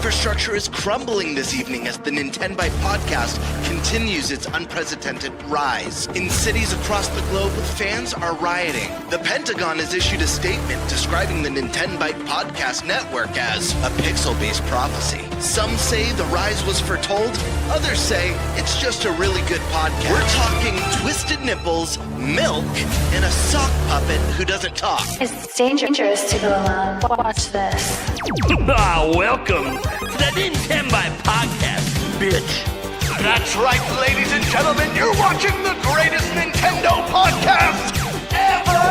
infrastructure is crumbling this evening as the Nintenbyte podcast continues its unprecedented rise. In cities across the globe, fans are rioting. The Pentagon has issued a statement describing the Nintenbyte podcast network as a pixel-based prophecy. Some say the rise was foretold, others say it's just a really good podcast. We're talking twisted nipples, milk, and a sock puppet who doesn't talk. It's dangerous to go alone. Watch this. Welcome to the Nintenbyte podcast, bitch. That's right, ladies and gentlemen, you're watching the greatest Nintendo podcast ever!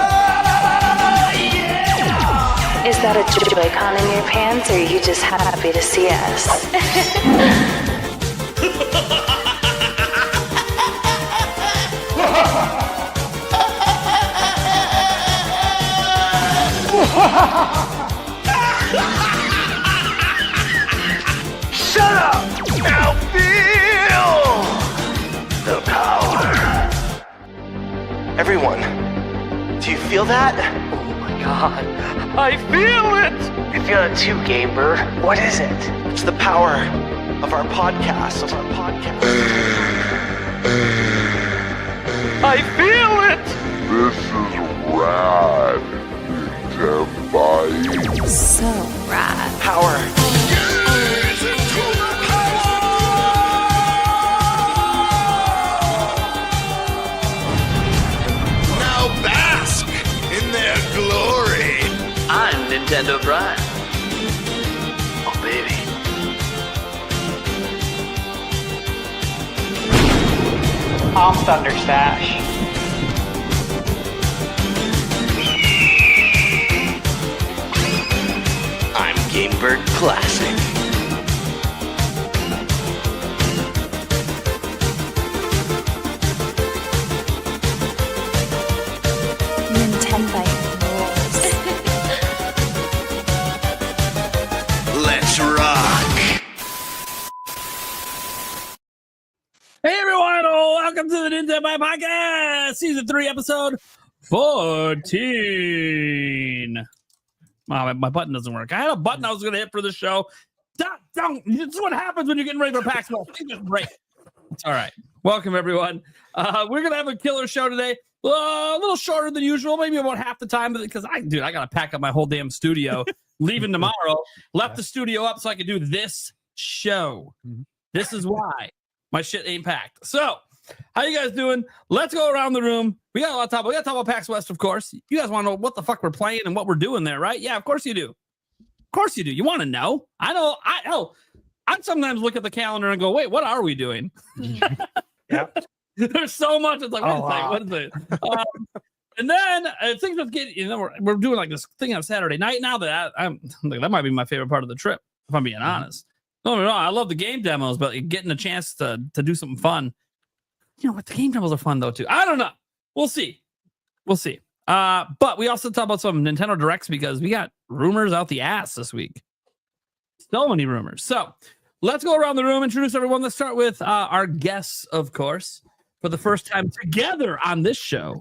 Yeah! Is that a Joy-Con in your pants, or are you just happy to see us? Shut up! Now feel the power. Everyone, do you feel that? Oh my god, I feel it! I feel it too, Game Bird. What is it? It's the power of our podcast. I feel it! This is rad, Nintenbyte. So rad. Power. Now bask in their glory. I'm Nintendo Prime. Oh baby. I'm Thunderstash. I'm Game Bird Classic. Nintenbyte rules. Let's rock. Hey everyone, welcome to the Nintenbyte podcast, season 3, episode 14. Wow, my button doesn't work. I had a button I was going to hit for the show. Don't. This is what happens when you're getting ready for PAX West. Just break. It's all right. Welcome everyone. We're going to have a killer show today. A little shorter than usual, maybe about half the time, because I got to pack up my whole damn studio. Leaving tomorrow. Left the studio up so I could do this show. This is why my shit ain't packed. So, how you guys doing? Let's go around the room. We got a lot to talk about. We got to talk about PAX West, of course. You guys want to know what the fuck we're playing and what we're doing there, right? Yeah, of course you do. Of course you do. You want to know. I know. I sometimes look at the calendar and go, wait, what are we doing? Yeah. There's so much. It's like, what is it? And then things just get, we're doing like this thing on Saturday night now that that might be my favorite part of the trip, if I'm being honest. No, I love the game demos, but getting a chance to do something fun. You know what? The game demos are fun though too. I don't know. We'll see. But we also talk about some Nintendo Directs because we got rumors out the ass this week. So many rumors. So let's go around the room, introduce everyone. Let's start with our guests, of course, for the first time together on this show.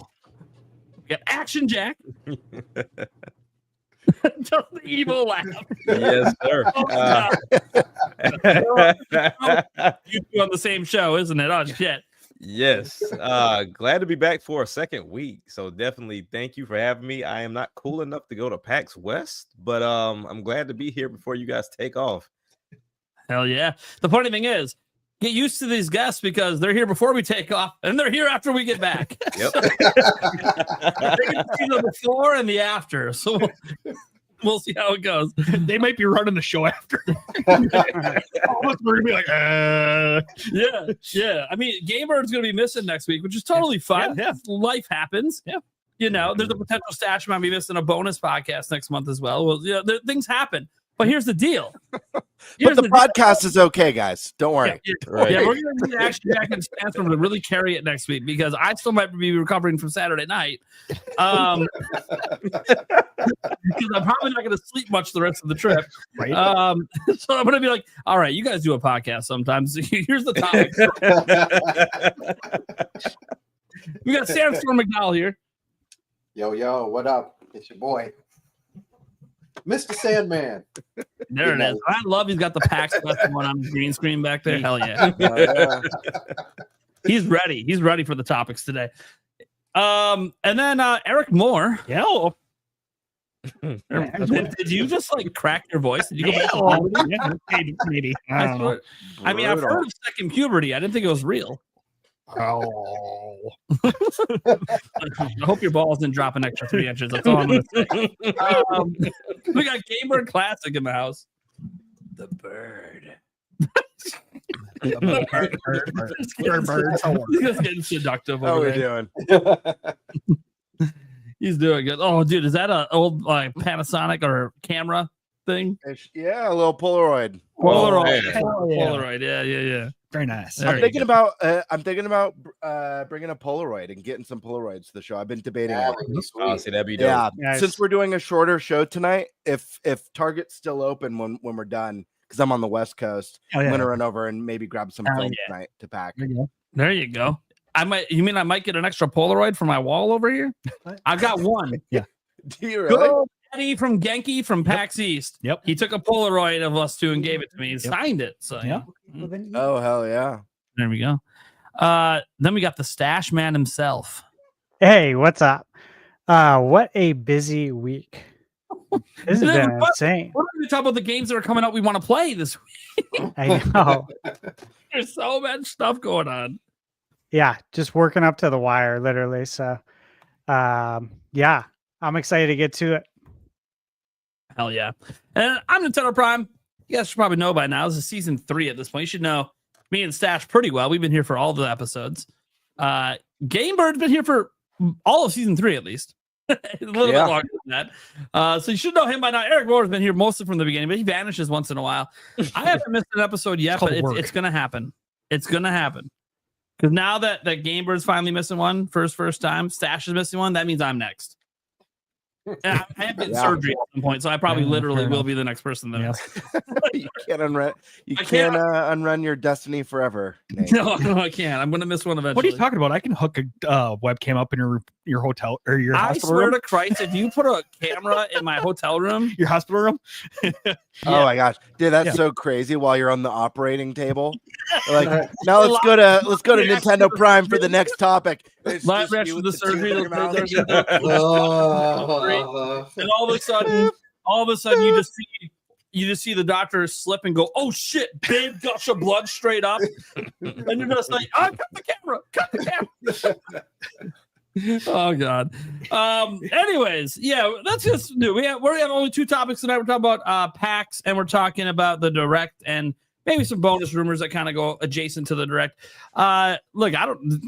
We got Action Jack. Just the evil laugh. Yes, sir. You two on the same show, isn't it? Oh shit. Yes. Glad to be back for a second week. So definitely thank you for having me. I am not cool enough to go to PAX West, but I'm glad to be here before you guys take off. Hell yeah. The funny thing is, get used to these guests because they're here before we take off and they're here after we get back. Yep. They can see the before and the after. So we'll see how it goes. They might be running the show after. We're gonna be like, Yeah. I mean, Game Bird's gonna be missing next week, which is totally fun. Yeah. Life happens. Yeah. There's a potential stash might be missing a bonus podcast next month as well. Well, things happen. But here's the deal. But the podcast is okay, guys. Don't worry. Right. Yeah, we're going to need Action Jack and Stansford to really carry it next week because I still might be recovering from Saturday night. Because I'm probably not going to sleep much the rest of the trip. Right. So I'm going to be like, all right, you guys do a podcast sometimes. Here's the topic. We got Sandstorm McDowell here. Yo, what up? It's your boy. Mr. Sandman. There it is. I love he's got the PAX West one on the green screen back there. Hell yeah. He's ready. He's ready for the topics today. And then Eric Moore. Yeah. Did you just like crack your voice? Did you go back to puberty? Maybe. I don't know. I mean, I've heard of second puberty. I didn't think it was real. Oh. I hope your balls didn't drop an extra 3 inches. That's all I'm going to say. We got Gamer Classic in the house. The bird. Bird. He's just getting seductive How over we there. doing? He's doing good. Oh, dude, is that an old like Panasonic or camera thing? Yeah, a little Polaroid. Polaroid. man. Polaroid. Yeah. Very nice. There I'm you thinking go. about bringing a Polaroid and getting some Polaroids to the show. I've been debating That it. would be sweet. Oh, see, that'd be dope. Yeah, Nice. since we're doing a shorter show tonight, if Target's still open when we're done, because I'm on the West Coast, Oh, I'm yeah. gonna run over and maybe grab some Hell film yeah. tonight to pack. There you go. You mean I might get an extra Polaroid for my wall over here? I've got one. Do you Good really? old Eddie from Genki from PAX East. Yep. He took a Polaroid of us two and gave it to me. He signed it. So Yeah. Oh hell yeah! there we go. Then we got the stash man himself. Hey, what's up? What a busy week. This has Yeah, been what? insane. We're going to talk about the games that are coming out we want to play this week. I know. There's so much stuff going on. Yeah, just working up to the wire, literally. So, yeah, I'm excited to get to it. Hell yeah. And I'm Nintendo Prime. You guys should probably know by now. This is season 3 at this point. You should know me and Stash pretty well. We've been here for all the episodes. Gamebird's been here for all of season 3 at least. A little bit longer than that. So you should know him by now. Eric Moore's been here mostly from the beginning, but he vanishes once in a while. I haven't missed an episode yet, but it's going to happen. It's going to happen. Because now that Gamebird's finally missing one first time, Stash is missing one, that means I'm next. And I have been surgery at some point, so I probably literally will be the next person then. You can't unrun. You I can't can't- unrun your destiny forever. Nate. No, I can't. I'm gonna miss one eventually. What are you talking about? I can hook a webcam up in your hotel or your I hospital swear room. to Christ, if you put a camera in my hotel room, Your hospital room. Oh my gosh, dude, that's Yeah. so crazy. While you're on the operating table, like now let's go to Nintendo Prime for the next topic. It's live just reaction you to the with two surgery, in your mouth. and all of a sudden, you just see the doctor slip and go, "Oh shit!" Big gush of blood straight up, and you're just like, "Oh, cut the camera!" Oh god. Anyways, yeah, that's just new. We have only 2 topics tonight. We're talking about PAX, and we're talking about the Direct, and maybe some bonus rumors that kind of go adjacent to the Direct. Look,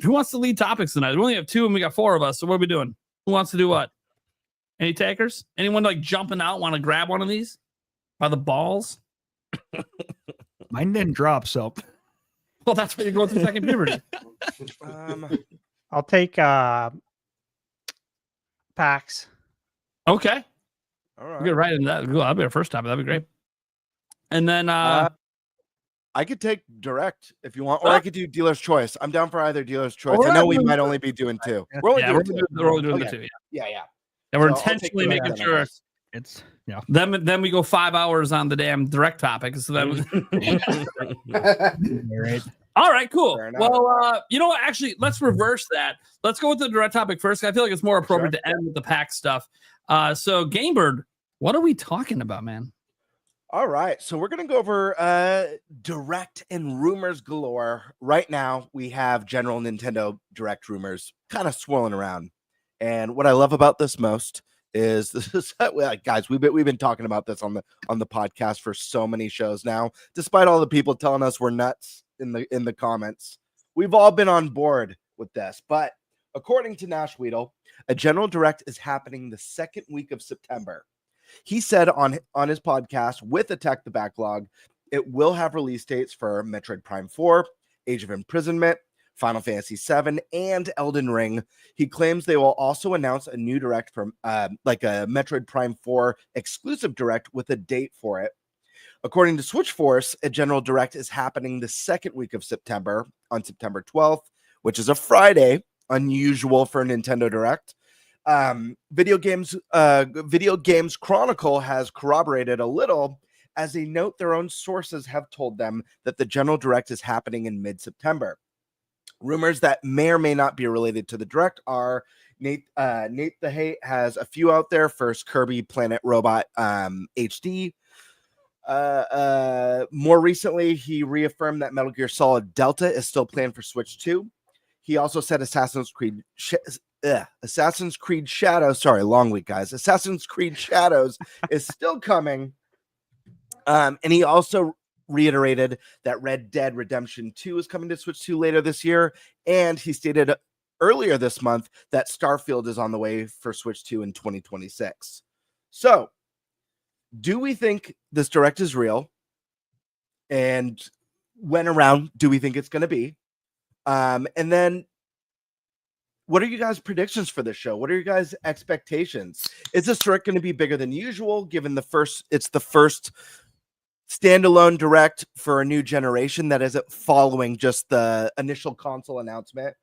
who wants to lead topics tonight? We only have 2, and we got 4 of us. So what are we doing? Who wants to do what? Any takers? Anyone like jumping out want to grab one of these by the balls? Mine didn't drop, so Well, that's why you're going through second puberty. I'll take PAX. Okay, All we're right. good right into that. Cool. That'll be our first topic. That'd be great. And then I could take Direct if you want, or I could do Dealer's Choice. I'm down for either Dealer's Choice. I know we might only be doing 2. We're only we're doing doing 2. the 2. Yeah. Yeah. And we're So I'll take intentionally Direct making then, I sure. guess. it's yeah. Then we go 5 hours on the damn Direct topic. So that Right. all right, cool. Fair enough. Well, you know what? Actually, let's reverse that. Let's go with the Direct topic first. I feel like it's more appropriate to end with the PAX stuff. So Gamebird, what are we talking about, man? All right, so we're gonna go over Direct and rumors galore. Right now, we have general Nintendo Direct rumors kind of swirling around, and what I love about this most is this is guys, we've been talking about this on the podcast for so many shows now. Despite all the people telling us we're nuts in the comments, we've all been on board with this. But according to Nash Weedle, a general Direct is happening the second week of September. He said on his podcast with Attack the Backlog, it will have release dates for Metroid Prime 4, Age of Imprisonment, Final Fantasy 7, and Elden Ring. He claims they will also announce a new Direct from like a Metroid Prime 4 exclusive Direct with a date for it. According to Switchforce, a general Direct is happening the second week of September on September 12th, which is a Friday, unusual for a Nintendo Direct. Video Games Chronicle has corroborated a little, as they note their own sources have told them that the General Direct is happening in mid-September. Rumors that may or may not be related to the Direct are Nate the Hate has a few out there. First, Kirby Planet Robot HD. More recently, he reaffirmed that Metal Gear Solid Delta is still planned for Switch 2. He also said Assassin's Creed Shadows. Sorry, long week, guys. Assassin's Creed Shadows is still coming. And he also reiterated that Red Dead Redemption 2 is coming to Switch 2 later this year. And he stated earlier this month that Starfield is on the way for Switch 2 in 2026. So, do we think this Direct is real? And when around do we think it's going to be? And then what are you guys' predictions for this show? What are your guys' expectations? Is this Direct going to be bigger than usual, given it's the first standalone Direct for a new generation that isn't following just the initial console announcement?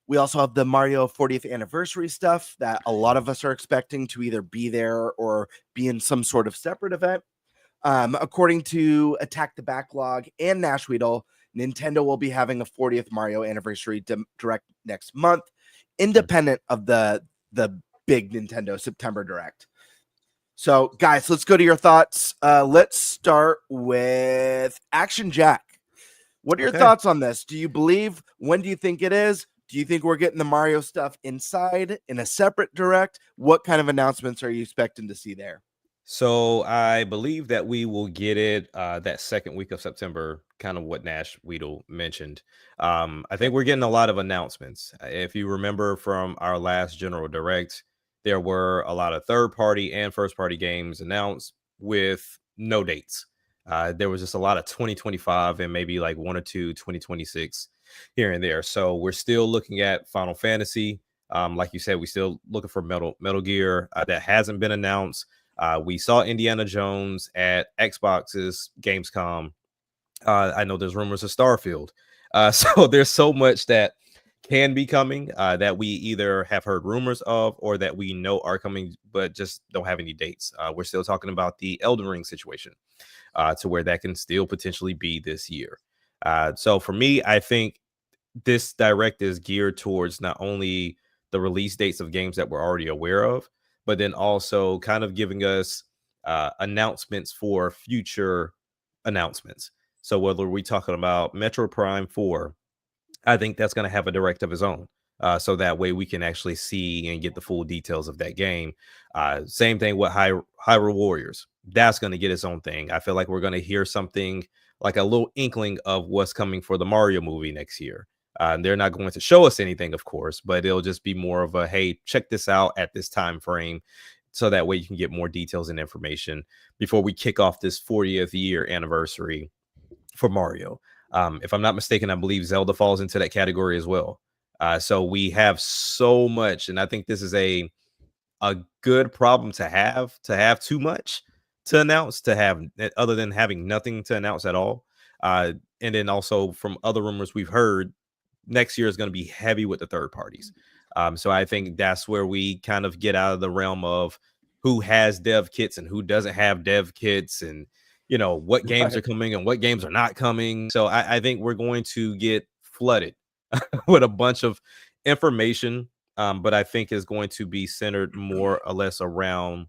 We also have the Mario 40th anniversary stuff that a lot of us are expecting to either be there or be in some sort of separate event. According to Attack the Backlog and Nash Weedle, Nintendo will be having a 40th Mario anniversary Direct next month, independent of the big Nintendo September Direct. So, guys, let's go to your thoughts. Let's start with Action Jack. What are your thoughts on this? Do you believe? When do you think it is? Do you think we're getting the Mario stuff inside in a separate Direct? What kind of announcements are you expecting to see there? So I believe that we will get it that second week of September, kind of what Nash Weedle mentioned. I think we're getting a lot of announcements. If you remember from our last General Direct, there were a lot of third-party and first-party games announced with no dates. There was just a lot of 2025 and maybe like one or two 2026 here and there. So we're still looking at Final Fantasy. Like you said, we're still looking for Metal Gear that hasn't been announced. We saw Indiana Jones at Xbox's Gamescom. I know there's rumors of Starfield. So there's so much that can be coming that we either have heard rumors of or that we know are coming, but just don't have any dates. We're still talking about the Elden Ring situation to where that can still potentially be this year. So for me, I think this Direct is geared towards not only the release dates of games that we're already aware of, but then also kind of giving us announcements for future announcements. So whether we're talking about Metro Prime 4, I think that's going to have a Direct of its own. So that way we can actually see and get the full details of that game. Same thing with Hyrule Warriors. That's going to get its own thing. I feel like we're going to hear something like a little inkling of what's coming for the Mario movie next year. They're not going to show us anything, of course, but it'll just be more of a, hey, check this out at this time frame. So that way you can get more details and information before we kick off this 40th year anniversary for Mario. If I'm not mistaken, I believe Zelda falls into that category as well. So we have so much, and I think this is a good problem to have too much to announce, to have other than having nothing to announce at all. And then also from other rumors we've heard, next year is going to be heavy with the third parties. So I think that's where we kind of get out of the realm of who has dev kits and who doesn't have dev kits, and you know what games are coming and what games are not coming. So I think we're going to get flooded with a bunch of information, but I think is going to be centered more or less around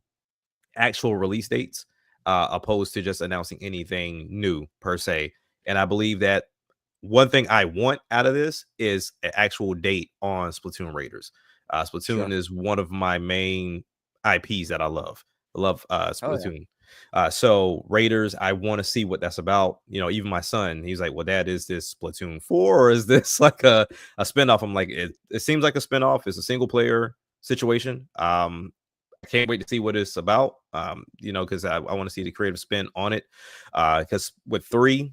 actual release dates, opposed to just announcing anything new per se. And I believe that one thing I want out of this is an actual date on Splatoon Raiders. Splatoon is one of my main IPs that I love. I love Splatoon. So Raiders, I want to see what that's about. You know, even my son, he's like, well, Dad, is this Splatoon 4 or is this like a spinoff? I'm like, it seems like a spinoff. It's a single player situation. I can't wait to see what it's about. You know, because I want to see the creative spin on it. Because with 3,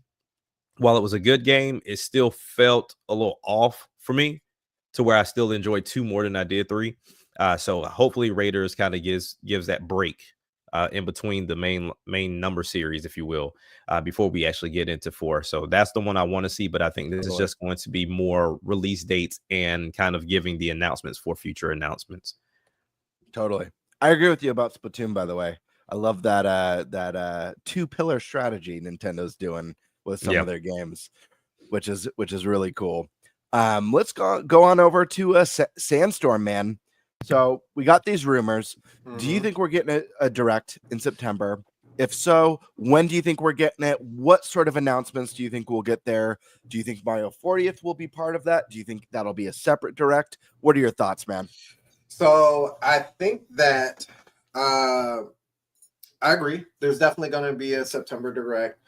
while it was a good game, it still felt a little off for me to where I still enjoyed 2 more than I did 3. So hopefully Raiders kind of gives that break in between the main number series, if you will, before we actually get into 4. So that's the one I want to see. But I think this is just going to be more release dates and kind of giving the announcements for future announcements. Totally. I agree with you about Splatoon, by the way. I love that that 2-pillar strategy Nintendo's doing with some of their games, which is really cool. Let's go on over to Sandstorm, man. So we got these rumors. Do you think we're getting a direct in September? If so, when do you think we're getting it? What sort of announcements do you think we'll get there? Do you think Mario 40th will be part of that? Do you think that'll be a separate direct? What are your thoughts, man? So I think that I agree. There's definitely going to be a September direct.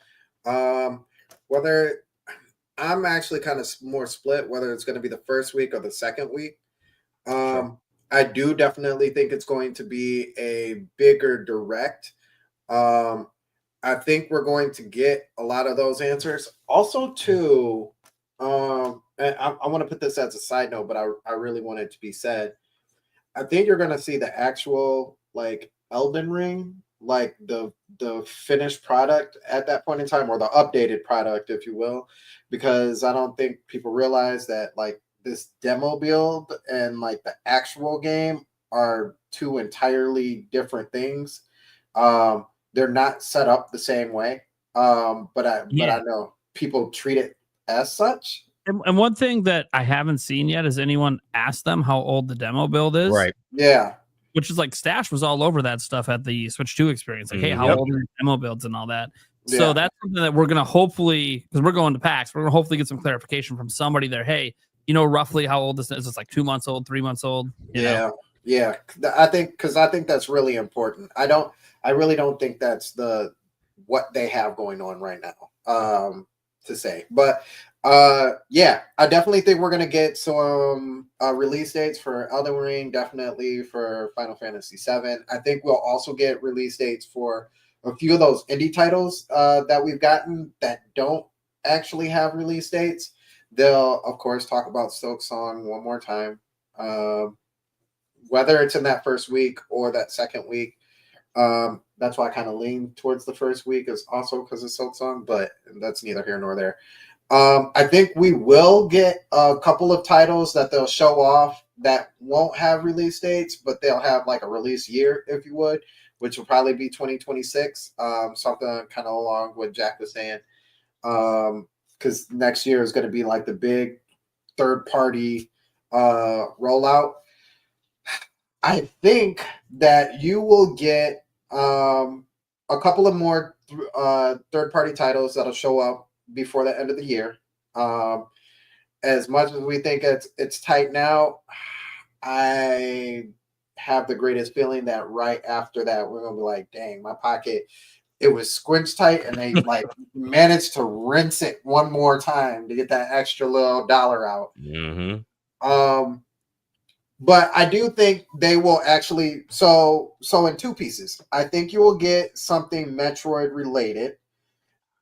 Whether I'm actually kind of more split, whether it's going to be the first week or the second week. Sure. I do definitely think it's going to be a bigger direct. I think we're going to get a lot of those answers. Also, too, and I want to put this as a side note, but I really want it to be said. I think you're going to see the actual like Elden Ring, like the finished product at that point in time, or the updated product, if you will, because I don't think people realize that like this demo build and like the actual game are two entirely different things. They're not set up the same way. But I know people treat it as such. And one thing that I haven't seen yet is anyone asked them how old the demo build is. Right. Yeah. Which is like Stash was all over that stuff at the Switch 2 experience. Like, hey, how old are your demo builds and all that? So that's something that we're going to hopefully, because we're going to PAX, we're going to hopefully get some clarification from somebody there. Hey, you know roughly how old this is? It's like 2 months old, 3 months old. You know? Yeah. I think that's really important. I really don't think that's what they have going on right now to say. But yeah, I definitely think we're gonna get some release dates for Elden Ring, definitely for Final Fantasy VII. I think we'll also get release dates for a few of those indie titles that we've gotten that don't actually have release dates. They'll of course talk about Silksong one more time, whether it's in that first week or that second week. That's why I kind of lean towards the first week, is also because of Silksong, but that's neither here nor there. I think we will get a couple of titles that they'll show off that won't have release dates, but they'll have like a release year, if you would, which will probably be 2026. Something kind of along what Jack was saying. Because next year is going to be like the big third-party rollout. I think that you will get a couple of more third-party titles that'll show up before the end of the year. As much as we think it's tight now, I have the greatest feeling that right after that we're gonna be like, dang, my pocket, it was squinch tight, and they like managed to rinse it one more time to get that extra little dollar out. But I do think they will actually so in two pieces. I think you will get something Metroid related,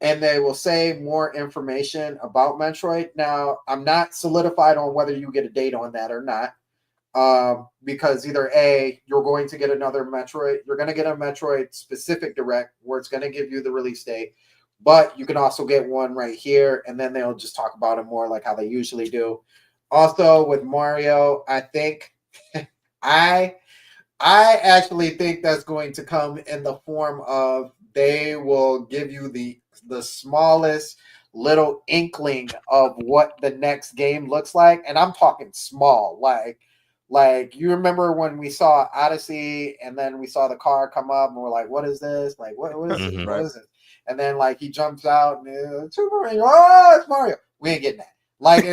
and they will say more information about Metroid. Now, I'm not solidified on whether you get a date on that or not, because either A, you're going to get another Metroid, you're going to get a Metroid specific direct where it's going to give you the release date, but you can also get one right here, and then they'll just talk about it more like how they usually do. Also, with Mario, I think I actually think that's going to come in the form of they will give you the smallest little inkling of what the next game looks like, and I'm talking small, like you remember when we saw Odyssey, and then we saw the car come up, and we're like, "What is this? Like, what is this? What is this?" And then like he jumps out, and it's Mario. Oh, it's Mario. We ain't getting that. Like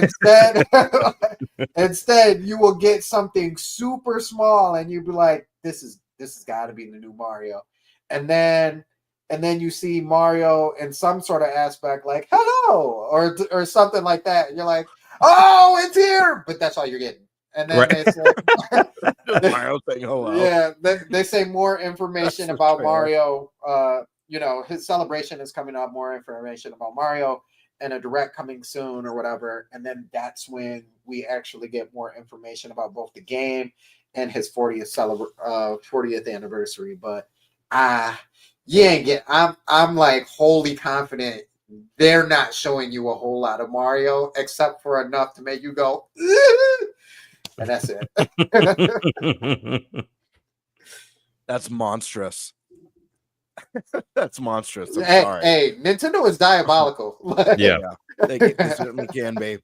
instead, you will get something super small, and you'll be like, "This has got to be the new Mario," and then you see Mario in some sort of aspect, like "Hello" or something like that, and you're like, "Oh, it's here!" But that's all you're getting. And then they say, Mario saying hello. Yeah, they say more information about Mario. His celebration is coming up. More information about Mario. And a direct coming soon or whatever, and then that's when we actually get more information about both the game and his 40th anniversary. But you ain't get. I'm like wholly confident they're not showing you a whole lot of Mario, except for enough to make you go, and that's it. That's monstrous. That's monstrous. I'm Hey, sorry. hey, Nintendo is diabolical. Yeah. They certainly can be.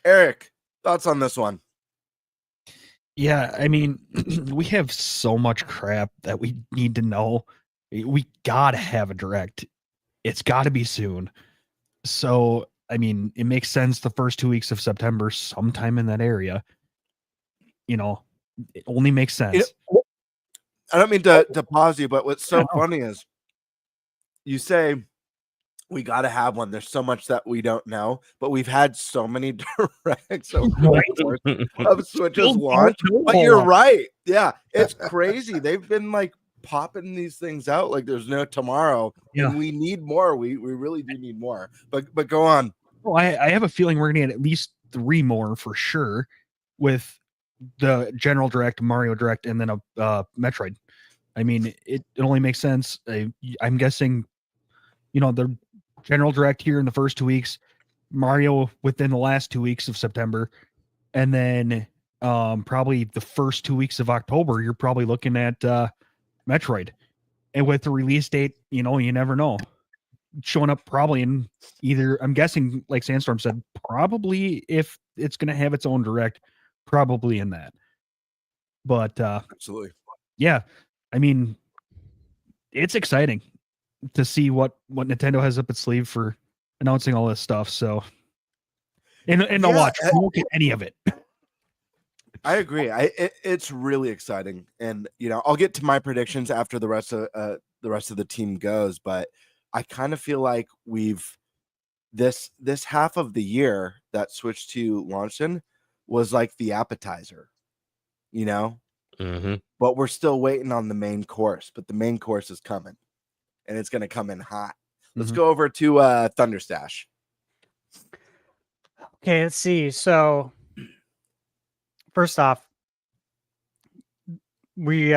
Eric, thoughts on this one? Yeah, I mean, we have so much crap that we need to know. We gotta have a direct. It's got to be soon. So, I mean, it makes sense the first 2 weeks of September, sometime in that area. You know, it only makes sense. I don't mean to pause you, but what's so funny is you say we got to have one. There's so much that we don't know, but we've had so many directs over the course of Switch's launch. But you're right. Yeah, it's crazy. They've been like popping these things out like there's no tomorrow. Yeah. And we need more. We really do need more. But go on. Well, I have a feeling we're gonna get at least 3 more for sure, with the General Direct, Mario Direct, and then a Metroid. I mean, it only makes sense. I'm guessing, the General Direct here in the first 2 weeks, Mario within the last 2 weeks of September, and then probably the first 2 weeks of October, you're probably looking at Metroid. And with the release date, you never know. Showing up probably in either, I'm guessing, like Sandstorm said, probably if it's going to have its own direct, probably in that. But absolutely, yeah. I mean, it's exciting to see what Nintendo has up its sleeve for announcing all this stuff. So, in the watch, we won't get any of it. I agree. It's really exciting, and I'll get to my predictions after the rest of the team goes. But I kind of feel like we've this half of the year that Switch 2 launched in was like the appetizer, Mm-hmm. But we're still waiting on the main course. But the main course is coming, and it's going to come in hot. Let's go over to Thunderstash. Okay, let's see. So, first off, we've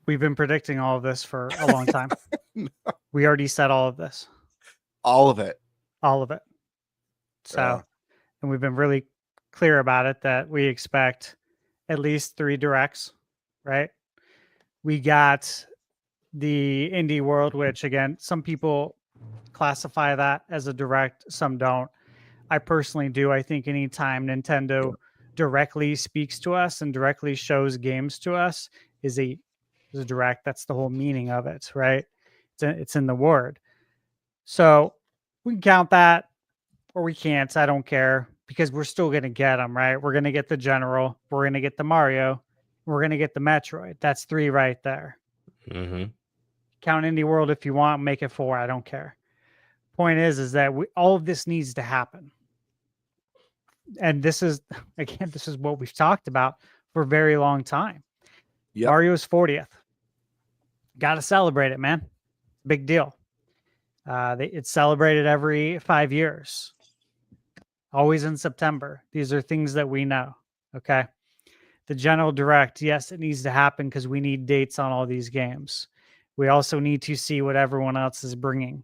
been predicting all of this for a long time. No. We already said all of this. All of it. So, and we've been really clear about it that we expect at least 3 directs, right? We got the Indie World, which again, some people classify that as a direct, some don't. I personally do. I think anytime Nintendo directly speaks to us and directly shows games to us is a direct. That's the whole meaning of it, right? It's in the word. So we can count that or we can't. I don't care, because we're still going to get them, right? We're going to get the General. We're going to get the Mario. We're going to get the Metroid. That's 3 right there. Mm-hmm. Count Indie World if you want. Make it 4. I don't care. Point is that all of this needs to happen. And this is what we've talked about for a very long time. Yep. Mario's 40th. Got to celebrate it, man. Big deal. It's celebrated every 5 years. Always in September. These are things that we know. Okay. The General Direct, yes, it needs to happen because we need dates on all these games. We also need to see what everyone else is bringing.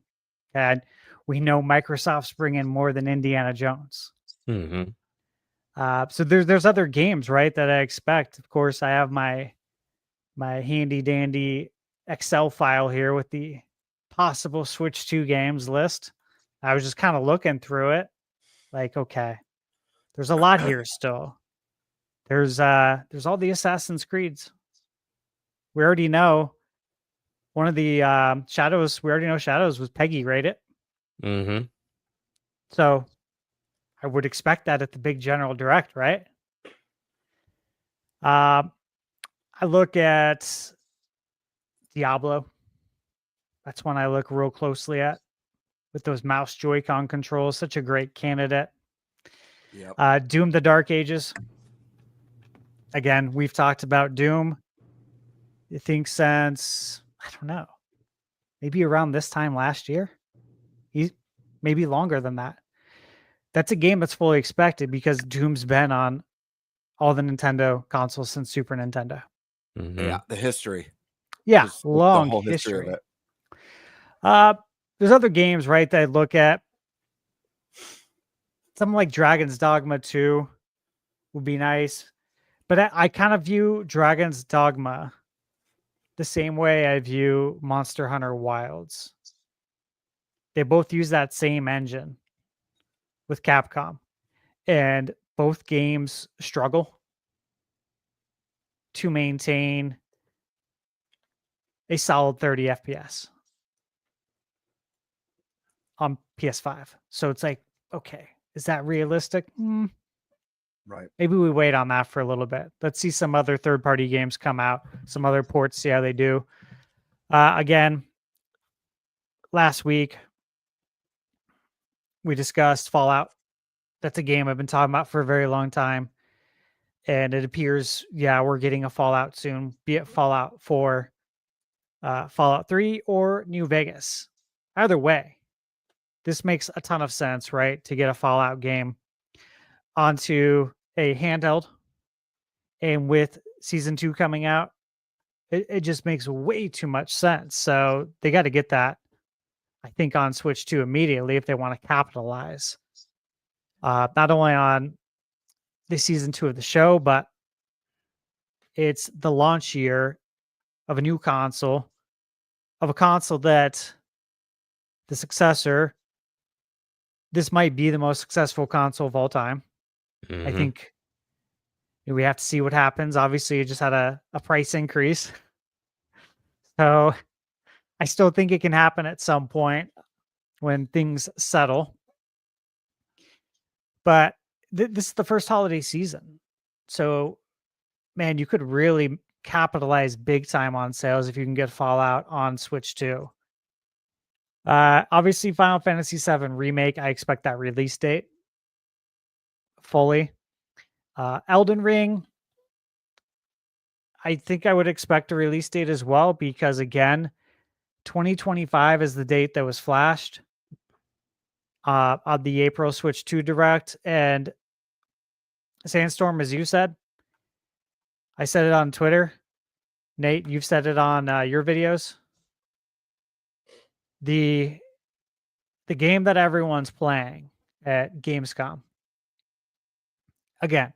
And we know Microsoft's bringing more than Indiana Jones. Mm-hmm. So there's other games, right, that I expect. Of course, I have my handy dandy Excel file here with the possible Switch 2 games list. I was just kind of looking through it, like, okay, there's a lot here still. There's all the Assassin's Creeds. We already know one of the Shadows. We already know Shadows was Peggy rated. Mm-hmm. So I would expect that at the big General Direct, right? I look at Diablo. That's one I look real closely at with those mouse Joy-Con controls. Such a great candidate. Yep. Doom: The Dark Ages. Again, we've talked about Doom. I think since, I don't know, maybe around this time last year. Maybe longer than that. That's a game that's fully expected because Doom's been on all the Nintendo consoles since Super Nintendo. Mm-hmm. Yeah, the history. Yeah, Just the long whole history of history. it. There's other games, right, that I look at. Something like Dragon's Dogma 2 would be nice. But I kind of view Dragon's Dogma the same way I view Monster Hunter Wilds. They both use that same engine with Capcom, and both games struggle to maintain a solid 30 FPS on PS5. So it's like, okay, is that realistic? Right. Maybe we wait on that for a little bit. Let's see some other third-party games come out, some other ports, see how they do. Again, last week we discussed Fallout. That's a game I've been talking about for a very long time. And it appears, we're getting a Fallout soon, be it Fallout 4, Fallout 3, or New Vegas. Either way, this makes a ton of sense, right? To get a Fallout game onto a handheld. And with season 2 coming out, it just makes way too much sense. So they got to get that, I think, on Switch 2 immediately if they want to capitalize. Not only on the season 2 of the show, but it's the launch year of a new console, of a console that the successor, this might be the most successful console of all time. I think we have to see what happens. Obviously, it just had a price increase. So I still think it can happen at some point when things settle. But this is the first holiday season. So, man, you could really capitalize big time on sales if you can get Fallout on Switch 2. Obviously, Final Fantasy VII Remake, I expect that release date fully. Elden Ring, I think I would expect a release date as well because, again, 2025 is the date that was flashed on the April Switch 2 Direct. And Sandstorm, as you said, I said it on Twitter. Nate, you've said it on your videos. The game that everyone's playing at Gamescom. Again,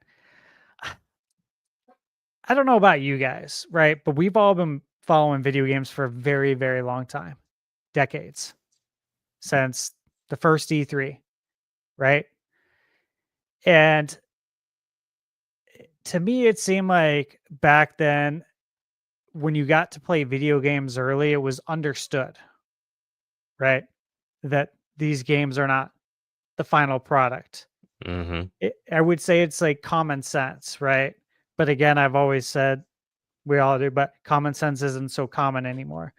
I don't know about you guys, right? But we've all been following video games for a very, very long time. Decades. Since the first E3, right? And to me, it seemed like back then, when you got to play video games early, it was understood, right? That these games are not the final product. I would say it's like common sense, right? But again, I've always said, we all do, but common sense isn't so common anymore.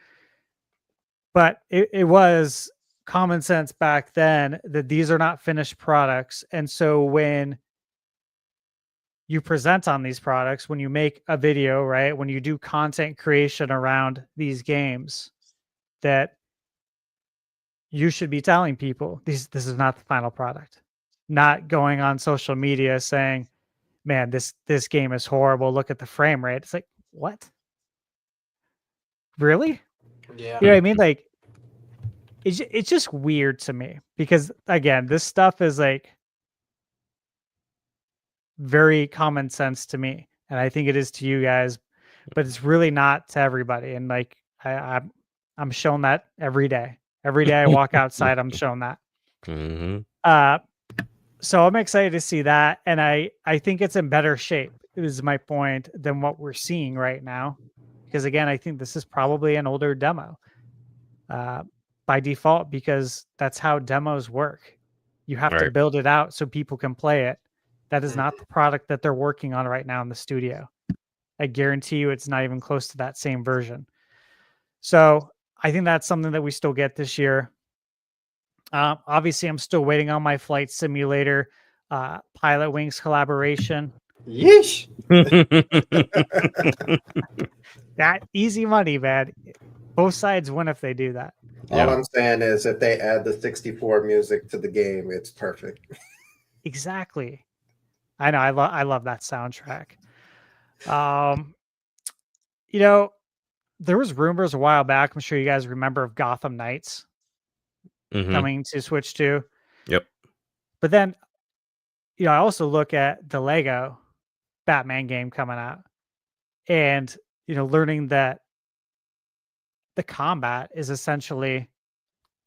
But it was common sense back then that these are not finished products. And so when you present on these products, when you make a video, right, when you do content creation around these games, that you should be telling people this is not the final product. Not going on social media saying, man, this game is horrible. Look at the frame rate. It's like, what? Really? Yeah. You know what I mean? Like, it's just weird to me because, again, this stuff is like very common sense to me. And I think it is to you guys, but it's really not to everybody. And like, I'm shown that every day. Every day I walk outside, I'm shown that. So I'm excited to see that. And I think it's in better shape, is my point, than what we're seeing right now. Because again, I think this is probably an older demo by default, because that's how demos work. You have to build it out so people can play it. That is not the product that they're working on right now in the studio. I guarantee you it's not even close to that same version. So I think that's something that we still get this year. Obviously, I'm still waiting on my flight simulator Pilot Wings collaboration. Yeesh. That easy money, man. Both sides win if they do that. All I'm saying is if they add the 64 music to the game, it's perfect. Exactly. I know. I love that soundtrack. You know, there was rumors a while back. I'm sure you guys remember of Gotham Knights Mhm. coming to Switch 2. Yep. But then, I also look at the Lego Batman game coming out, and learning that the combat is essentially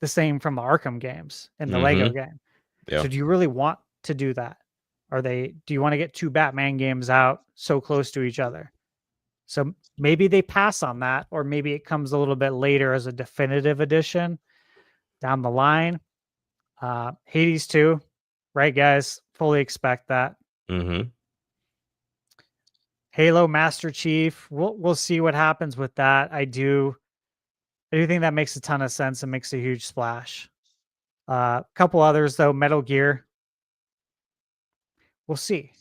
the same from the Arkham games in the Lego Mhm. game. Yeah. So do you really want to do that? Do you want to get two Batman games out so close to each other? So maybe they pass on that, or maybe it comes a little bit later as a definitive edition down the line. Hades 2, right, guys? Fully expect that. Mhm. Halo Master Chief, we'll see what happens with that. I do think that makes a ton of sense and makes a huge splash. A couple others though, Metal Gear. We'll see,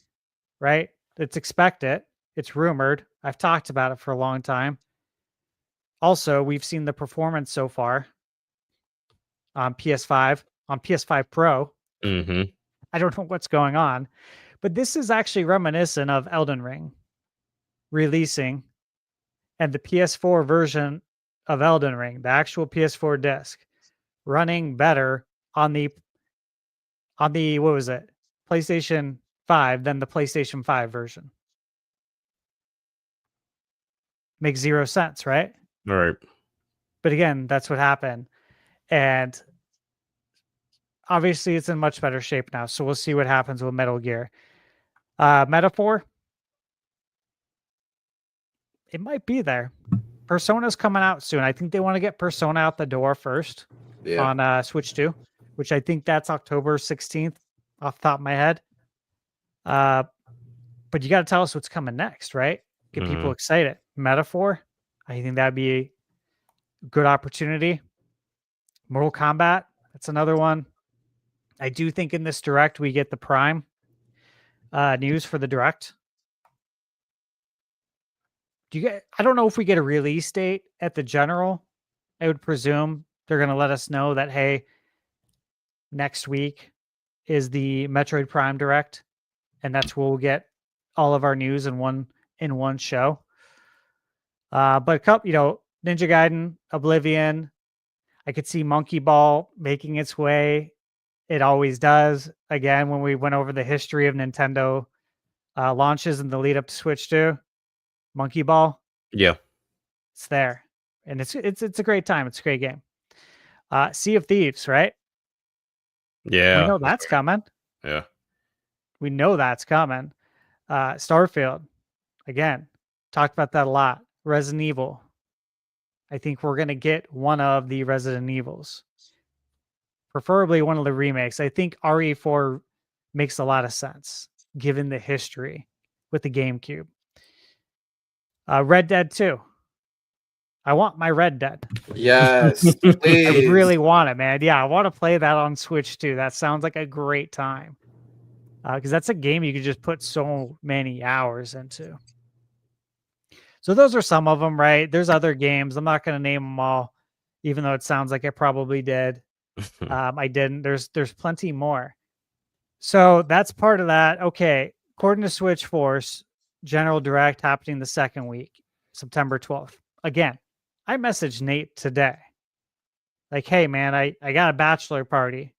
right? It's expected. It's rumored. I've talked about it for a long time. Also, we've seen the performance so far on PS5, on PS5 Pro. Mhm. I don't know what's going on, but this is actually reminiscent of Elden Ring releasing, and the PS4 version of Elden Ring, the actual PS4 disc, running better on the what was it? PlayStation 5 than the PlayStation 5 version. Makes zero sense, right? All right. But again, that's what happened. And obviously it's in much better shape now. So we'll see what happens with Metal Gear. Metaphor, it might be there. Persona's coming out soon. I think they want to get Persona out the door first on Switch 2, which I think that's October 16th off the top of my head. But you got to tell us what's coming next, right? Get people excited. Metaphor, I think that'd be a good opportunity. Mortal Kombat, that's another one. I do think in this direct we get the Prime news for the direct. I don't know if we get a release date at the general. I would presume they're going to let us know that, hey, next week is the Metroid Prime direct, and that's where we'll get all of our news in one show. But a couple, Ninja Gaiden, Oblivion. I could see Monkey Ball making its way. It always does. Again, when we went over the history of Nintendo launches in the lead up to Switch 2, Monkey Ball, Yeah. it's there, and it's a great time. It's a great game. Sea of Thieves, right? Yeah. We know that's coming. Yeah. We know that's coming. Starfield, again, talked about that a lot. Resident Evil. I think we're going to get one of the Resident Evils, preferably one of the remakes. I think RE4 makes a lot of sense given the history with the GameCube. Red Dead 2. I want my Red Dead. Yes, I please. really want it, man. Yeah, I want to play that on Switch too. That sounds like a great time. Because that's a game you could just put so many hours into. So those are some of them, right? There's other games. I'm not going to name them all, even though it sounds like I probably did. I didn't. There's plenty more. So that's part of that. Okay, according to Switch Force, General Direct happening the second week, September 12th. Again, I messaged Nate today. Like, hey man, I got a bachelor party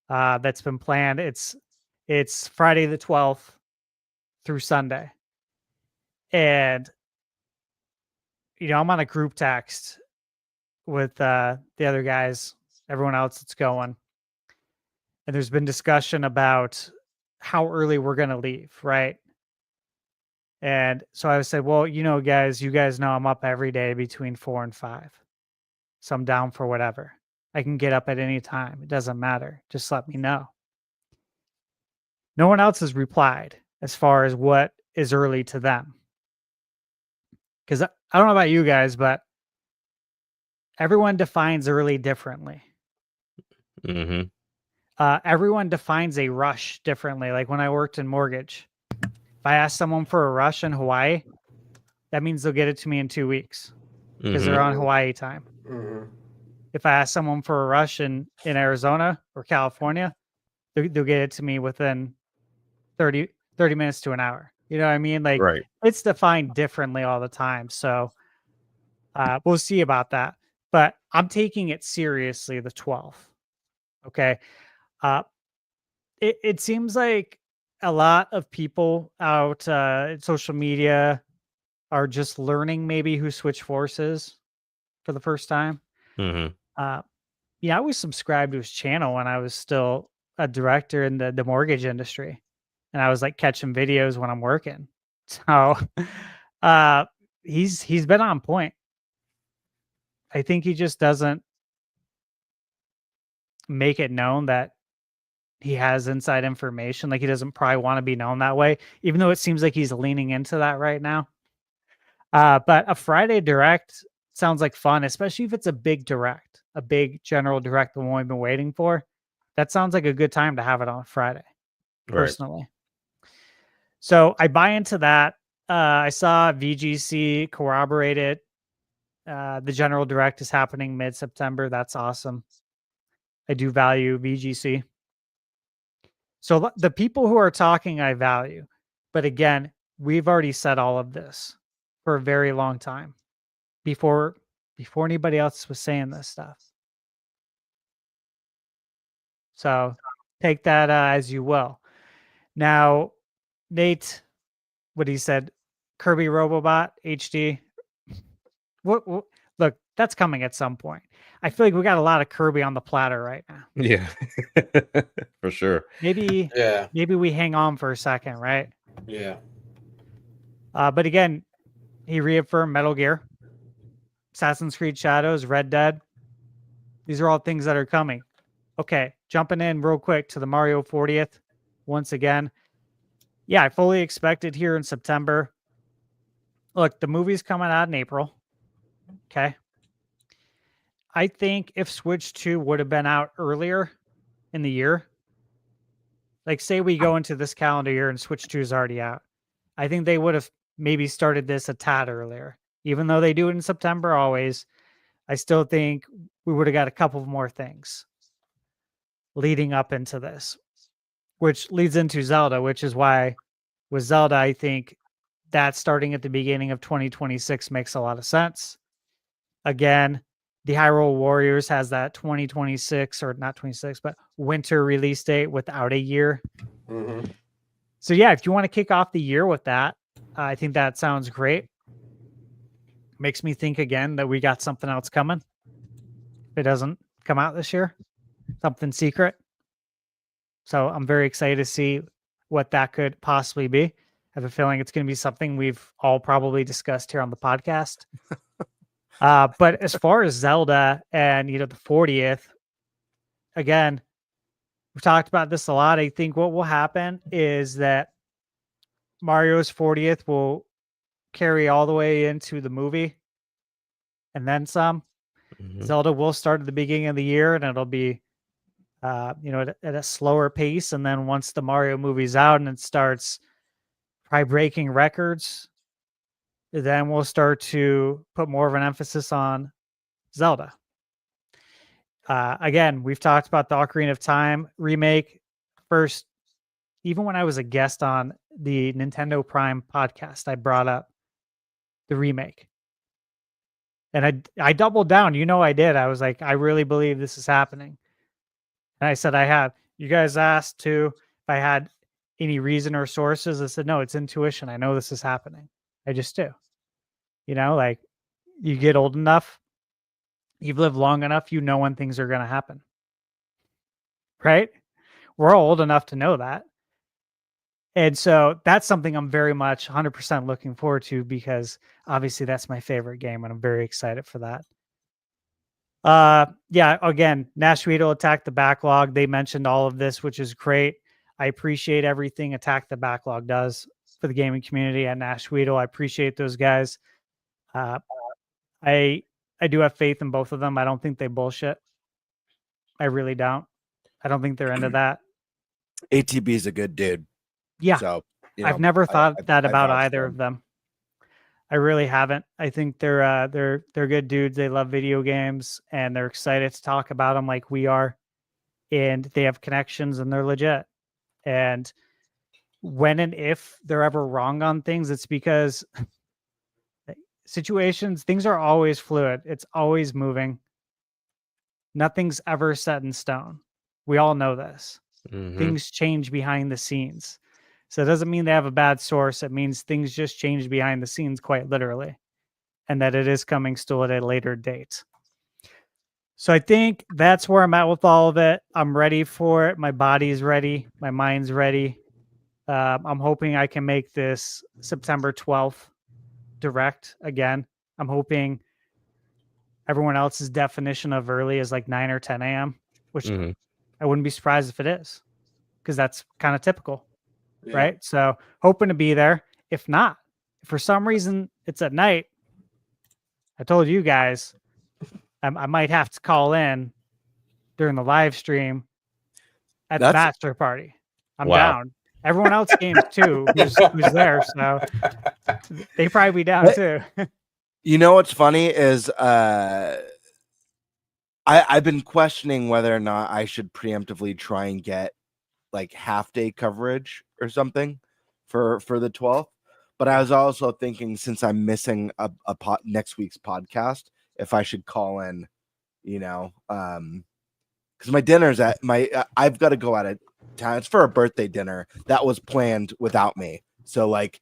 that's been planned. It's Friday the 12th through Sunday. And I'm on a group text with the other guys, everyone else that's going. And there's been discussion about how early we're going to leave, right? And so I said, well, guys, you guys know I'm up every day between 4 and 5. So I'm down for whatever. I can get up at any time. It doesn't matter. Just let me know. No one else has replied as far as what is early to them. Because I don't know about you guys, but everyone defines early differently. Everyone defines a rush differently. Like when I worked in mortgage, if I ask someone for a rush in Hawaii, that means they'll get it to me in 2 weeks because they're on Hawaii time. If I ask someone for a rush in Arizona or California, they'll get it to me within 30 minutes to an hour. You know what I mean? Like Right. it's defined differently all the time. So We'll see about that. But I'm taking it seriously the 12th. Okay. It seems like a lot of people out in social media are just learning maybe who Switch Force is for the first time. Mhm. Yeah, I was subscribed to his channel when I was still a director in the mortgage industry, and I was like catching videos when I'm working. So, uh, he's been on point. I think he just doesn't make it known that he has inside information. Like he doesn't probably want to be known that way, even though it seems like he's leaning into that right now. But a Friday direct sounds like fun, especially if it's a big direct, a big general direct, the one we've been waiting for. That sounds like a good time to have it on Friday, Right. personally. So I buy into that. I saw VGC corroborate it. The general direct is happening mid-September. That's awesome. I do value VGC. So the people who are talking, I value. But again, we've already said all of this for a very long time before anybody else was saying this stuff. So take that as you will. Now, Nate, what he said, Kirby Robobot HD. What, look, that's coming at some point. I feel like we got a lot of Kirby on the platter right now. Yeah. For sure. Maybe we hang on for a second, right? Yeah. But again, he reaffirmed Metal Gear, Assassin's Creed Shadows, Red Dead. These are all things that are coming. Okay, jumping in real quick to the Mario 40th once again. Yeah, I fully expect it here in September. Look, the movie's coming out in April. Okay. I think if Switch 2 would have been out earlier in the year, like say we go into this calendar year and Switch 2 is already out, I think they would have maybe started this a tad earlier. Even though they do it in September always, I still think we would have got a couple more things leading up into this, which leads into Zelda, which is why with Zelda, I think that starting at the beginning of 2026 makes a lot of sense. Again, the Hyrule Warriors has that 2026 or not 26, but winter release date without a year. Mm-hmm. So yeah, if you want to kick off the year with that, I think that sounds great. Makes me think again that we got something else coming. If it doesn't come out this year, something secret. So I'm very excited to see what that could possibly be. I have a feeling it's going to be something we've all probably discussed here on the podcast. But as far as Zelda and, the 40th, again, we've talked about this a lot. I think what will happen is that Mario's 40th will carry all the way into the movie and then some. Mhm. Zelda will start at the beginning of the year and it'll be, at a slower pace. And then once the Mario movie's out and it starts probably breaking records, then we'll start to put more of an emphasis on Zelda. Again, we've talked about the Ocarina of Time remake first. Even when I was a guest on the Nintendo Prime podcast, I brought up the remake. And I doubled down. I did. I was like, I really believe this is happening. And I said, I have. You guys asked too if I had any reason or sources. I said, no, it's intuition. I know this is happening. I just do. Like you get old enough, you've lived long enough, when things are going to happen. Right? We're all old enough to know that. And so that's something I'm very much 100% looking forward to because obviously that's my favorite game and I'm very excited for that. Yeah, again, Nashville will attack the backlog. They mentioned all of this, which is great. I appreciate everything Attack the Backlog does for the gaming community at Nashville. I appreciate those guys. I do have faith in both of them. I don't think they bullshit. I really don't. I don't think they're into that. ATB is a good dude. Yeah. So I've never thought that about vouch either for of them. I really haven't. I think they're good dudes. They love video games and they're excited to talk about them like we are. And they have connections and they're legit. And when and if they're ever wrong on things, it's because situations, things are always fluid. It's always moving. Nothing's ever set in stone. We all know this. Mhm. Things change behind the scenes. So it doesn't mean they have a bad source. It means things just change behind the scenes quite literally. And that it is coming still at a later date. So I think that's where I'm at with all of it. I'm ready for it. My body's ready. My mind's ready. I'm hoping I can make this September 12th direct again. I'm hoping everyone else's definition of early is like 9 or 10 a.m., which Mhm. I wouldn't be surprised if it is, because that's kind of typical, Yeah. right? So hoping to be there. If not, if for some reason it's at night, I told you guys I might have to call in during the live stream at the That's- bachelor party. I'm Wow. down. Everyone else games too, who's there, so they probably be down too. You know what's funny is I've been questioning whether or not I should preemptively try and get like half day coverage or something for the 12th. But I was also thinking, since I'm missing a next week's podcast, if I should call in, you know, because my dinner's at I've got to go out of town. It's for a birthday dinner that was planned without me. So like,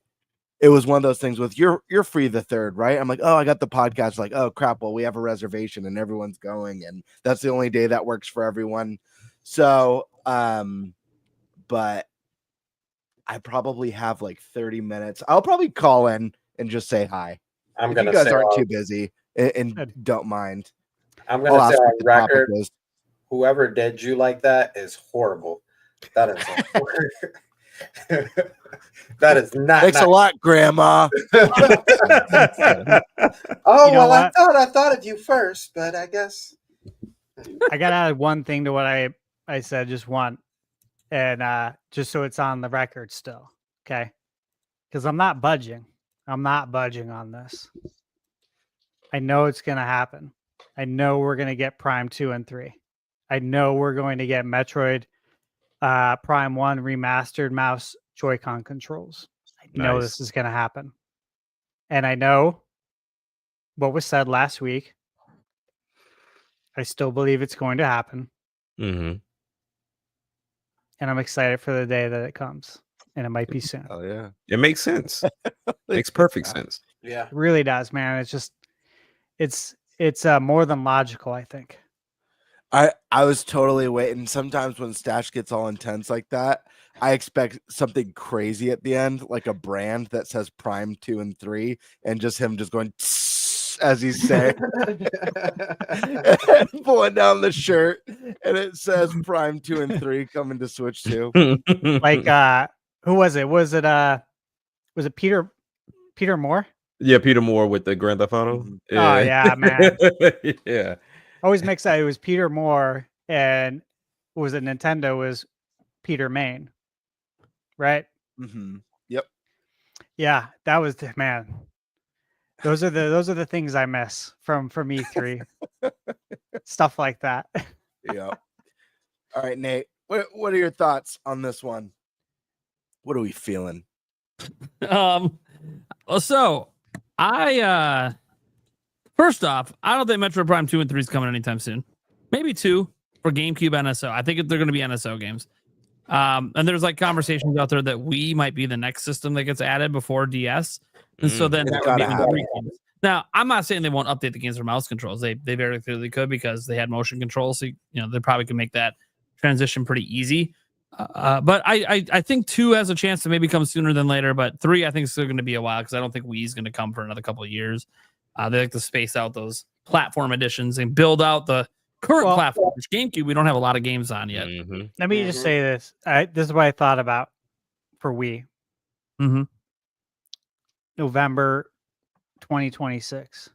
it was one of those things with you're free the 3rd, right? I'm like, oh, I got the podcast. Like, oh crap, well, we have a reservation and everyone's going, and that's the only day that works for everyone. So, but I probably have like 30 minutes. I'll probably call in and just say hi. I'm If gonna you guys say aren't on- too busy and don't mind. I'm I'll gonna say ask on what the topic record, is. whoever did you like that is horrible. That is that is not Thanks a lot, Grandma. Oh You know well, what? I thought of you first, but I guess I gotta add one thing to what I said, just one, and just so it's on the record still, okay? Because I'm not budging. I'm not budging on this. I know it's gonna happen. I know we're gonna get Prime 2 and 3. I know we're going to get Metroid Prime 1 remastered mouse Joy-Con controls. I know Nice. this is gonna happen. And I know what was said last week. I still believe it's going to happen. Mhm. And I'm excited for the day that it comes. And it might be soon. Oh yeah, It makes sense. Makes perfect sense. yeah. It really does, man. It's just it's more than logical, I think. I was totally waiting. Sometimes when Stash gets all intense like that, I expect something crazy at the end, like a brand that says Prime 2 and 3, and just him just going as he's saying, and pulling down the shirt, and it says Prime 2 and 3 coming to Switch 2. Like who was it? Was it Peter Moore? Yeah, Peter Moore with the Grand Theft Auto. Mhm. Oh yeah, man. Yeah. Always mix that. It was Peter Moore, and was it Nintendo was Peter Main, right? Mm-hmm. Yep. Yeah, that was the man. Those are the things I miss from E3. Stuff like that. Yep. All right, Nate. What are your thoughts on this one? What are we feeling? So I first off, I don't think Metroid Prime 2 and 3 is coming anytime soon. Maybe 2 for GameCube NSO. I think they're going to be NSO games. And there's like conversations out there that Wii might be the next system that gets added before DS. And so then It's that would be gotta on happen. the Wii games. Now, I'm not saying they won't update the games for mouse controls. They very clearly could, because they had motion controls. So, they probably can make that transition pretty easy. But I think 2 has a chance to maybe come sooner than later. But 3, I think, is still going to be a while, because I don't think Wii is going to come for another couple of years. They like to space out those platform editions and build out the current platform. Which GameCube, we don't have a lot of games on yet. Mhm. Let me just say this. This is what I thought about for Wii. Mm-hmm. November 2026.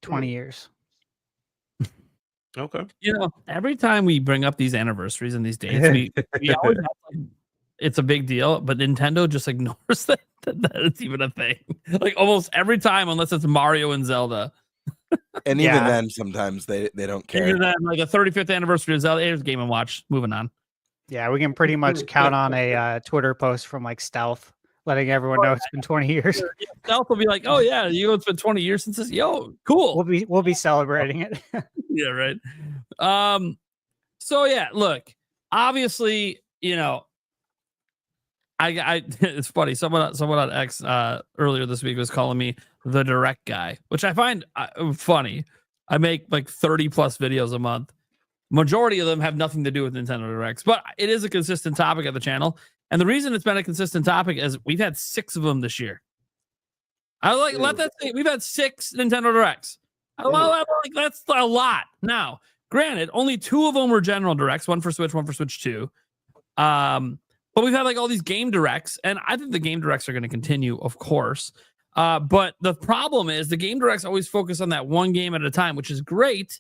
20 years. Okay. Every time we bring up these anniversaries and these dates, we always have, like, it's a big deal, but Nintendo just ignores that it's even a thing. Like almost every time, unless it's Mario and Zelda. And Yeah. even then, sometimes they don't care. Even then, like the 35th anniversary of Zelda, here's Game & Watch. Moving on. Yeah, we can pretty much count on a Twitter post from like Stealth letting everyone know it's been 20 years. Stealth will be like, oh yeah, it's been 20 years since this. Yo, cool. We'll be celebrating it. Yeah, right. So yeah, look, obviously, I it's funny. Someone on X earlier this week was calling me the direct guy, which I find funny. I make like 30 plus videos a month. Majority of them have nothing to do with Nintendo Directs, but it is a consistent topic of the channel. And the reason it's been a consistent topic is we've had 6 of them this year. I let that say we've had 6 Nintendo Directs. That's a lot. Now, granted, only 2 of them were general directs, one for Switch, one for Switch 2. But we've had like all these game directs, and I think the game directs are going to continue, of course. But the problem is the game directs always focus on that one game at a time, which is great.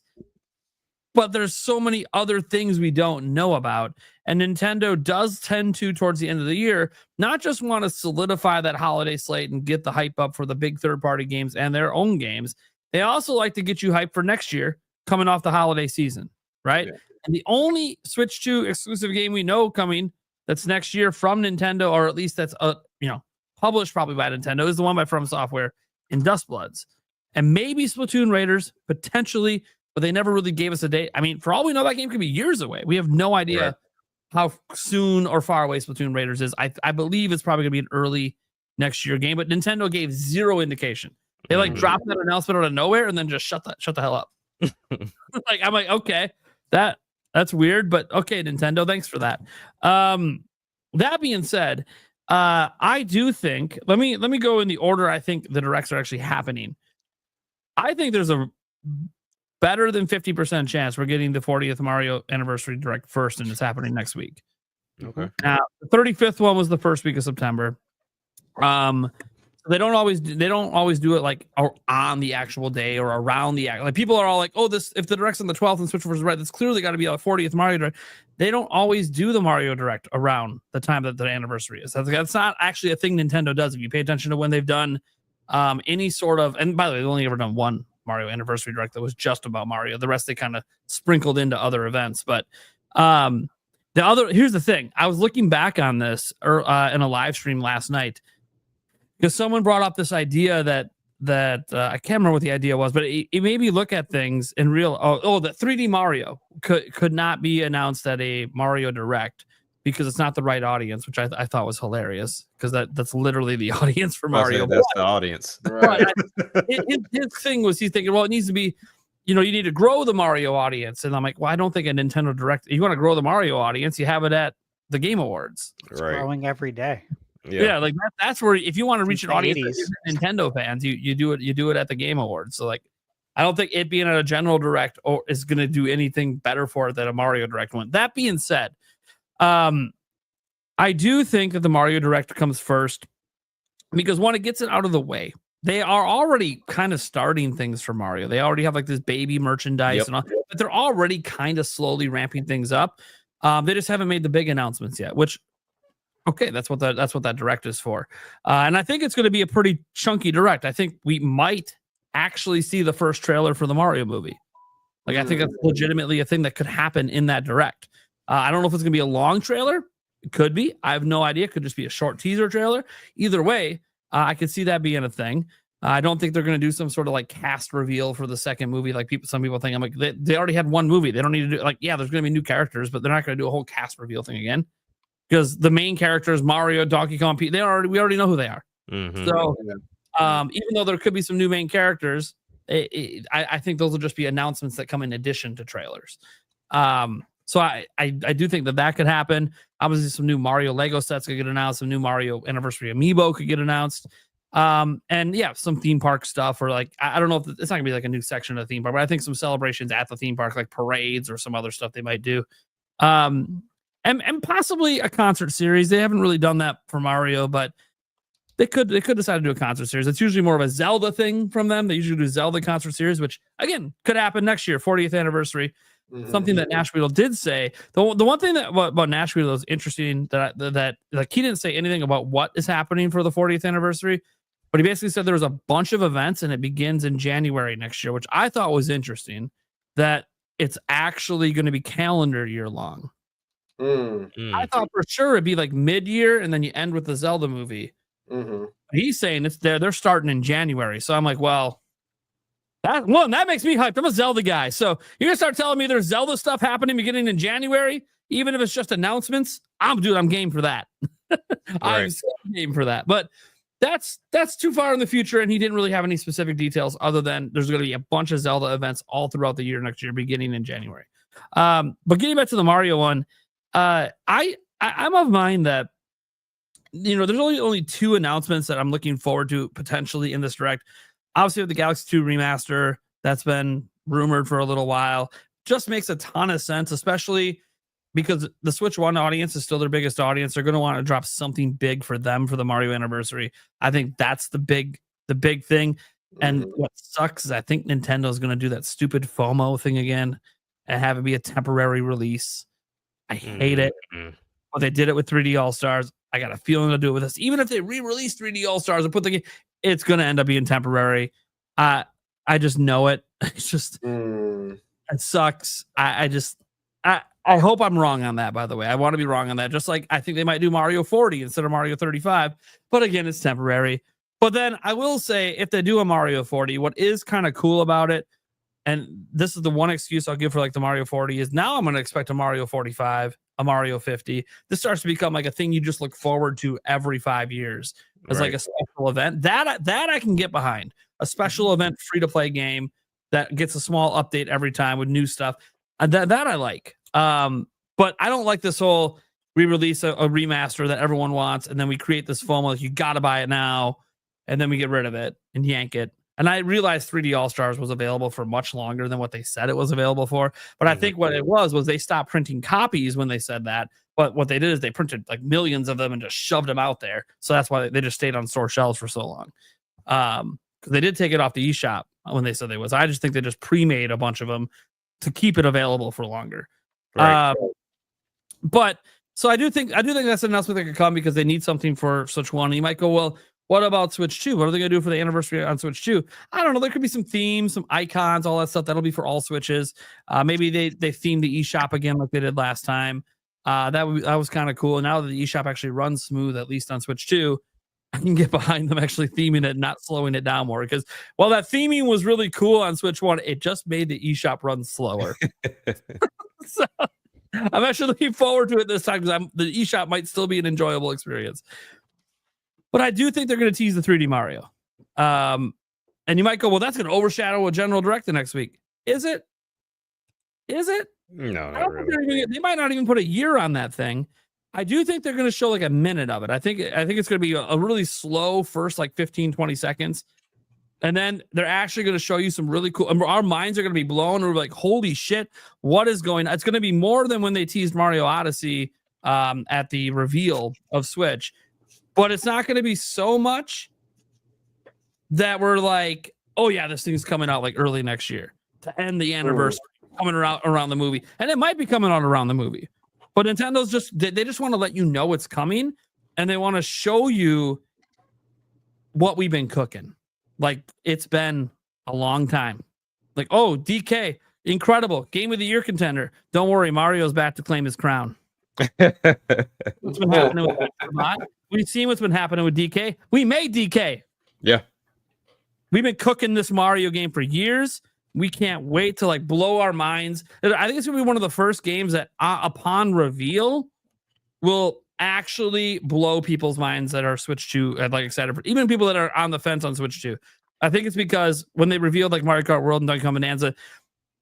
But there's so many other things we don't know about. And Nintendo does tend to, towards the end of the year, not just want to solidify that holiday slate and get the hype up for the big third-party games and their own games. They also like to get you hyped for next year coming off the holiday season, right? Yeah. And the only Switch 2 exclusive game we know coming that's next year from Nintendo, or at least that's published probably by Nintendo, is the one by From Software in Dustbloods. And maybe Splatoon Raiders, potentially, but they never really gave us a date. I mean, for all we know, that game could be years away. We have no idea how soon or far away Splatoon Raiders is. I believe it's probably going to be an early next year game, but Nintendo gave zero indication. They dropped that announcement out of nowhere and then just shut the hell up. I'm like, okay, that's weird, but okay, Nintendo, thanks for that. That being said, I do think let me go in the order I think the directs are actually happening. I think there's a better than 50% chance we're getting the 40th Mario anniversary direct first, and it's happening next week. Okay. Now, the 35th one was the first week of September. They don't always do it like on the actual day or around the like. People are all like, oh, this if the direct's on the 12th and Switch versus Right, that's clearly got to be a 40th Mario Direct. They don't always do the Mario Direct around the time that the anniversary is. That's not actually a thing Nintendo does. If you pay attention to when they've done any sort of, and by the way, they've only ever done one Mario Anniversary Direct that was just about Mario. The rest they kind of sprinkled into other events. But here's the thing. I was looking back on this in a live stream last night because someone brought up this idea that I can't remember what the idea was, but it made me look at things in real. That 3D Mario could not be announced at a Mario Direct because it's not the right audience, which I thought was hilarious because that's literally the audience for Mario. That's the audience. Right. His thing was he's thinking, well, it needs to be, you need to grow the Mario audience. And I'm like, well, I don't think a Nintendo Direct, you want to grow the Mario audience, you have it at the Game Awards. It's growing every day. Yeah, like that's where if you want to reach an audience of Nintendo fans, you do it at the Game Awards. So like, I don't think it being at a general direct is going to do anything better for it than a Mario Direct one. That being said, I do think that the Mario Direct comes first because one, it gets it out of the way. They are already kind of starting things for Mario. They already have like this baby merchandise and all, but they're already kind of slowly ramping things up. They just haven't made the big announcements yet, which okay, that's what that direct is for. And I think it's going to be a pretty chunky direct. I think we might actually see the first trailer for the Mario movie. Like I think that's legitimately a thing that could happen in that direct. I don't know if it's going to be a long trailer. It could be. I have no idea. It could just be a short teaser trailer. Either way, I could see that being a thing. I don't think they're going to do some sort of like cast reveal for the second movie. Like some people think. I'm like, they already had one movie. They don't need to do there's going to be new characters, but they're not going to do a whole cast reveal thing again because the main characters, Mario, Donkey Kong, we already know who they are. Mm-hmm. So even though there could be some new main characters, I think those will just be announcements that come in addition to trailers. So I do think that could happen. Obviously, some new Mario Lego sets could get announced. Some new Mario Anniversary Amiibo could get announced. And yeah, some theme park stuff or like, I don't know if it's not gonna be like a new section of the theme park, but I think some celebrations at the theme park, like parades or some other stuff they might do. And possibly a concert series. They haven't really done that for Mario, but they could decide to do a concert series. It's usually more of a Zelda thing from them. They usually do Zelda concert series, which again could happen next year, 40th anniversary. Something that Nash Weedle did say. The one thing that about Nash Weedle is interesting that like he didn't say anything about what is happening for the 40th anniversary, but he basically said there was a bunch of events and it begins in January next year, which I thought was interesting. That it's actually going to be calendar year long. I thought for sure it'd be like mid-year and then you end with the Zelda movie. Mm-hmm. He's saying it's there. They're starting in January. So I'm like, well, that makes me hyped. I'm a Zelda guy. So you're gonna start telling me there's Zelda stuff happening beginning in January, even if it's just announcements. I'm game for that. I'm so game for that. But that's too far in the future, and he didn't really have any specific details other than there's going to be a bunch of Zelda events all throughout the year next year, beginning in January. But getting back to the Mario one, I'm of mind that there's only 2 announcements that I'm looking forward to potentially in this direct. Obviously, with the Galaxy 2 remaster, that's been rumored for a little while. Just makes a ton of sense, especially because the Switch 1 audience is still their biggest audience. They're going to want to drop something big for them for the Mario anniversary. I think that's the big thing. And what sucks is I think Nintendo is going to do that stupid FOMO thing again and have it be a temporary release. I hate it. But they did it with 3D All-Stars. I got a feeling they'll do it with us. Even if they re-release 3D All-Stars and put the game, it's going to end up being temporary. I just know it. It's just, it sucks. I hope I'm wrong on that, by the way. I want to be wrong on that. Just like I think they might do Mario 40 instead of Mario 35. But again, it's temporary. But then I will say, if they do a Mario 40, what is kind of cool about it, and this is the one excuse I'll give for like the Mario 40, is now I'm going to expect a Mario 45, a Mario 50. This starts to become like a thing you just look forward to every 5 years as like a special event. That I can get behind. A special event, free-to-play game that gets a small update every time with new stuff. That I like. But I don't like this whole we release a remaster that everyone wants, and then we create this FOMO like you got to buy it now, and then we get rid of it and yank it. And I realized 3D All-Stars was available for much longer than what they said it was available for. But I think what it was they stopped printing copies when they said that. But what they did is they printed like millions of them and just shoved them out there. So that's why they just stayed on store shelves for so long. Because they did take it off the eShop when they said they was. I just think they just pre-made a bunch of them to keep it available for longer. Right. But so I do think that's an announcement that could come because they need something for Switch 1. And you might go, well, what about Switch 2? What are they going to do for the anniversary on Switch 2? I don't know. There could be some themes, some icons, all that stuff. That'll be for all Switches. Maybe they theme the eShop again like they did last time. That was kind of cool. And now that the eShop actually runs smooth, at least on Switch 2, I can get behind them actually theming it, not slowing it down more. Because while that theming was really cool on Switch 1, it just made the eShop run slower. So I'm actually looking forward to it this time because the eShop might still be an enjoyable experience. But I do think they're going to tease the 3D Mario. And you might go, well, that's going to overshadow a general direct the next week. Is it? No, not really. They might not even put a year on that thing. I do think they're going to show like a minute of it. I think it's going to be a really slow first like 15, 20 seconds. And then they're actually going to show you some really cool, and our minds are going to be blown. We're like, holy shit, what is going on? It's going to be more than when they teased Mario Odyssey at the reveal of Switch. But it's not going to be so much that we're like, oh yeah, this thing's coming out like early next year to end the anniversary, coming around the movie. And it might be coming out around the movie. But Nintendo's they just want to let you know it's coming, and they want to show you what we've been cooking. Like, it's been a long time. Like, oh, DK, incredible. Game of the year contender. Don't worry, Mario's back to claim his crown. What's been happening with Bot? We've seen what's been happening with DK. We made DK. Yeah. We've been cooking this Mario game for years. We can't wait to like blow our minds. I think it's going to be one of the first games that upon reveal will actually blow people's minds that are Switch 2 like excited for, even people that are on the fence on Switch 2. I think it's because when they revealed like Mario Kart World and Donkey Kong Bonanza,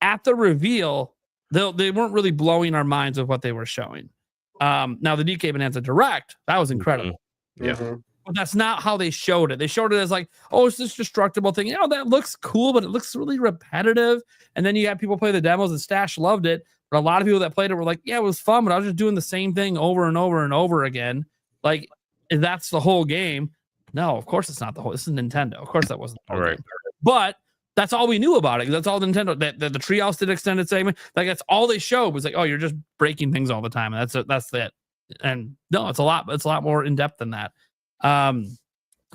at the reveal, they weren't really blowing our minds with what they were showing. Now the DK Bonanza Direct, that was incredible. Yeah. But that's not how they showed it. They showed it as like, oh, it's this destructible thing. That looks cool, but it looks really repetitive. And then you have people play the demos, and Stash loved it. But a lot of people that played it were like, yeah, it was fun, but I was just doing the same thing over and over and over again. Like, that's the whole game. No, of course it's not the whole. This is Nintendo. Of course that wasn't the whole game. But that's all we knew about it. That's all Nintendo. That the Treehouse did extended segment. Like, that's all they showed was like, oh, you're just breaking things all the time. And that's it. And no, it's a lot more in depth than that. To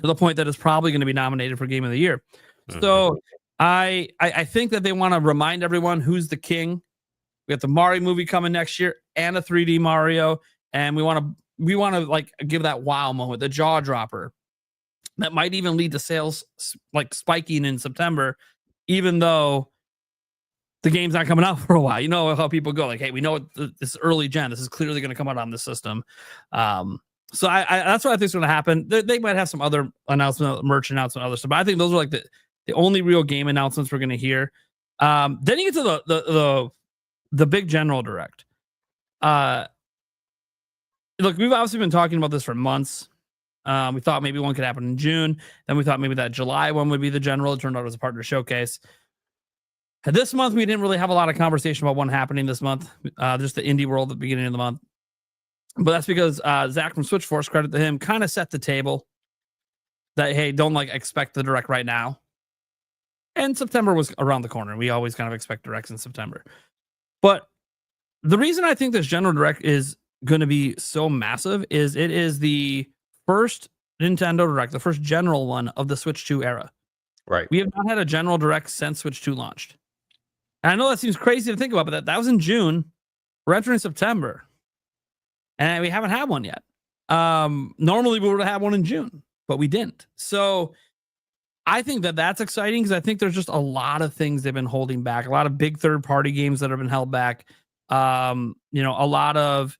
the point that it's probably going to be nominated for Game of the Year. So I think that they want to remind everyone who's the king. We got the Mario movie coming next year and a 3D Mario, and we want to like give that wow moment, the jaw dropper. that might even lead to sales like spiking in September, even though the game's not coming out for a while. You know how people go like, hey, we know this early gen. This is clearly going to come out on this system. So I that's what I think is going to happen. They might have some other announcement, merch announcement, other stuff. But I think those are like the only real game announcements we're going to hear. Then you get to the big general direct. Look, we've obviously been talking about this for months. We thought maybe one could happen in June. Then we thought maybe that July one would be the general. It turned out it was a partner showcase. This month, we didn't really have a lot of conversation about one happening this month. Just the indie world at the beginning of the month. But that's because Zach from Switchforce, credit to him, kind of set the table that, hey, don't like expect the direct right now. And September was around the corner. We always kind of expect directs in September. But the reason I think this general direct is going to be so massive is it is the first Nintendo Direct, the first general one of the Switch 2 era. Right. We have not had a general direct since Switch 2 launched. And I know that seems crazy to think about, but that was in June. We're entering September. And we haven't had one yet. Normally we would have had one in June, but we didn't. So I think that that's exciting because I think there's just a lot of things they've been holding back. A lot of big third-party games that have been held back. A lot of,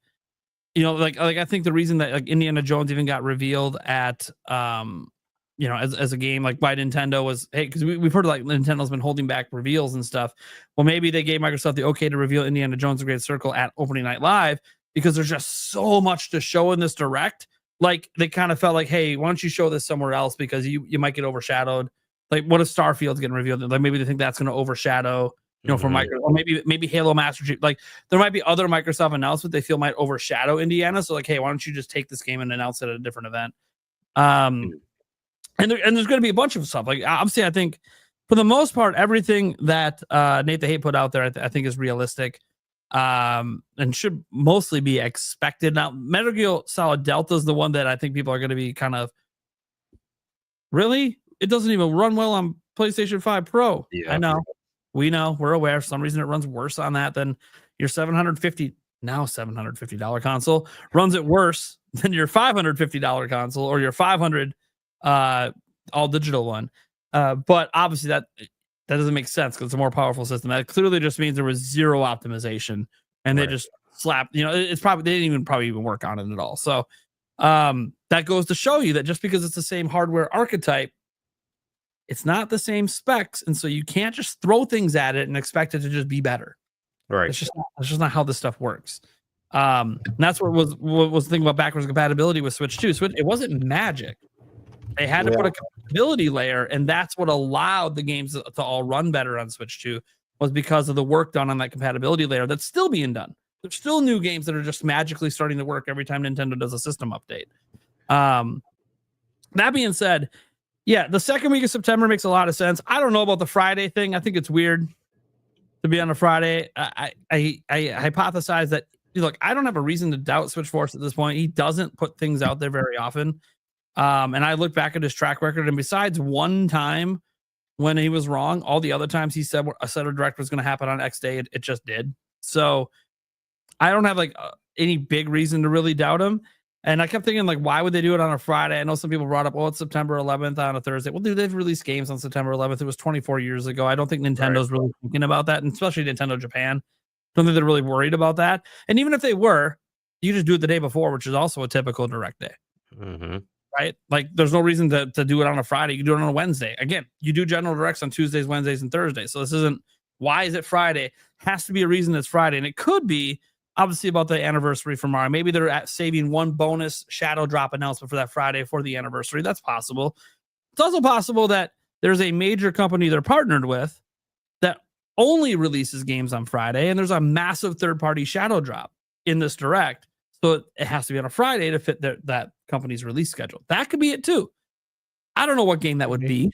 like I think the reason that like Indiana Jones even got revealed at, as a game like by Nintendo was, hey, because we've heard like Nintendo's been holding back reveals and stuff. Well, maybe they gave Microsoft the okay to reveal Indiana Jones: The Great Circle at opening night live because there's just so much to show in this direct. Like they kind of felt like, hey, why don't you show this somewhere else because you might get overshadowed. Like what if Starfield's getting revealed? Like maybe they think that's going to overshadow, for Microsoft, or maybe Halo Master Chief. Like there might be other Microsoft announcements they feel might overshadow Indiana. So like, hey, why don't you just take this game and announce it at a different event? And there's going to be a bunch of stuff. Like obviously, I think for the most part, everything that Nate the Hate put out there, I think is realistic. And should mostly be expected. Now, Metal Gear Solid Delta is the one that I think people are going to be kind of, really? It doesn't even run well on PlayStation 5 Pro. Yeah. I know. We know. We're aware. For some reason, it runs worse on that than your $750 console. Runs it worse than your $550 console or your $500 all digital one. But obviously that doesn't make sense because it's a more powerful system. That clearly just means there was zero optimization and they just slapped, it's probably, they didn't even work on it at all. So that goes to show you that just because it's the same hardware archetype, it's not the same specs. And so you can't just throw things at it and expect it to just be better. Right. It's just not how this stuff works. And that's what was the thing about backwards compatibility with Switch 2. Switch, it wasn't magic. They had to put a compatibility layer, and that's what allowed the games to all run better on Switch 2 was because of the work done on that compatibility layer that's still being done. There's still new games that are just magically starting to work every time Nintendo does a system update. That being said, yeah, the second week of September makes a lot of sense. I don't know about the Friday thing. I think it's weird to be on a Friday. I hypothesize that, look, I don't have a reason to doubt Switchforce at this point. He doesn't put things out there very often. And I look back at his track record, and besides one time when he was wrong, all the other times he said a set of direct was going to happen on X day, it just did. So I don't have like any big reason to really doubt him. And I kept thinking, like, why would they do it on a Friday? I know some people brought up, it's September 11th on a Thursday. Well, dude, they've released games on September 11th. It was 24 years ago. I don't think Nintendo's really thinking about that, and especially Nintendo Japan. I don't think they're really worried about that. And even if they were, you just do it the day before, which is also a typical direct day. Mm-hmm. Right? Like, there's no reason to do it on a Friday. You can do it on a Wednesday. Again, you do general directs on Tuesdays, Wednesdays, and Thursdays. So this isn't, why is it Friday? Has to be a reason it's Friday. And it could be, obviously, about the anniversary for Mario. Maybe they're saving one bonus shadow drop announcement for that Friday for the anniversary. That's possible. It's also possible that there's a major company they're partnered with that only releases games on Friday, and there's a massive third-party shadow drop in this direct. So it has to be on a Friday to fit that company's release schedule. That could be it too. I don't know what game that would be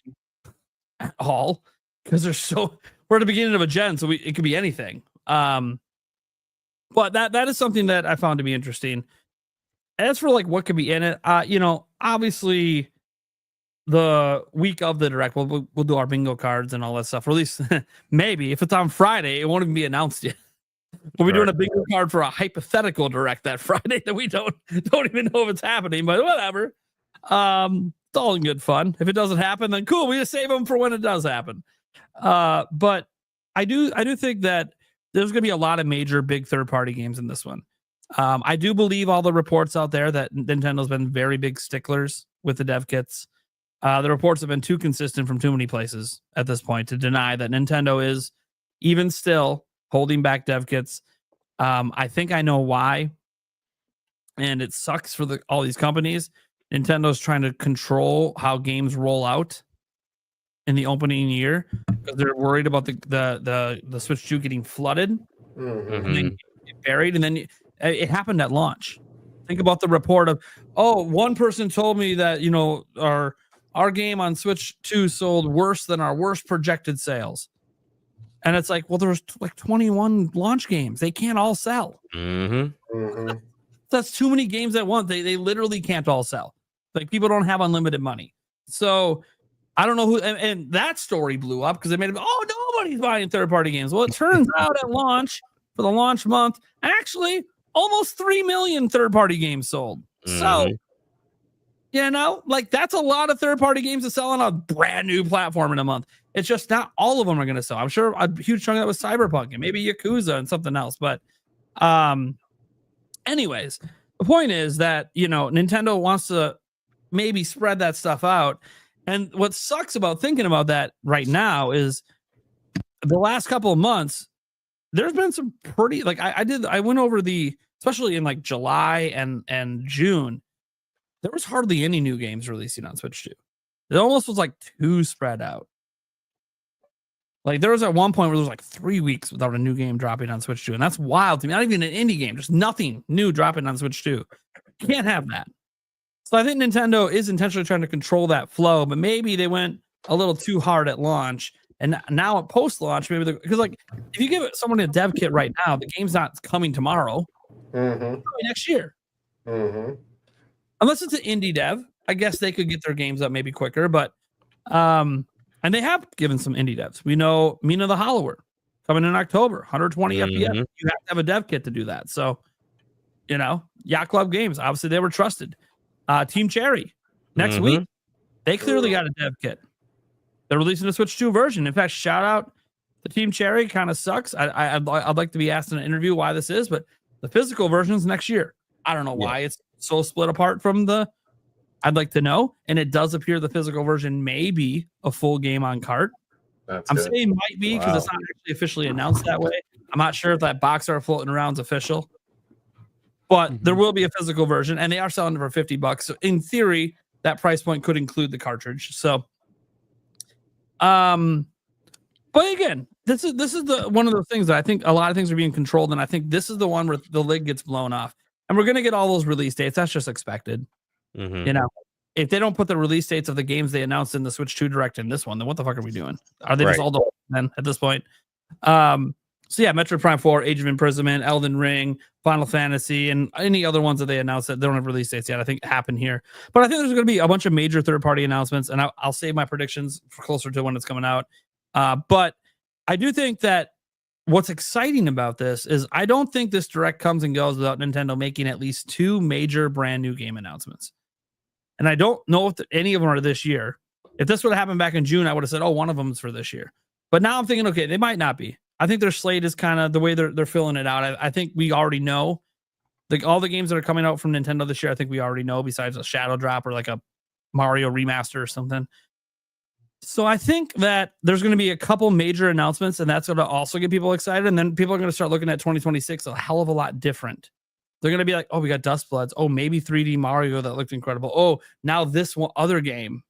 at all, because we're at the beginning of a gen, so it could be anything. But that is something that I found to be interesting. As for like what could be in it, obviously the week of the direct, we'll do our bingo cards and all that stuff. Or at least maybe if it's on Friday, it won't even be announced yet. We'll be doing a bingo card for a hypothetical direct that Friday that we don't even know if it's happening, but whatever. It's all in good fun. If it doesn't happen, then cool. We just save them for when it does happen. But I do think that there's going to be a lot of major big third-party games in this one. I do believe all the reports out there that Nintendo's been very big sticklers with the dev kits. The reports have been too consistent from too many places at this point to deny that Nintendo is even still holding back dev kits. I think I know why. And it sucks for all these companies. Nintendo's trying to control how games roll out in the opening year because they're worried about the Switch 2 getting flooded and then get buried. And then it happened at launch. Think about the report of, one person told me that, our game on Switch 2 sold worse than our worst projected sales. And it's like, well, there's like 21 launch games. They can't all sell. That's too many games at once. They literally can't all sell. Like, people don't have unlimited money. So I don't know who, and that story blew up because they made it, nobody's buying third-party games. Well, it turns out at launch, for the launch month, actually almost 3 million third-party games sold. So, that's a lot of third-party games to sell on a brand new platform in a month. It's just not all of them are going to sell. I'm sure a huge chunk of that was Cyberpunk and maybe Yakuza and something else. But anyways, the point is that, Nintendo wants to maybe spread that stuff out. And what sucks about thinking about that right now is the last couple of months, there's been some pretty, I went over especially in like July and June, there was hardly any new games releasing on Switch 2. It almost was like too spread out. Like, there was at one point where there was like 3 weeks without a new game dropping on Switch 2. And that's wild to me. Not even an indie game, just nothing new dropping on Switch 2. Can't have that. So I think Nintendo is intentionally trying to control that flow, but maybe they went a little too hard at launch. And now at post-launch, maybe because if you give someone a dev kit right now, the game's not coming tomorrow. It's coming next year. Unless it's an indie dev, I guess they could get their games up maybe quicker. But and they have given some indie devs. We know Mina the Hollower coming in October, 120 FPS. You have to have a dev kit to do that. So, Yacht Club Games, obviously they were trusted. Team Cherry next week, they clearly got a dev kit. They're releasing a Switch 2 version. In fact, shout out to Team Cherry. Kind of sucks. I'd like to be asked in an interview why this is, but the physical version's next year. I don't know why it's so split apart from I'd like to know. And it does appear the physical version may be a full game on cart. I'm saying might be because it's not actually officially announced that way. I'm not sure if that box art floating around is official. But there will be a physical version, and they are selling it for $50. So in theory, that price point could include the cartridge. So, but again, this is one of those things that I think a lot of things are being controlled, and I think this is the one where the lid gets blown off, and we're gonna get all those release dates. That's just expected. If they don't put the release dates of the games they announced in the Switch 2 Direct in this one, then what the fuck are we doing? Are they just all the then at this point? So yeah, Metroid Prime 4, Age of Imprisonment, Elden Ring, Final Fantasy, and any other ones that they announced that they don't have release dates yet, I think happen here. But I think there's going to be a bunch of major third-party announcements, and I'll save my predictions for closer to when it's coming out. But I do think that what's exciting about this is I don't think this Direct comes and goes without Nintendo making at least 2 major brand new game announcements. And I don't know if any of them are this year. If this would have happened back in June, I would have said, one of them is for this year. But now I'm thinking, okay, they might not be. I think their slate is kind of the way they're filling it out. I think we already know all the games that are coming out from Nintendo this year. I think we already know, besides a Shadow Drop or like a Mario remaster or something. So I think that there's going to be a couple major announcements, and that's going to also get people excited. And then people are going to start looking at 2026 a hell of a lot different. They're going to be like, we got Dust Bloods. Maybe 3D Mario that looked incredible. Now this one other game.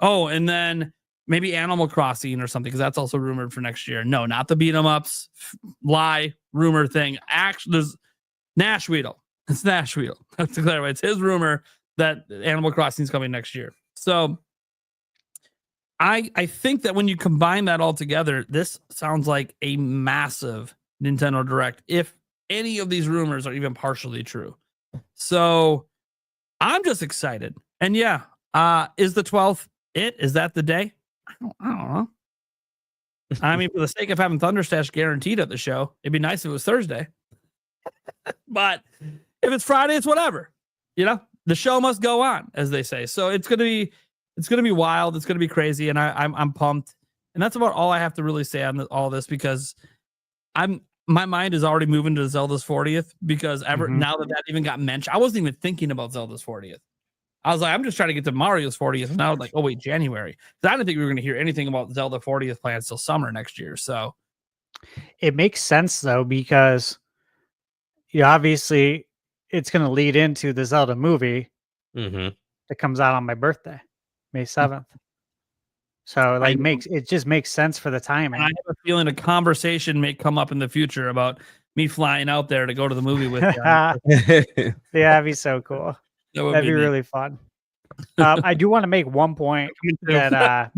And then maybe Animal Crossing or something, because that's also rumored for next year. No, not the beat 'em ups. Lie, rumor thing. Actually, there's Nash Weedle. It's Nash Weedle. That's to clarify. It's his rumor that Animal Crossing is coming next year. So I think that when you combine that all together, this sounds like a massive Nintendo Direct, if any of these rumors are even partially true. So I'm just excited. And is the 12th it? Is that the day? I don't know. I mean, for the sake of having Thunderstash guaranteed at the show, it'd be nice if it was Thursday. But if it's Friday, it's whatever. The show must go on, as they say. So it's going to be It's going to be wild. It's going to be crazy, and I'm pumped. And that's about all I have to really say on all this, because my mind is already moving to Zelda's 40th, because now that even got mentioned, I wasn't even thinking about Zelda's 40th. I was like, I'm just trying to get to Mario's 40th. And now I'm like, oh wait, January. I didn't think we were going to hear anything about Zelda 40th plans till summer next year. So It makes sense though, because obviously it's going to lead into the Zelda movie that comes out on my birthday, May 7th. So like it just makes sense for the timing. I have a feeling a conversation may come up in the future about me flying out there to go to the movie with you. Yeah, that'd be so cool. That'd be neat. really fun. I do want to make one point that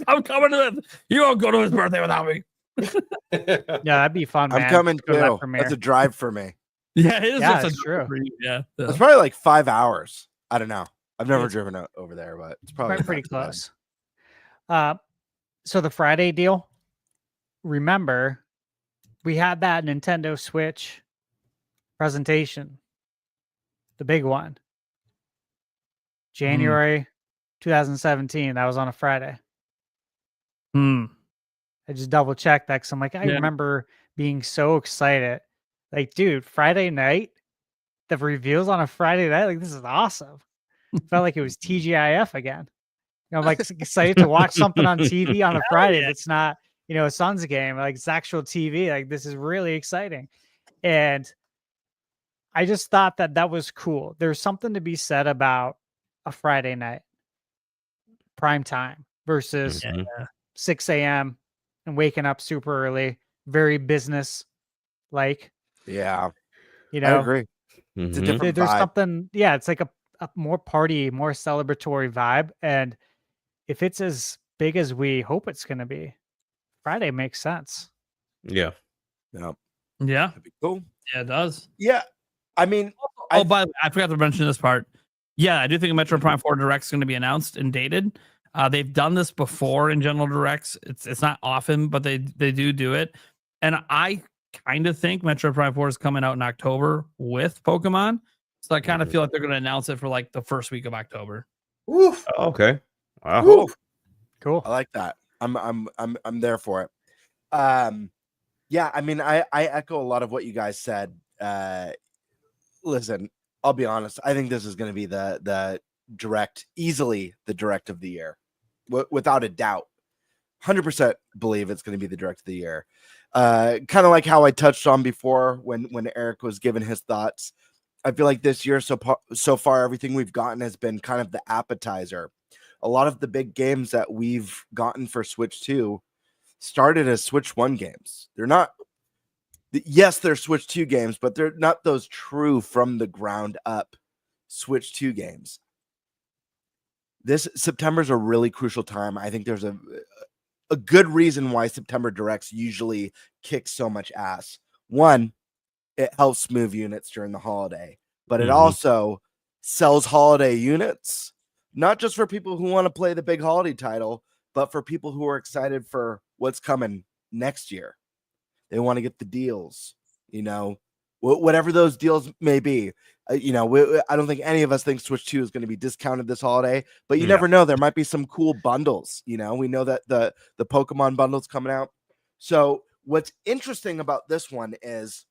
I'm coming to this. You won't go to his birthday without me. yeah, that'd be fun, man. I'm coming Go to that too. premiere. That's a drive for me. Yeah, it is. Yeah, just it's true. for you. Yeah, It's probably like 5 hours. I don't know. I've never driven over there, but it's probably pretty not too bad. close. So the Friday deal, remember, we had that Nintendo Switch presentation, the big one, January 2017. That was on a Friday. I just double checked that, because I'm like, I remember being so excited. Like, dude, Friday night, the reveals on a Friday night, like, this is awesome. Felt like it was TGIF again. I'm like excited to watch something on TV on a Friday that's not, a Suns game. Like, it's actual TV. Like, this is really exciting. And I just thought that was cool. There's something to be said about a Friday night prime time versus 6 a.m. and waking up super early, very business like. Yeah, I agree. It's a different there's vibe. something, it's like a more party, more celebratory vibe. And if it's as big as we hope it's going to be, Friday makes sense. Yeah. Yeah. That'd be cool. Yeah, it does. Yeah. I mean, by the way, I forgot to mention this part. Yeah, I do think a Metro Prime 4 Direct is going to be announced and dated. They've done this before in general directs. It's not often, but they do it. And I kind of think Metro Prime 4 is coming out in October with Pokemon. So I kind of feel like they're going to announce it for like the first week of October. Oof. Okay. Wow. Oof. Cool. I like that. I'm there for it. Yeah, I mean, I echo a lot of what you guys said. Listen, I'll be honest. I think this is going to be the direct, easily the direct of the year, without a doubt. 100% believe it's going to be the direct of the year. Kind of like how I touched on before when Eric was giving his thoughts. I feel like this year so far, everything we've gotten has been kind of the appetizer. A lot of the big games that we've gotten for Switch 2 started as Switch 1 games. They're not, yes, they're Switch 2 games, but they're not those true from the ground up Switch 2 games. This September is a really crucial time. I think there's a good reason why September Directs usually kick so much ass. One, it helps move units during the holiday, but it also sells holiday units, not just for people who want to play the big holiday title, but for people who are excited for what's coming next year. They want to get the deals, whatever those deals may be. I don't think any of us think Switch 2 is going to be discounted this holiday, but you never know. There might be some cool bundles. We know that the Pokemon bundle's coming out. So what's interesting about this one is,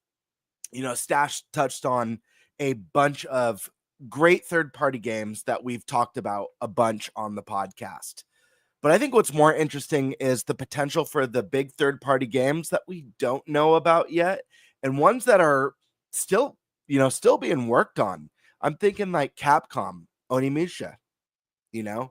Stash touched on a bunch of great third-party games that we've talked about a bunch on the podcast. But I think what's more interesting is the potential for the big third-party games that we don't know about yet, and ones that are still being worked on. I'm thinking like Capcom, Onimusha, the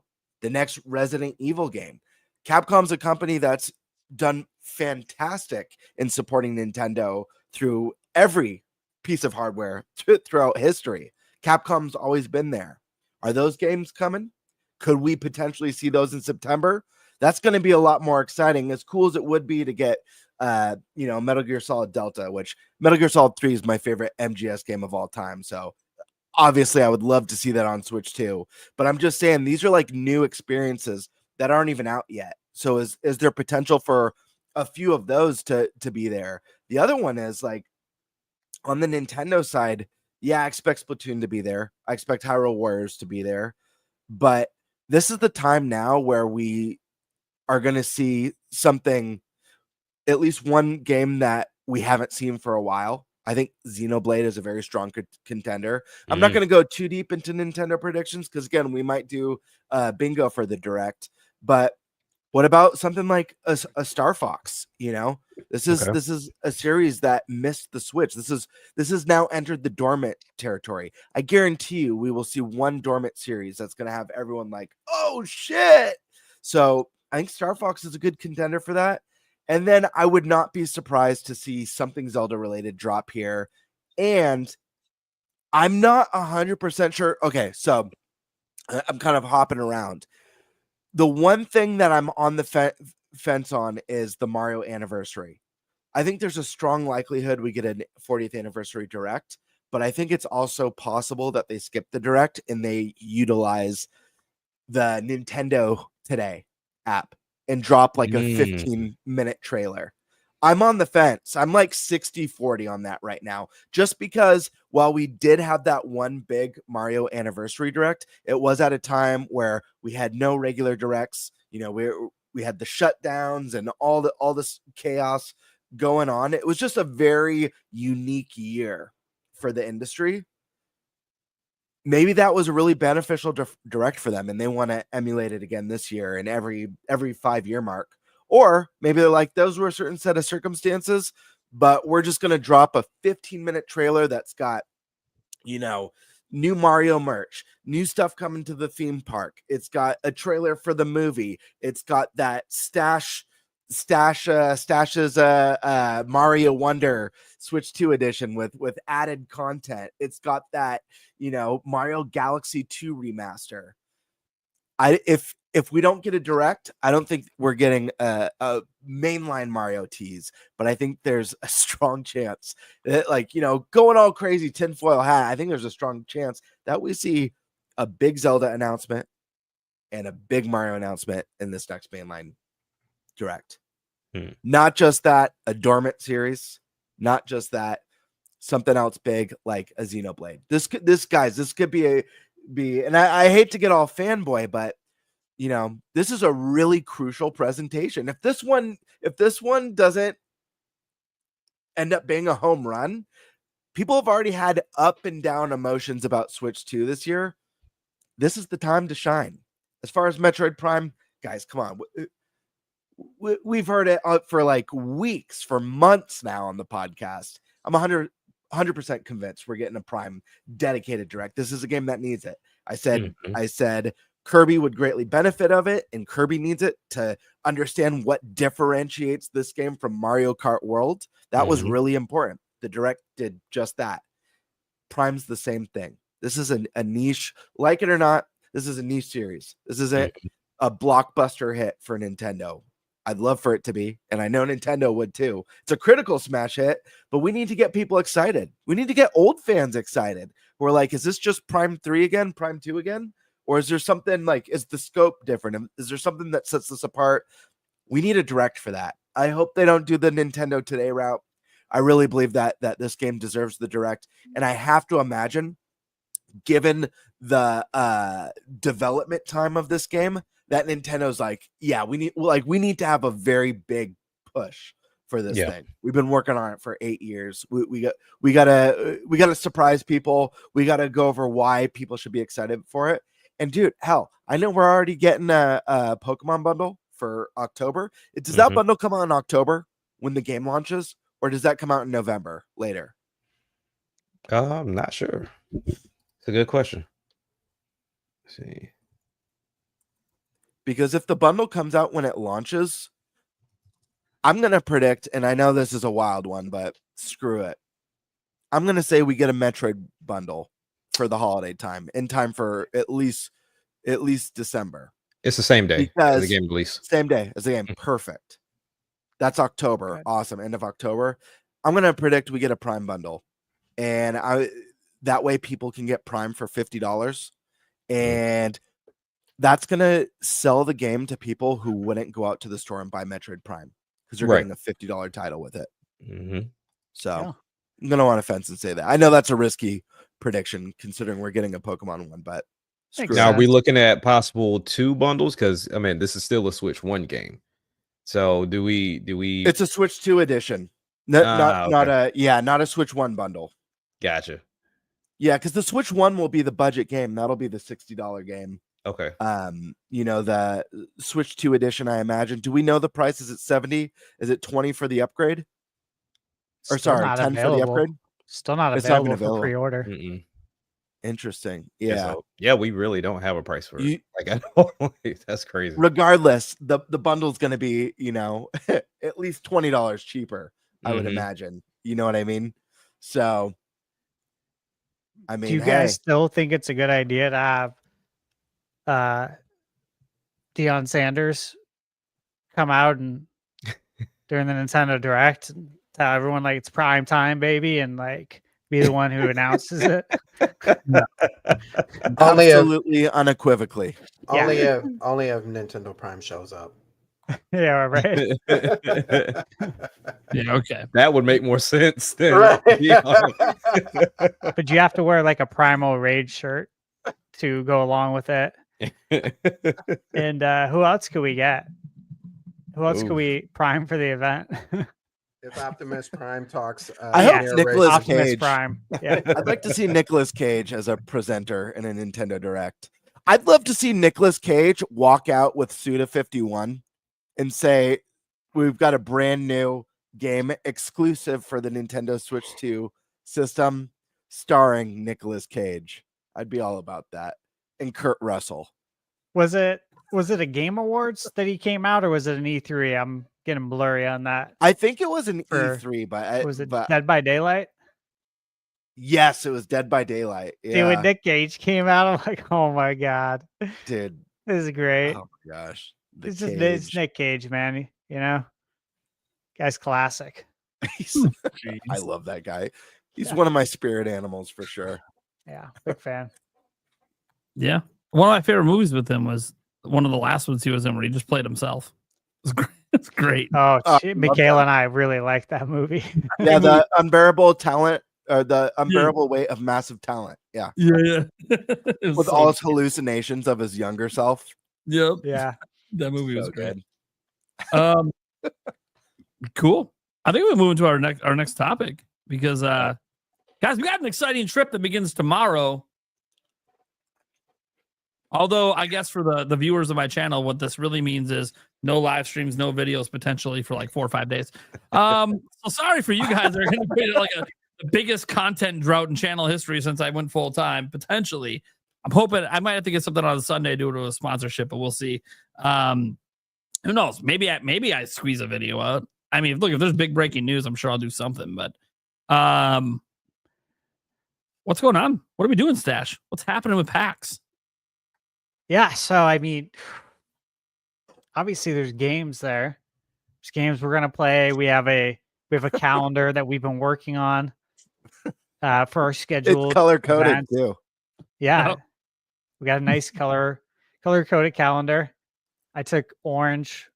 next Resident Evil game. Capcom's a company that's done fantastic in supporting Nintendo through every piece of hardware throughout history. Capcom's always been there. Are those games coming? Could we potentially see those in September? That's going to be a lot more exciting. As cool as it would be to get, Metal Gear Solid Delta, which Metal Gear Solid 3 is my favorite MGS game of all time. So obviously I would love to see that on Switch too. But I'm just saying these are like new experiences that aren't even out yet. So is there potential for a few of those to be there? The other one is like on the Nintendo side. Yeah, I expect Splatoon to be there. I expect Hyrule Warriors to be there. But this is the time now where we are going to see something, at least one game that we haven't seen for a while. I think Xenoblade is a very strong contender. I'm not going to go too deep into Nintendo predictions because, again, we might do bingo for the direct. But what about something like a Star Fox? You know, this is a series that missed the Switch. This is now entered the dormant territory. I guarantee you, we will see one dormant series that's going to have everyone like, oh shit. So I think Star Fox is a good contender for that. And then I would not be surprised to see something Zelda related drop here. And I'm not 100% sure. Okay, so I'm kind of hopping around. The one thing that I'm on the fence on is the Mario anniversary. I think there's a strong likelihood we get a 40th anniversary direct, but I think it's also possible that they skip the direct and they utilize the Nintendo Today app and drop like a 15-minute trailer. I'm on the fence. I'm like 60-40 on that right now. Just because while we did have that one big Mario anniversary direct, it was at a time where we had no regular directs. You know, we had the shutdowns and all this chaos going on. It was just a very unique year for the industry. Maybe that was a really beneficial direct for them, and they want to emulate it again this year and every 5-year mark. Or maybe they're like, those were a certain set of circumstances, but we're just going to drop a 15-minute trailer that's got, you know, new Mario merch, new stuff coming to the theme park. It's got a trailer for the movie. It's got that Stash's Mario Wonder Switch 2 edition with added content. It's got that, you know, Mario Galaxy 2 remaster. If we don't get a direct, I don't think we're getting a mainline Mario tease, but I think there's a strong chance that, like, you know, going all crazy tinfoil hat, I think there's a strong chance that we see a big Zelda announcement and a big Mario announcement in this next mainline direct. Not just that, a dormant series, not just that, something else big like a Xenoblade. This could be, and I hate to get all fanboy, but you know, this is a really crucial presentation. If this one doesn't end up being a home run, people have already had up and down emotions about Switch 2 this year. This is the time to shine. As far as Metroid Prime, guys, come on. We've heard it for like weeks, for months now on the podcast. I'm 100% convinced we're getting a Prime dedicated direct. This is a game that needs it. I said Kirby would greatly benefit of it, and Kirby needs it to understand what differentiates this game from Mario Kart World. That was really important. The direct did just that. Prime's the same thing. This is a niche, like it or not. This is a niche series. This isn't a blockbuster hit for Nintendo. I'd love for it to be, and I know Nintendo would too. It's a critical smash hit, but we need to get people excited. We need to get old fans excited. We're like, is this just Prime 3 again, Prime 2 again? Or is there something like, is the scope different? Is there something that sets this apart? We need a direct for that. I hope they don't do the Nintendo Today route. I really believe that this game deserves the direct. And I have to imagine, given the development time of this game, that Nintendo's like, yeah, we need to have a very big push for this thing. We've been working on it for 8 years. We gotta surprise people. We gotta go over why people should be excited for it. And dude, hell, I know we're already getting a Pokemon bundle for October. Does that bundle come out in October when the game launches, or does that come out in November later? I'm not sure. It's a good question. Let's see. Because if the bundle comes out when it launches, I'm going to predict, and I know this is a wild one, but screw it. I'm going to say we get a Metroid bundle for the holiday time, in time for at least December. It's the same day as the game release. Same day as the game. Perfect. That's October. Okay. Awesome. End of October. I'm going to predict we get a Prime bundle. And that way people can get Prime for $50. And that's going to sell the game to people who wouldn't go out to the store and buy Metroid Prime because they're getting a $50 title with it. So I'm going to want to fence and say that. I know that's a risky prediction considering we're getting a Pokemon one, but Makes Now, are we sense. looking at possible 2 bundles? Because I mean, this is still a Switch 1 game. So do we? It's a Switch 2 edition. Not Okay. not a Switch 1 bundle. Gotcha. Yeah, because the Switch 1 will be the budget game. That'll be the $60 game. Okay. The Switch 2 edition, I imagine. Do we know the price? Is it 70? Is it 20 for the upgrade? Or Still sorry, not 10 for the available. upgrade? Still not It's not even available for available. pre-order. Mm-mm. Interesting. Yeah. Yeah. So, yeah, we really don't have a price for it. You- Like, I don't, that's crazy. Regardless, the bundle's going to be, at least $20 cheaper, I would Mhm. imagine. You know what I mean? So, I mean, Do you guys still think it's a good idea to have Deion Sanders come out and during the Nintendo Direct and tell everyone like it's prime time, baby, and like be the one who announces it? Only if absolutely unequivocally. only if Nintendo Prime shows up. Yeah, right. Yeah, okay. That would make more sense than Right. But you have to wear like a Primal Rage shirt to go along with it. And who else could we get? Who else could Ooh. we prime for the event? If Optimus Prime talks, I hope narration- Nicolas Optimus Cage. Prime. Yeah. I'd like to see Nicolas Cage as a presenter in a Nintendo Direct. I'd love to see Nicolas Cage walk out with Suda 51 and say, "We've got a brand new game exclusive for the Nintendo Switch 2 system starring Nicolas Cage." I'd be all about that. And Kurt Russell. Was it a Game Awards that he came out, or was it an E3? I'm getting blurry on that. I think it was an For- E3, but Was it but Dead by Daylight? yes, it was Dead by Daylight. Dude, Yeah, when Nick Cage came out, I'm like, oh my god, dude. this is great. Oh my gosh. The It's just Cage. Nick Cage, man. You know, guy's classic. I love that guy. He's Yeah. one of my spirit animals for sure. Yeah, big fan. Yeah. One of my favorite movies with him was one of the last ones he was in where he just played himself. It's great. It's great. Oh, Oh, shit, love Michaela and I really like that movie. Yeah, the unbearable talent, or the unbearable weight of massive talent. Yeah, Yeah. It was with so all his good. hallucinations of his younger self. Yep. Yeah. That movie was So great. good. Cool. I think we'll move into our next topic because guys, we got an exciting trip that begins tomorrow. Although I guess for the viewers of my channel, what this really means is no live streams, no videos potentially for like 4 or 5 days. So sorry for you guys. They're going to be like the biggest content drought in channel history since I went full time. Potentially, I'm hoping I might have to get something on a Sunday due to a sponsorship, but we'll see. Who knows? Maybe I squeeze a video out. I mean, look, if there's big breaking news, I'm sure I'll do something. But what's going on? What are we doing, Stash? What's happening with PAX? Yeah. So, I mean, obviously there's games there. There's games we're going to play. We have a calendar that we've been working on for our scheduled It's color coded events. too. Yeah. Oh. We got a nice color coded calendar. I took orange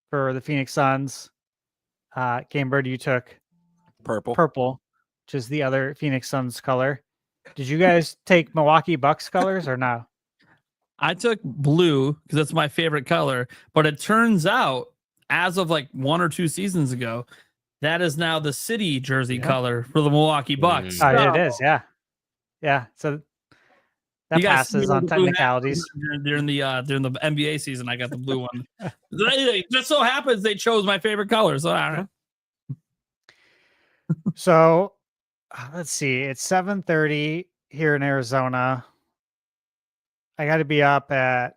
for the Phoenix Suns. Game Bird, you took purple, which is the other Phoenix Suns color. Did you guys take Milwaukee Bucks colors or no? I took blue because that's my favorite color, but it turns out as of like 1 or 2 seasons ago, that is now the city jersey color for the Milwaukee Bucks. It is, yeah. Yeah. So that You guys see passes me on with the blue hat technicalities. during the NBA season. I got the blue one. It just so happens they chose my favorite color. So I don't know. So let's see. It's 7:30 here in Arizona. I got to be up at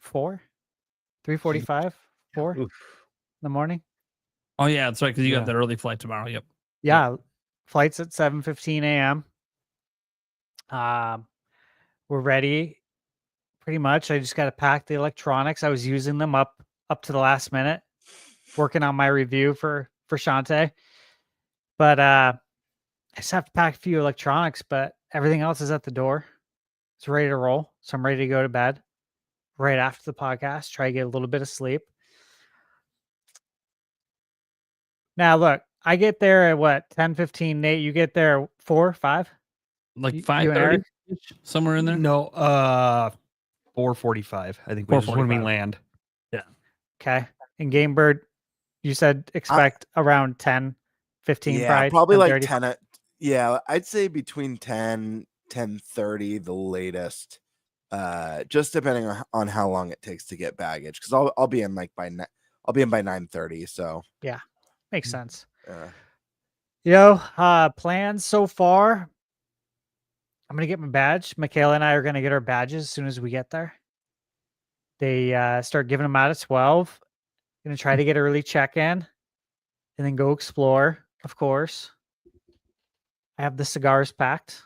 3:45, 4 in the morning. Oh yeah, that's right. Because you Yeah. got that early flight tomorrow. Yep. Yeah, flight's at 7:15 a.m. We're ready. Pretty much. I just got to pack the electronics. I was using them up to the last minute, working on my review for Shantae. But I just have to pack a few electronics, but everything else is at the door. It's ready to roll. So I'm ready to go to bed right after the podcast, try to get a little bit of sleep. Now, look, I get there at what, 10:15, Nate? You get there 4, 5? Like You and 5:30. Eric? somewhere in there. No, 4:45. I think which is when we 4:45. land. Okay. And Game Bird, you said expect around 10, 15 Yeah, probably. probably like 10:30. 10. Yeah, I'd say between 10, 10:30, the latest. Just depending on how long it takes to get baggage, because I'll be in like I'll be in by 9:30. So Yeah. Makes sense. uh, Plans so far. I'm gonna get my badge. Michaela and I are gonna get our badges as soon as we get there. They start giving them out at 12. Gonna try to get early check-in and then go explore, of course. I have the cigars packed.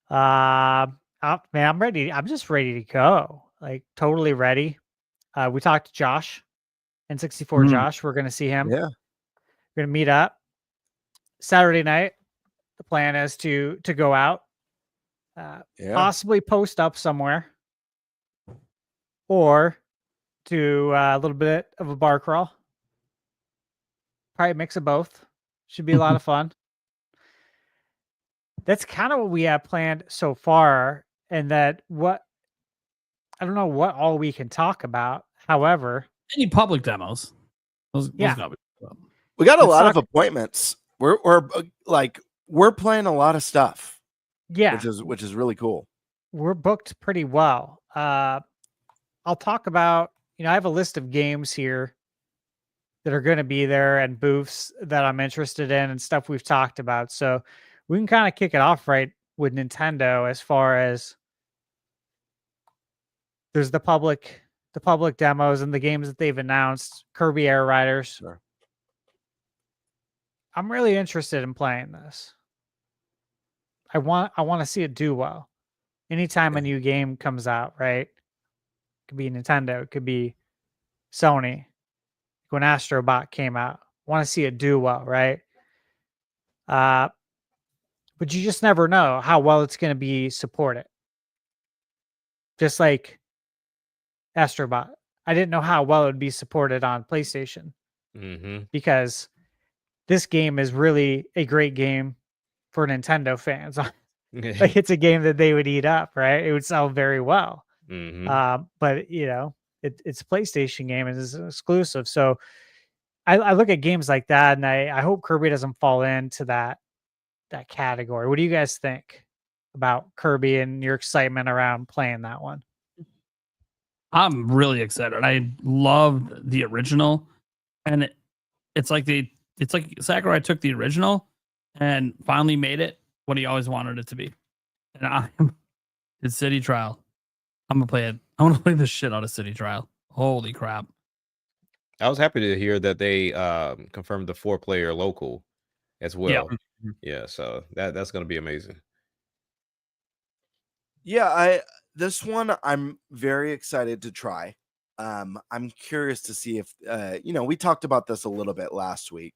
Man, I'm ready. I'm just ready to go. Like totally ready. We talked to Josh, N64 Josh. We're gonna see him. yeah, We're gonna meet up Saturday night. The plan is to go out, yeah, possibly post up somewhere, or do a little bit of a bar crawl. Probably a mix of both. Should be a lot of fun. That's kind of what we have planned so far, and that what I don't know what all we can talk about. However, Any public demos? Those Yeah. gotta be fun. we got a Let's lot of talk- appointments. We're playing a lot of stuff, yeah, which is really cool. we're booked pretty well. I'll talk about, I have a list of games here that are going to be there and booths that I'm interested in and stuff we've talked about. So we can kind of kick it off right with Nintendo as far as there's the public demos and the games that they've announced, Kirby Air Riders. Sure. I'm really interested in playing this. I want to see it do well. Anytime a new game comes out, right? It could be Nintendo, it could be Sony. When Astrobot came out, want to see it do well, right? But you just never know how well it's going to be supported. Just like Astrobot, I didn't know how well it would be supported on PlayStation because this game is really a great game for Nintendo fans. Like it's a game that they would eat up, right? It would sell very well. But it's a PlayStation game and it's an exclusive. So I look at games like that and I hope Kirby doesn't fall into that category. What do you guys think about Kirby and your excitement around playing that one? I'm really excited. I loved the original, and it's like Sakurai took the original and finally made it what he always wanted it to be. And it's City Trial. I'm gonna play it. I want to play the shit out of City Trial. Holy crap! I was happy to hear that they confirmed the 4-player local as well. Yeah, so that's going to be amazing. Yeah, this one I'm very excited to try. I'm curious to see if we talked about this a little bit last week.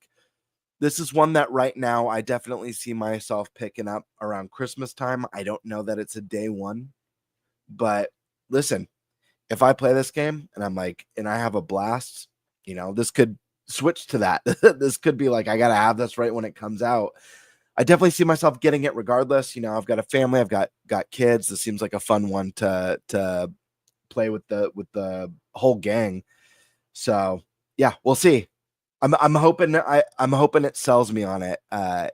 This is one that right now I definitely see myself picking up around Christmas time. I don't know that it's a day one, but listen, if I play this game and I have a blast, this could switch to that. This could be like, I got to have this right when it comes out. I definitely see myself getting it regardless. I've got a family, I've got kids. This seems like a fun one to play with the whole gang. So yeah, we'll see. I'm hoping it sells me on it.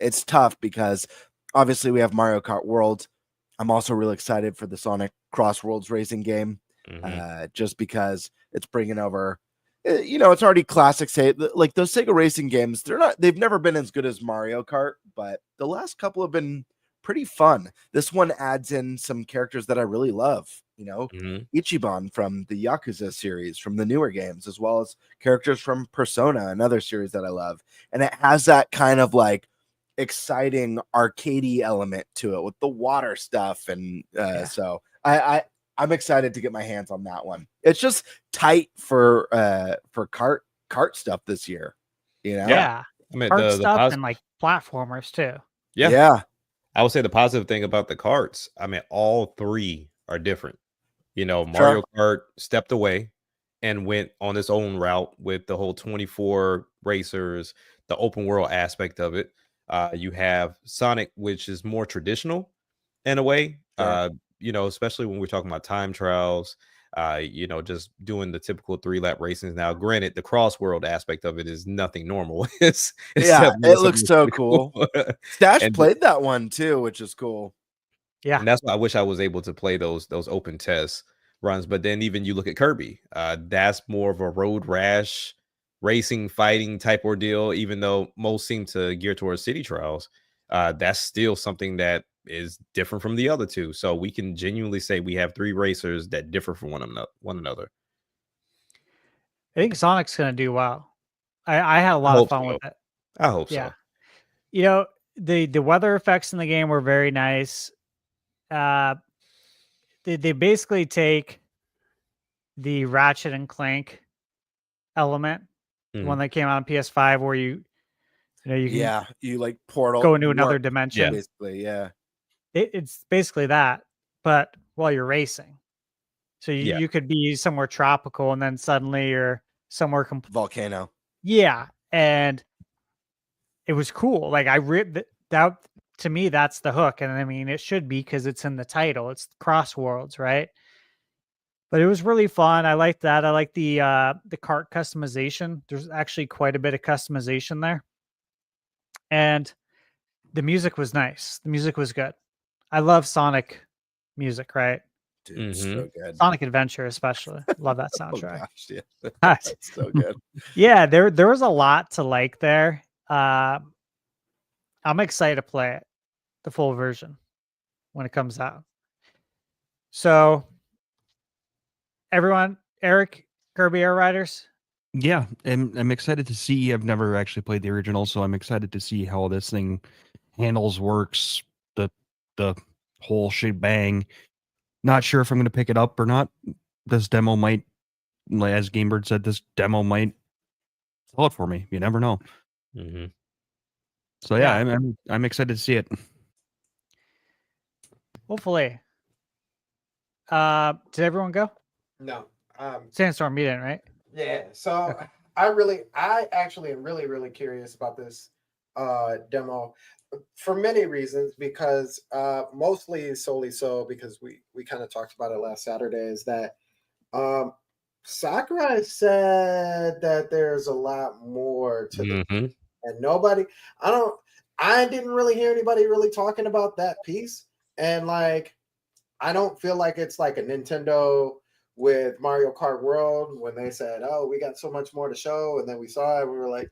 It's tough because obviously we have Mario Kart World. I'm also really excited for the Sonic Cross Worlds racing game, just because it's bringing over. It's already classic. Like those Sega racing games, they've never been as good as Mario Kart, but the last couple have been pretty fun. This one adds in some characters that I really love. Ichiban from the Yakuza series, from the newer games, as well as characters from Persona, another series that I love. And it has that kind of like exciting arcadey element to it with the water stuff. And so I'm excited to get my hands on that one. It's just tight for kart stuff this year, Yeah. I mean, Hard the stuff and like platformers too. Yeah. I would say the positive thing about the karts, I mean, all three are different. Mario Kart stepped away and went on its own route with the whole 24 racers, the open world aspect of it. You have Sonic, which is more traditional in a way. Sure. Especially when we're talking about time trials. Just doing the typical 3-lap racings. Now, granted, the cross world aspect of it is nothing normal. It's Yeah, definitely it looks something so pretty cool. Stash and played that one too, which is cool. Yeah. and that's why I wish I was able to play those open test runs. But then even you look at Kirby, that's more of a road rash racing fighting type ordeal. Even though most seem to gear towards city trials, that's still something that is different from the other two. So we can genuinely say we have 3 racers that differ from one another. I think Sonic's going to do well. I had a I lot of hope fun so. with it. I hope Yeah. so. You know, the weather effects in the game were very nice. They basically take the Ratchet and Clank element, the one Mhm. that came out on PS5, where you can Yeah, you like portal go into another warp, dimension. basically. Yeah. It's basically that, but while you're racing. So Yeah. you could be somewhere tropical, and then suddenly you're somewhere Volcano. Yeah, and it was cool. Like that to me, that's the hook, and I mean it should be because it's in the title. It's Cross Worlds, right? But it was really fun. I liked that. I like the cart customization. There's actually quite a bit of customization there, and the music was nice. The music was good. I love Sonic music, right? Dude, so good. Sonic Adventure, especially. Love that Oh soundtrack. gosh, yeah. That's so good. Yeah, there was a lot to like there. I'm excited to play it, the full version, when it comes out. So, everyone, Eric, Kirby Air Riders. Yeah, and I'm excited to see. I've never actually played the original, so I'm excited to see how this thing handles, works, the whole shebang. Not sure if I'm going to pick it up or not. This demo might, as Gamebird said, this demo might sell it for me. You never know. Mhm. So yeah, I'm excited to see it. Hopefully. Did everyone go? No. Sandstorm, you didn't, right? Yeah. So Okay. I actually am really curious about this demo for many reasons, because mostly solely so because we kind of talked about it last Saturday, is that Sakurai said that there's a lot more to the Mhm. and I didn't really hear anybody really talking about that piece. And like, I don't feel like it's like a Nintendo with Mario Kart World when they said, "Oh, we got so much more to show," and then we saw it, we were like,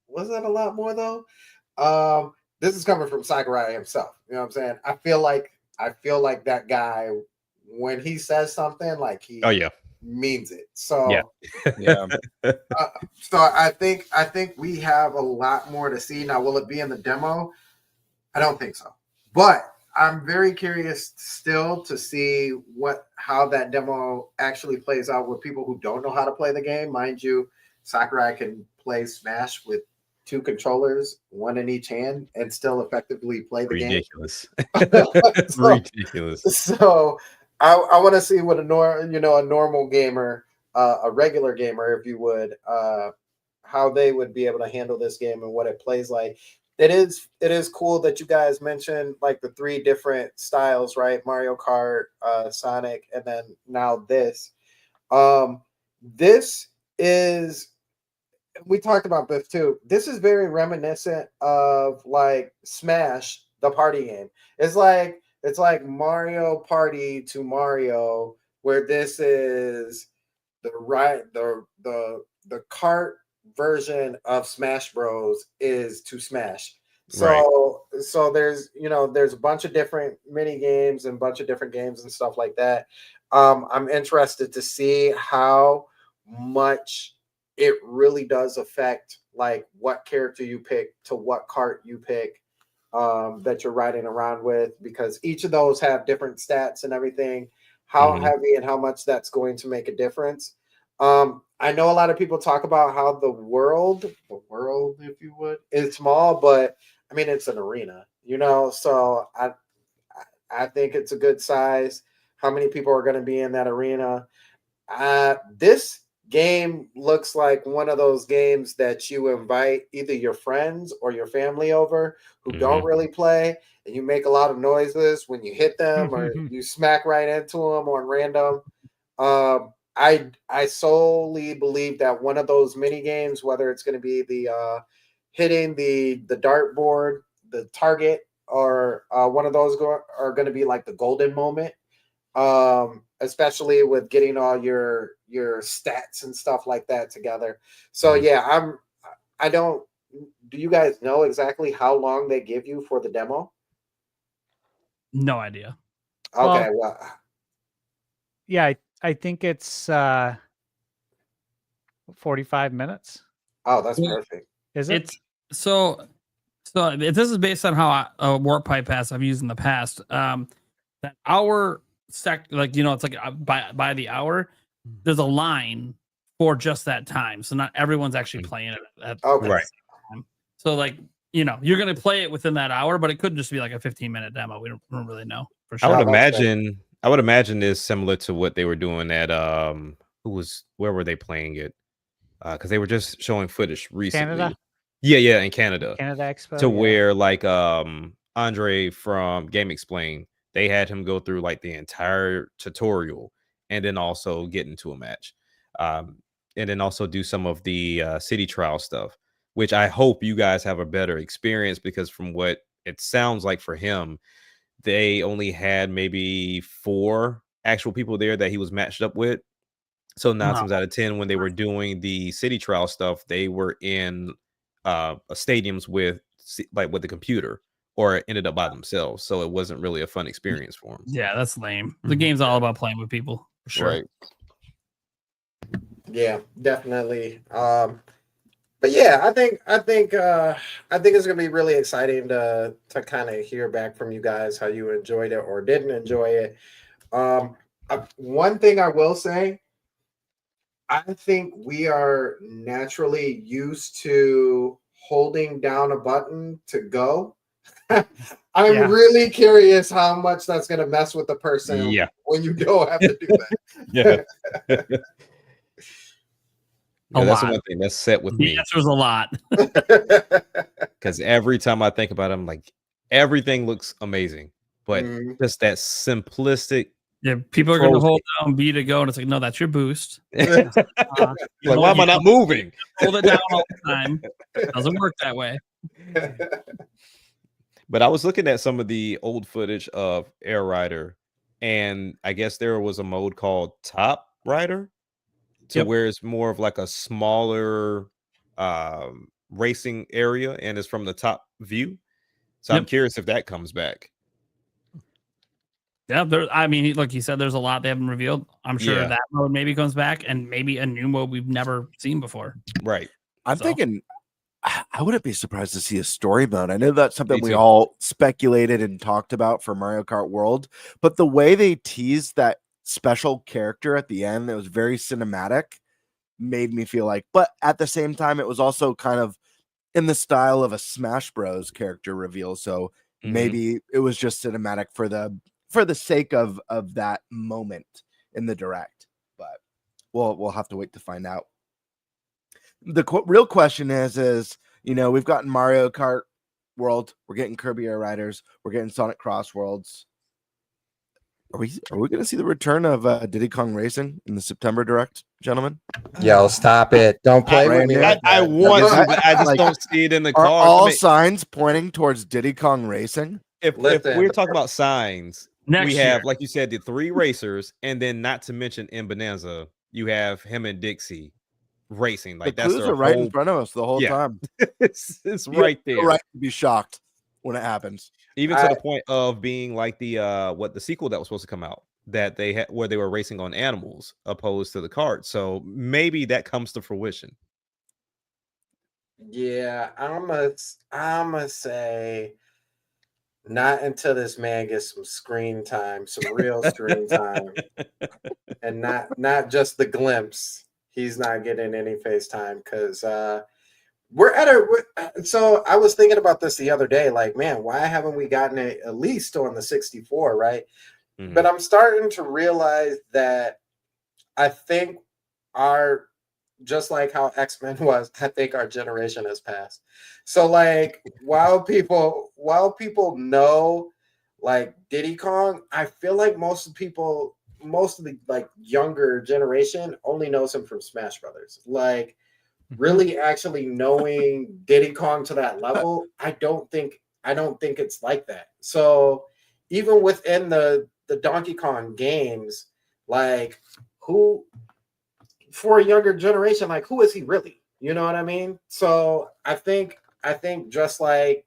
"Was that a lot more though?" This is coming from Sakurai himself. You know what I'm saying? I feel like that guy, when he says something, like Oh he yeah. means it. Yeah. So Yeah. so I think we have a lot more to see. Now, will it be in the demo? I don't think so. But I'm very curious still to see how that demo actually plays out with people who don't know how to play the game. Mind you, Sakurai can play Smash with 2 controllers, 1 in each hand, and still effectively play the Ridiculous. game. Ridiculous. So I want to see what a normal gamer, a regular gamer, if you would, how they would be able to handle this game and what it plays like. It is cool that you guys mentioned like the 3 different styles, right? Mario Kart, Sonic, and then now this. This is, we talked about this too. This is very reminiscent of like Smash, the party game. It's like Mario Party to Mario, where this is the kart version of Smash Bros is to Smash. Right. So there's a bunch of different mini games and a bunch of different games and stuff like that. I'm interested to see how much it really does affect like what character you pick to what cart you pick, that you're riding around with, because each of those have different stats and everything, how Mhm. heavy and how much that's going to make a difference. I know a lot of people talk about how the world, if you would, is small, but I mean, it's an arena, so I think it's a good size. How many people are going to be in that arena? This game looks like one of those games that you invite either your friends or your family over who don't really play, and you make a lot of noises when you hit them or you smack right into them on random. I solely believe that one of those mini games, whether it's going to be the hitting the dartboard, the target, or one of those are going to be like the golden moment. Especially with getting all your stats and stuff like that together. So yeah, I don't. Do you guys know exactly how long they give you for the demo? No idea. Okay, yeah, I think it's 45 minutes. Oh, that's perfect. Is it? It's so this is based on how Warp Pipe Pass I've used in the past. That hour like it's like by the hour, there's a line for just that time, so not everyone's actually playing it at Okay. Right. time. So like you're gonna play it within that hour, but it could just be like a 15-minute demo. We don't really know for sure. I would that's imagine. I would imagine is similar to what they were doing at where were they playing it? Because they were just showing footage recently. Canada? Yeah, in Canada. Canada Expo. To yeah. where like Andre from Game Explain, they had him go through like the entire tutorial and then also get into a match. And then also do some of the city trial stuff, which I hope you guys have a better experience, because from what it sounds like for him, they only had maybe 4 actual people there that he was matched up with. So 9 times out of 10, when they were doing the city trial stuff, they were in stadiums with the computer, or ended up by themselves. So it wasn't really a fun experience for them. Yeah, that's lame. The game's all about playing with people for sure. Right. Yeah, definitely. But yeah, I think it's gonna be really exciting to kind of hear back from you guys how you enjoyed it or didn't enjoy it. One thing I will say, I think we are naturally used to holding down a button to go. I'm really curious how much that's gonna mess with the person when you don't have to do that. Yeah. That's one thing that's set with me. The answer is a lot. Because every time I think about it, I'm like, everything looks amazing, but just that simplistic. Yeah, people are going to hold down B to go, and it's like, no, that's your boost. Like, why am I not moving? Hold it down all the time. It doesn't work that way. But I was looking at some of the old footage of Air Rider, and I guess there was a mode called Top Rider, where it's more of like a smaller racing area, and it's from the top view. So I'm curious if that comes back. Yeah, I mean, like you said, there's a lot they haven't revealed. I'm sure that mode maybe comes back, and maybe a new mode we've never seen before. Right. I'm thinking, I wouldn't be surprised to see a story mode. I know that's something we all speculated and talked about for Mario Kart World, but the way they teased that special character at the end that was very cinematic made me feel like, but at the same time, it was also kind of in the style of a Smash Bros character reveal. So maybe it was just cinematic for the sake of that moment in the direct, but we'll have to wait to find out. The real question is, we've gotten Mario Kart World, we're getting Kirby Air Riders, we're getting Sonic Cross Worlds. Are we going to see the return of Diddy Kong Racing in the September direct, gentlemen? Yo, stop it! Don't play with me. I want to, but I just don't see it in the car. All signs pointing towards Diddy Kong Racing? If we're talking about signs, next we have, year, like you said, the 3 racers, and then not to mention in Bonanza, you have him and Dixie racing. Like, that's clues are right in front of us the whole time. it's right there. Right to be shocked when it happens. Even to the point of being like the sequel that was supposed to come out that they had, where they were racing on animals opposed to the carts. So maybe that comes to fruition. Yeah, I'm gonna say not until this man gets some screen time, some real screen time, and not just the glimpse. He's not getting any FaceTime because so I was thinking about this the other day, like, man, why haven't we gotten it at least on the 64, right? But I'm starting to realize that I think our just like how X-Men was, I think our generation has passed. So like while people know like Diddy Kong, I feel like most of the like younger generation only knows him from Smash Brothers. Like really actually knowing Diddy Kong to that level, I don't think it's like that. So even within the Donkey Kong games, like who for a younger generation, like who is he really? You know what I mean? So I think just like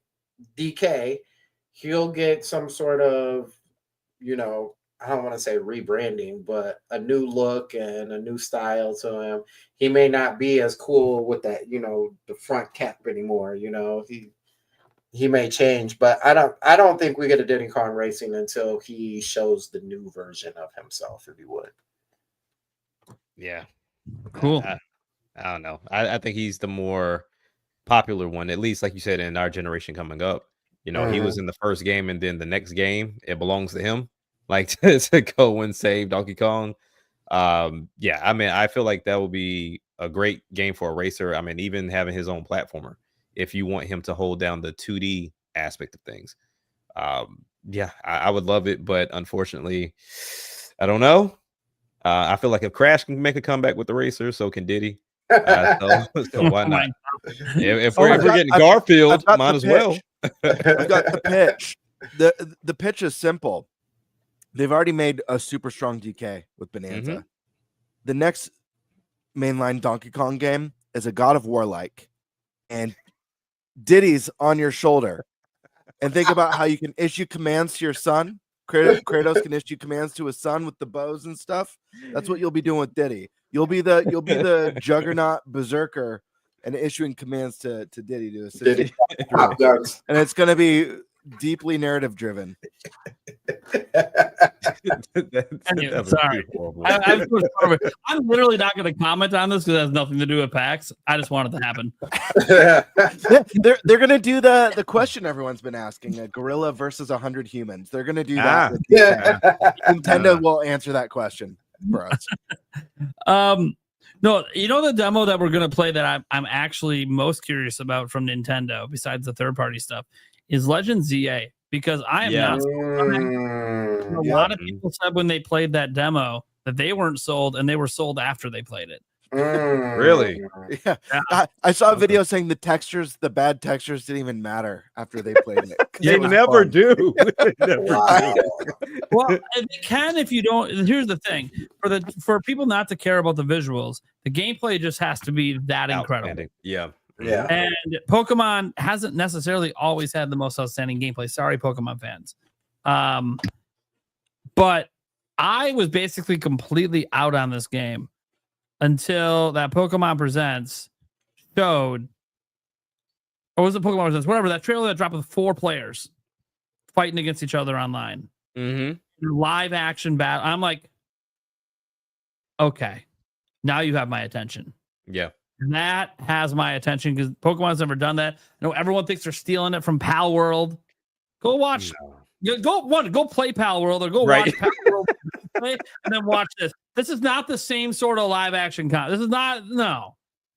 DK, he'll get some sort of, you know, I don't want to say rebranding, but a new look and a new style to him. He may not be as cool with that, you know, the front cap anymore. You know, he may change, but I don't think we get a Diddy Kong Racing until he shows the new version of himself, if he would. Yeah. Cool. I don't know. I think he's the more popular one, at least like you said, in our generation coming up. You know, he was in the first game, and then the next game it belongs to him. Like to go and save Donkey Kong. Yeah, I mean, I feel like that will be a great game for a racer. I mean, even having his own platformer, if you want him to hold down the 2D aspect of things. Yeah, I would love it, but unfortunately, I don't know. I feel like if Crash can make a comeback with the racer, so can Diddy. So why not? If we're getting Garfield, might as well. I've got the pitch. The pitch is simple. They've already made a super strong DK with Bonanza. Mm-hmm. The next mainline Donkey Kong game is a God of War like, and Diddy's on your shoulder. And think about how you can issue commands to your son. Kratos can issue commands to his son with the bows and stuff. That's what you'll be doing with Diddy. You'll be the juggernaut berserker and issuing commands to Diddy to assist Diddy. And it's going to be deeply narrative driven. Anyway, sorry. I'm literally not going to comment on this because it has nothing to do with PAX. I just want it to happen. They're going to do the question everyone's been asking: a gorilla versus 100 humans. They're going to do that. Nintendo will answer that question for us. No, you know the demo that we're going to play that I'm actually most curious about from Nintendo, besides the third party stuff, is Legend ZA, because I am not. A lot of people said when they played that demo that they weren't sold, and they were sold after they played it. Really? Yeah. I saw a video saying the bad textures didn't even matter after they played it. They never do. Well, they can if you don't. Here's the thing: for people not to care about the visuals, the gameplay just has to be that incredible. Yeah. Yeah. And Pokemon hasn't necessarily always had the most outstanding gameplay. Sorry, Pokemon fans. But I was basically completely out on this game until that Pokemon Presents showed, or was it Pokemon Presents? Whatever, that trailer that dropped with 4 players fighting against each other online. Live action battle. I'm like, okay, now you have my attention. Yeah. That has my attention because Pokemon's never done that. I know everyone thinks they're stealing it from Pal World. Go watch. Go play Pal World or go watch Pal World and then watch this. This is not the same sort of live action This is not. No,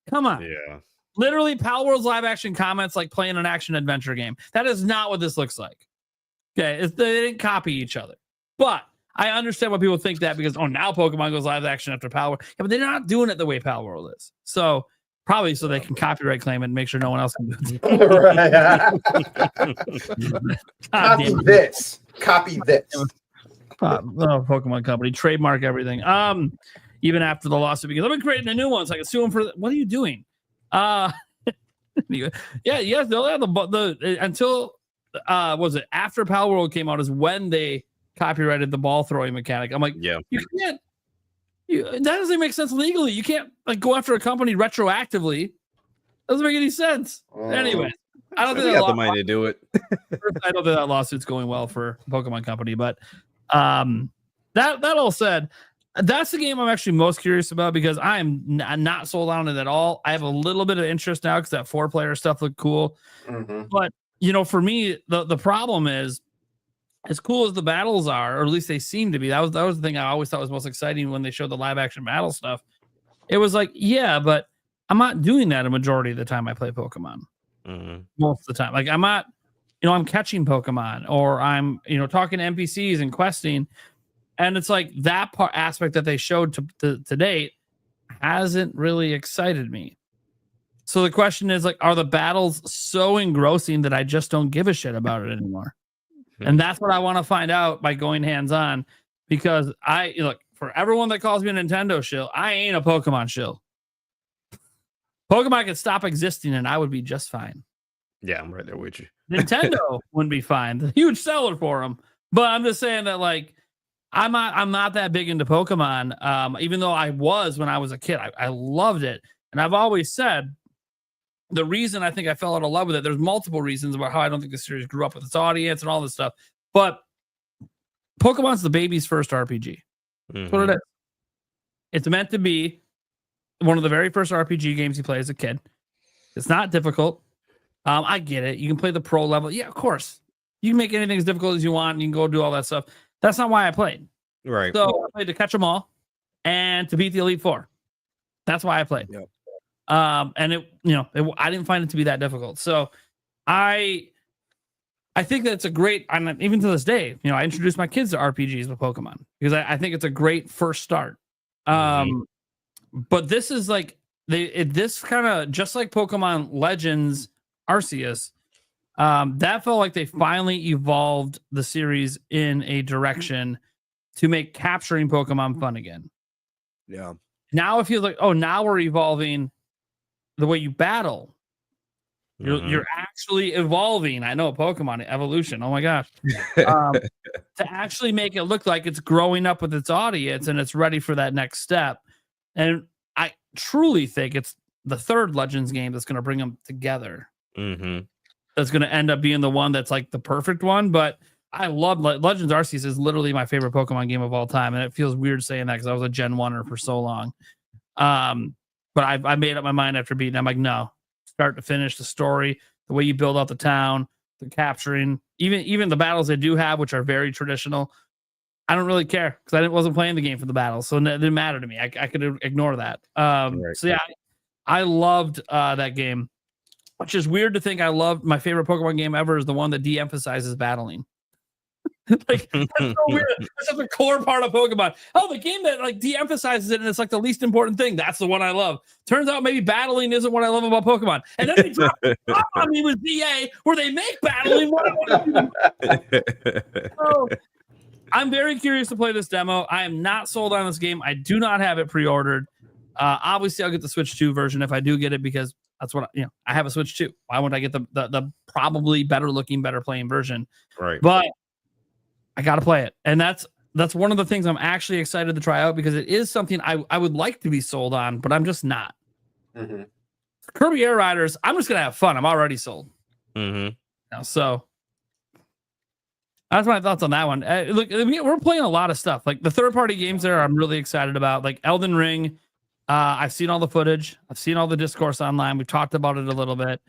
come on. Yeah. Literally, Pal World's live action comments like playing an action adventure game. That is not what this looks like. Okay, they didn't copy each other, but I understand why people think that because now Pokemon goes live action after Pal World. Yeah, but they're not doing it the way Pal World is. So probably so they can copyright claim it and make sure no one else can do it. Copy this. Pokemon Company trademark everything. Even after the lawsuit, because I've been creating a new one, so I can sue them for. What are you doing? Yes, they'll have the until was it after Pal World came out is when they copyrighted the ball throwing mechanic. I'm like, you can't. That doesn't make sense legally. You can't like go after a company retroactively. Doesn't make any sense. Anyway, I don't think they got the money to do it. I don't think that lawsuit's going well for Pokemon Company, but that all said, that's the game I'm actually most curious about because I'm not sold on it at all. I have a little bit of interest now because that 4-player stuff looked cool, but for me, the problem is, as cool as the battles are, or at least they seem to be, that was the thing I always thought was most exciting when they showed the live action battle stuff. it was like, yeah, but I'm not doing that a majority of the time I play Pokemon. Most of the time. Like I'm not, I'm catching Pokemon or I'm, talking to NPCs and questing. And it's like that part aspect that they showed to date hasn't really excited me. So the question is like, are the battles so engrossing that I just don't give a shit about it anymore? And that's what I want to find out by going hands-on, because for everyone that calls me a Nintendo shill, I ain't a Pokemon shill. Pokemon could stop existing and I would be just fine. Yeah, I'm right there with you. Nintendo wouldn't be fine. The huge seller for them. But I'm just saying that like I'm not that big into Pokemon. Even though I was when I was a kid. I loved it. And I've always said the reason I think I fell out of love with it, there's multiple reasons about how I don't think the series grew up with its audience and all this stuff. But Pokemon's the baby's first RPG. That's what it is. It's meant to be one of the very first RPG games you play as a kid. It's not difficult. I get it. You can play the pro level. Yeah, of course. You can make anything as difficult as you want. And you can go do all that stuff. That's not why I played. Right. So I played to catch them all and to beat the Elite Four. That's why I played. Yep. And I didn't find it to be that difficult. So I think that's a great, even to this day, I introduced my kids to RPGs with Pokemon because I think it's a great first start. But this is like this kind of just like Pokemon Legends Arceus. That felt like they finally evolved the series in a direction to make capturing Pokemon fun again. Yeah. Now it feels like, now we're evolving the way you battle. You're actually evolving. I know Pokemon evolution. Oh my gosh. To actually make it look like it's growing up with its audience and it's ready for that next step. And I truly think it's the third Legends game that's going to bring them together. That's going to end up being the one that's like the perfect one. But I love Legends Arceus is literally my favorite Pokemon game of all time. And it feels weird saying that because I was a Gen 1er for so long. But I made up my mind after beating. I'm like, no, start to finish, the story, the way you build out the town, the capturing, even the battles they do have, which are very traditional. I don't really care because I wasn't playing the game for the battles, so it didn't matter to me. I could ignore that. So yeah, I loved that game, which is weird to think. I loved my favorite Pokemon game ever is the one that de-emphasizes battling. Like that's so weird. That's such a core part of Pokemon. The game that like de-emphasizes it and it's like the least important thing. That's the one I love. Turns out maybe battling isn't what I love about Pokemon. And then they drop on me with DA where they make battling what I want to do. So I'm very curious to play this demo. I am not sold on this game. I do not have it pre-ordered. Obviously, I'll get the Switch 2 version if I do get it because that's what I have a Switch 2. Why wouldn't I get the probably better looking, better playing version? Right. But I got to play it. And that's one of the things I'm actually excited to try out because it is something I would like to be sold on, but I'm just not. Kirby Air Riders, I'm just going to have fun. I'm already sold. So that's my thoughts on that one. Look, we're playing a lot of stuff. Like the third-party games there I'm really excited about. Like Elden Ring, I've seen all the footage. I've seen all the discourse online. We've talked about it a little bit.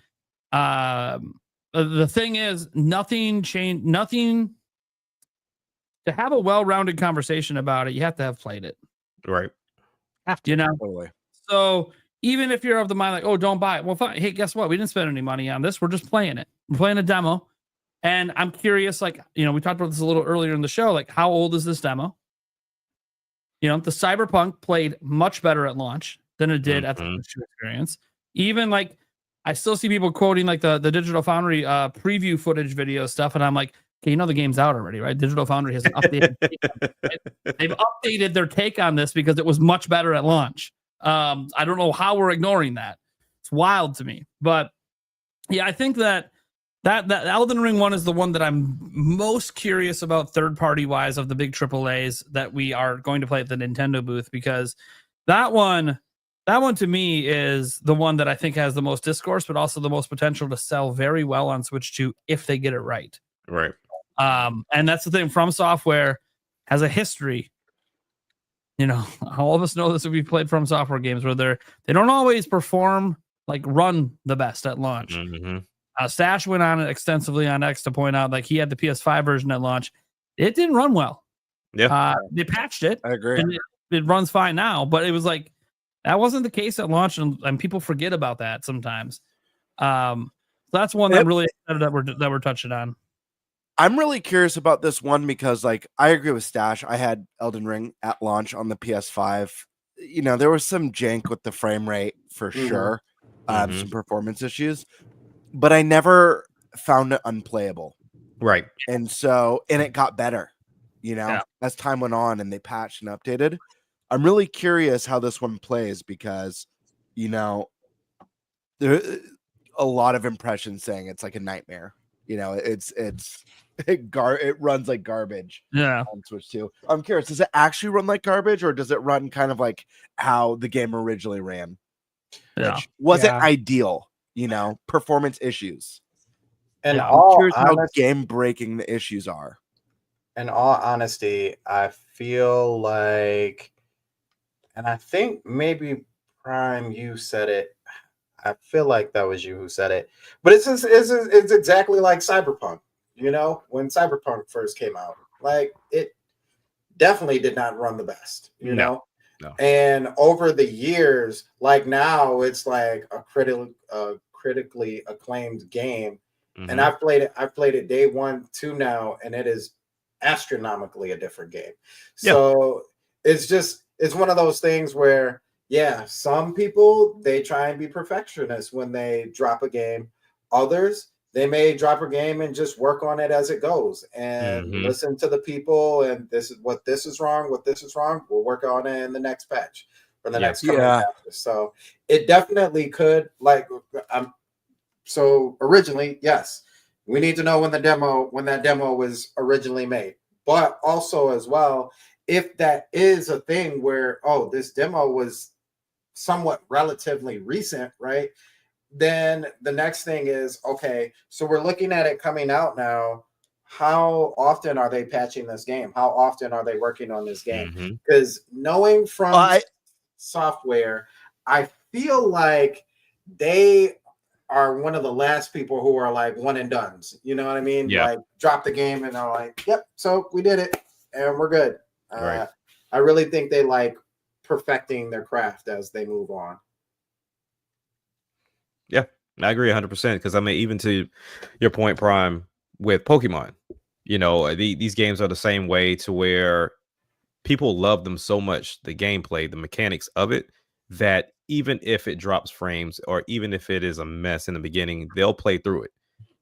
The thing is, nothing changed. Nothing... To have a well-rounded conversation about it, you have to have played it. Right. Totally. So even if you're of the mind like, don't buy it. Well, fine. Hey, guess what? We didn't spend any money on this. We're just playing it. We're playing a demo. And I'm curious, like, we talked about this a little earlier in the show. Like, how old is this demo? The Cyberpunk played much better at launch than it did at the experience. Even like, I still see people quoting like the Digital Foundry preview footage video stuff. And I'm like, okay, the game's out already, right? Digital Foundry has an updated right? They've updated their take on this because it was much better at launch. I don't know how we're ignoring that. It's wild to me. But yeah, I think that Elden Ring one is the one that I'm most curious about third-party wise of the big AAAs that we are going to play at the Nintendo booth because that one to me is the one that I think has the most discourse, but also the most potential to sell very well on Switch 2 if they get it right. Right. And that's the thing. From Software has a history. All of us know this if we've played From Software games where they don't always perform like run the best at launch. Stash went on it extensively on X to point out like he had the PS5 version at launch. It didn't run well. Yeah. They patched it. I agree. And it runs fine now, but it was like That wasn't the case at launch, and people forget about that sometimes. That's one that I'm really excited that we're touching on. I'm really curious about this one because, like, I agree with Stash. I had Elden Ring at launch on the PS5. You know, there was some jank with the frame rate for sure, some performance issues, but I never found it unplayable. Right. And it got better, you know, as time went on and they patched and updated. I'm really curious how this one plays because, you know, there a lot of impressions saying it's like a nightmare. You know, it runs like garbage. Yeah. On Switch 2. I'm curious, does it actually run like garbage, or does it run kind of like how the game originally ran? Yeah. Which wasn't ideal, you know, performance issues. And I'm curious how game breaking the issues are. In all honesty, I feel like, and I think maybe Prime, you said it. I feel like that was you who said it, but it's exactly like Cyberpunk. You know, when Cyberpunk first came out, like it definitely did not run the best. You know, and over the years, like now, it's like a critically acclaimed game, and I've played it day 1, 2 now, and it is astronomically a different game. So it's one of those things where. Yeah, some people, they try and be perfectionists when they drop a game. Others, they may drop a game and just work on it as it goes and listen to the people. And this is wrong. We'll work on it in the next patch or the next coming patch. So it definitely could, like, so originally, yes, we need to know when that demo was originally made, but also as well, if that is a thing where, this demo was somewhat relatively recent, right? Then the next thing is, okay, so we're looking at it coming out now. How often are they patching this game? How often are they working on this game? Because knowing from software, I feel like they are one of the last people who are like one and dones. You know what I mean? Yeah. Like drop the game and are like, yep, so we did it and we're good. Right. I really think they like perfecting their craft as they move on. Yeah, I agree 100% because I mean, even to your point, Prime, with Pokemon, you know, these games are the same way to where people love them so much, the gameplay, the mechanics of it, that even if it drops frames or even if it is a mess in the beginning, they'll play through it.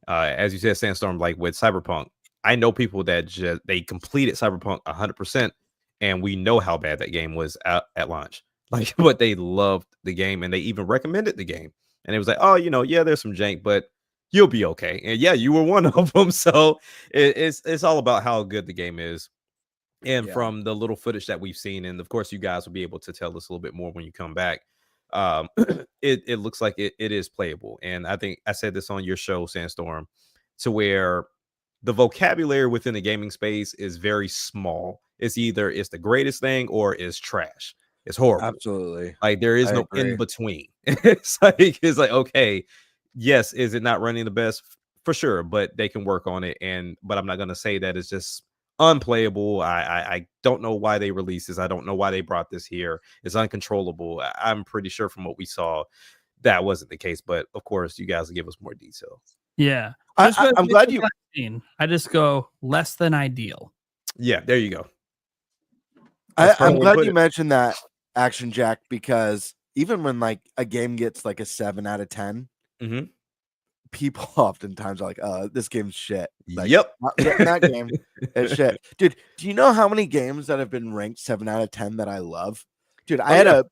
As you said, Sandstorm, like with Cyberpunk, I know people that they completed Cyberpunk 100%. And we know how bad that game was at launch. Like, but they loved the game and they even recommended the game. And it was like, oh, you know, yeah, there's some jank, but you'll be okay. And yeah, you were one of them. So it's all about how good the game is. And from the little footage that we've seen, and of course, you guys will be able to tell us a little bit more when you come back. It looks like it is playable. And I think I said this on your show, Sandstorm, to where the vocabulary within the gaming space is very small. It's either it's the greatest thing or it's trash. It's horrible. Absolutely. Like there is no in between. It's like okay, yes, is it not running the best? For sure, but they can work on it. But I'm not gonna say that it's just unplayable. I don't know why they released this. I don't know why they brought this here. It's uncontrollable. I'm pretty sure from what we saw that wasn't the case. But of course, you guys will give us more detail. Yeah. I'm glad you. I just go less than ideal. Yeah, there you go. I'm glad you mentioned that, Action Jack, because even when like a game gets like a 7 out of 10, people oftentimes are like, this game's shit. Like, yep. Not getting that game is shit. Dude, do you know how many games that have been ranked 7 out of 10 that I love? Dude, I had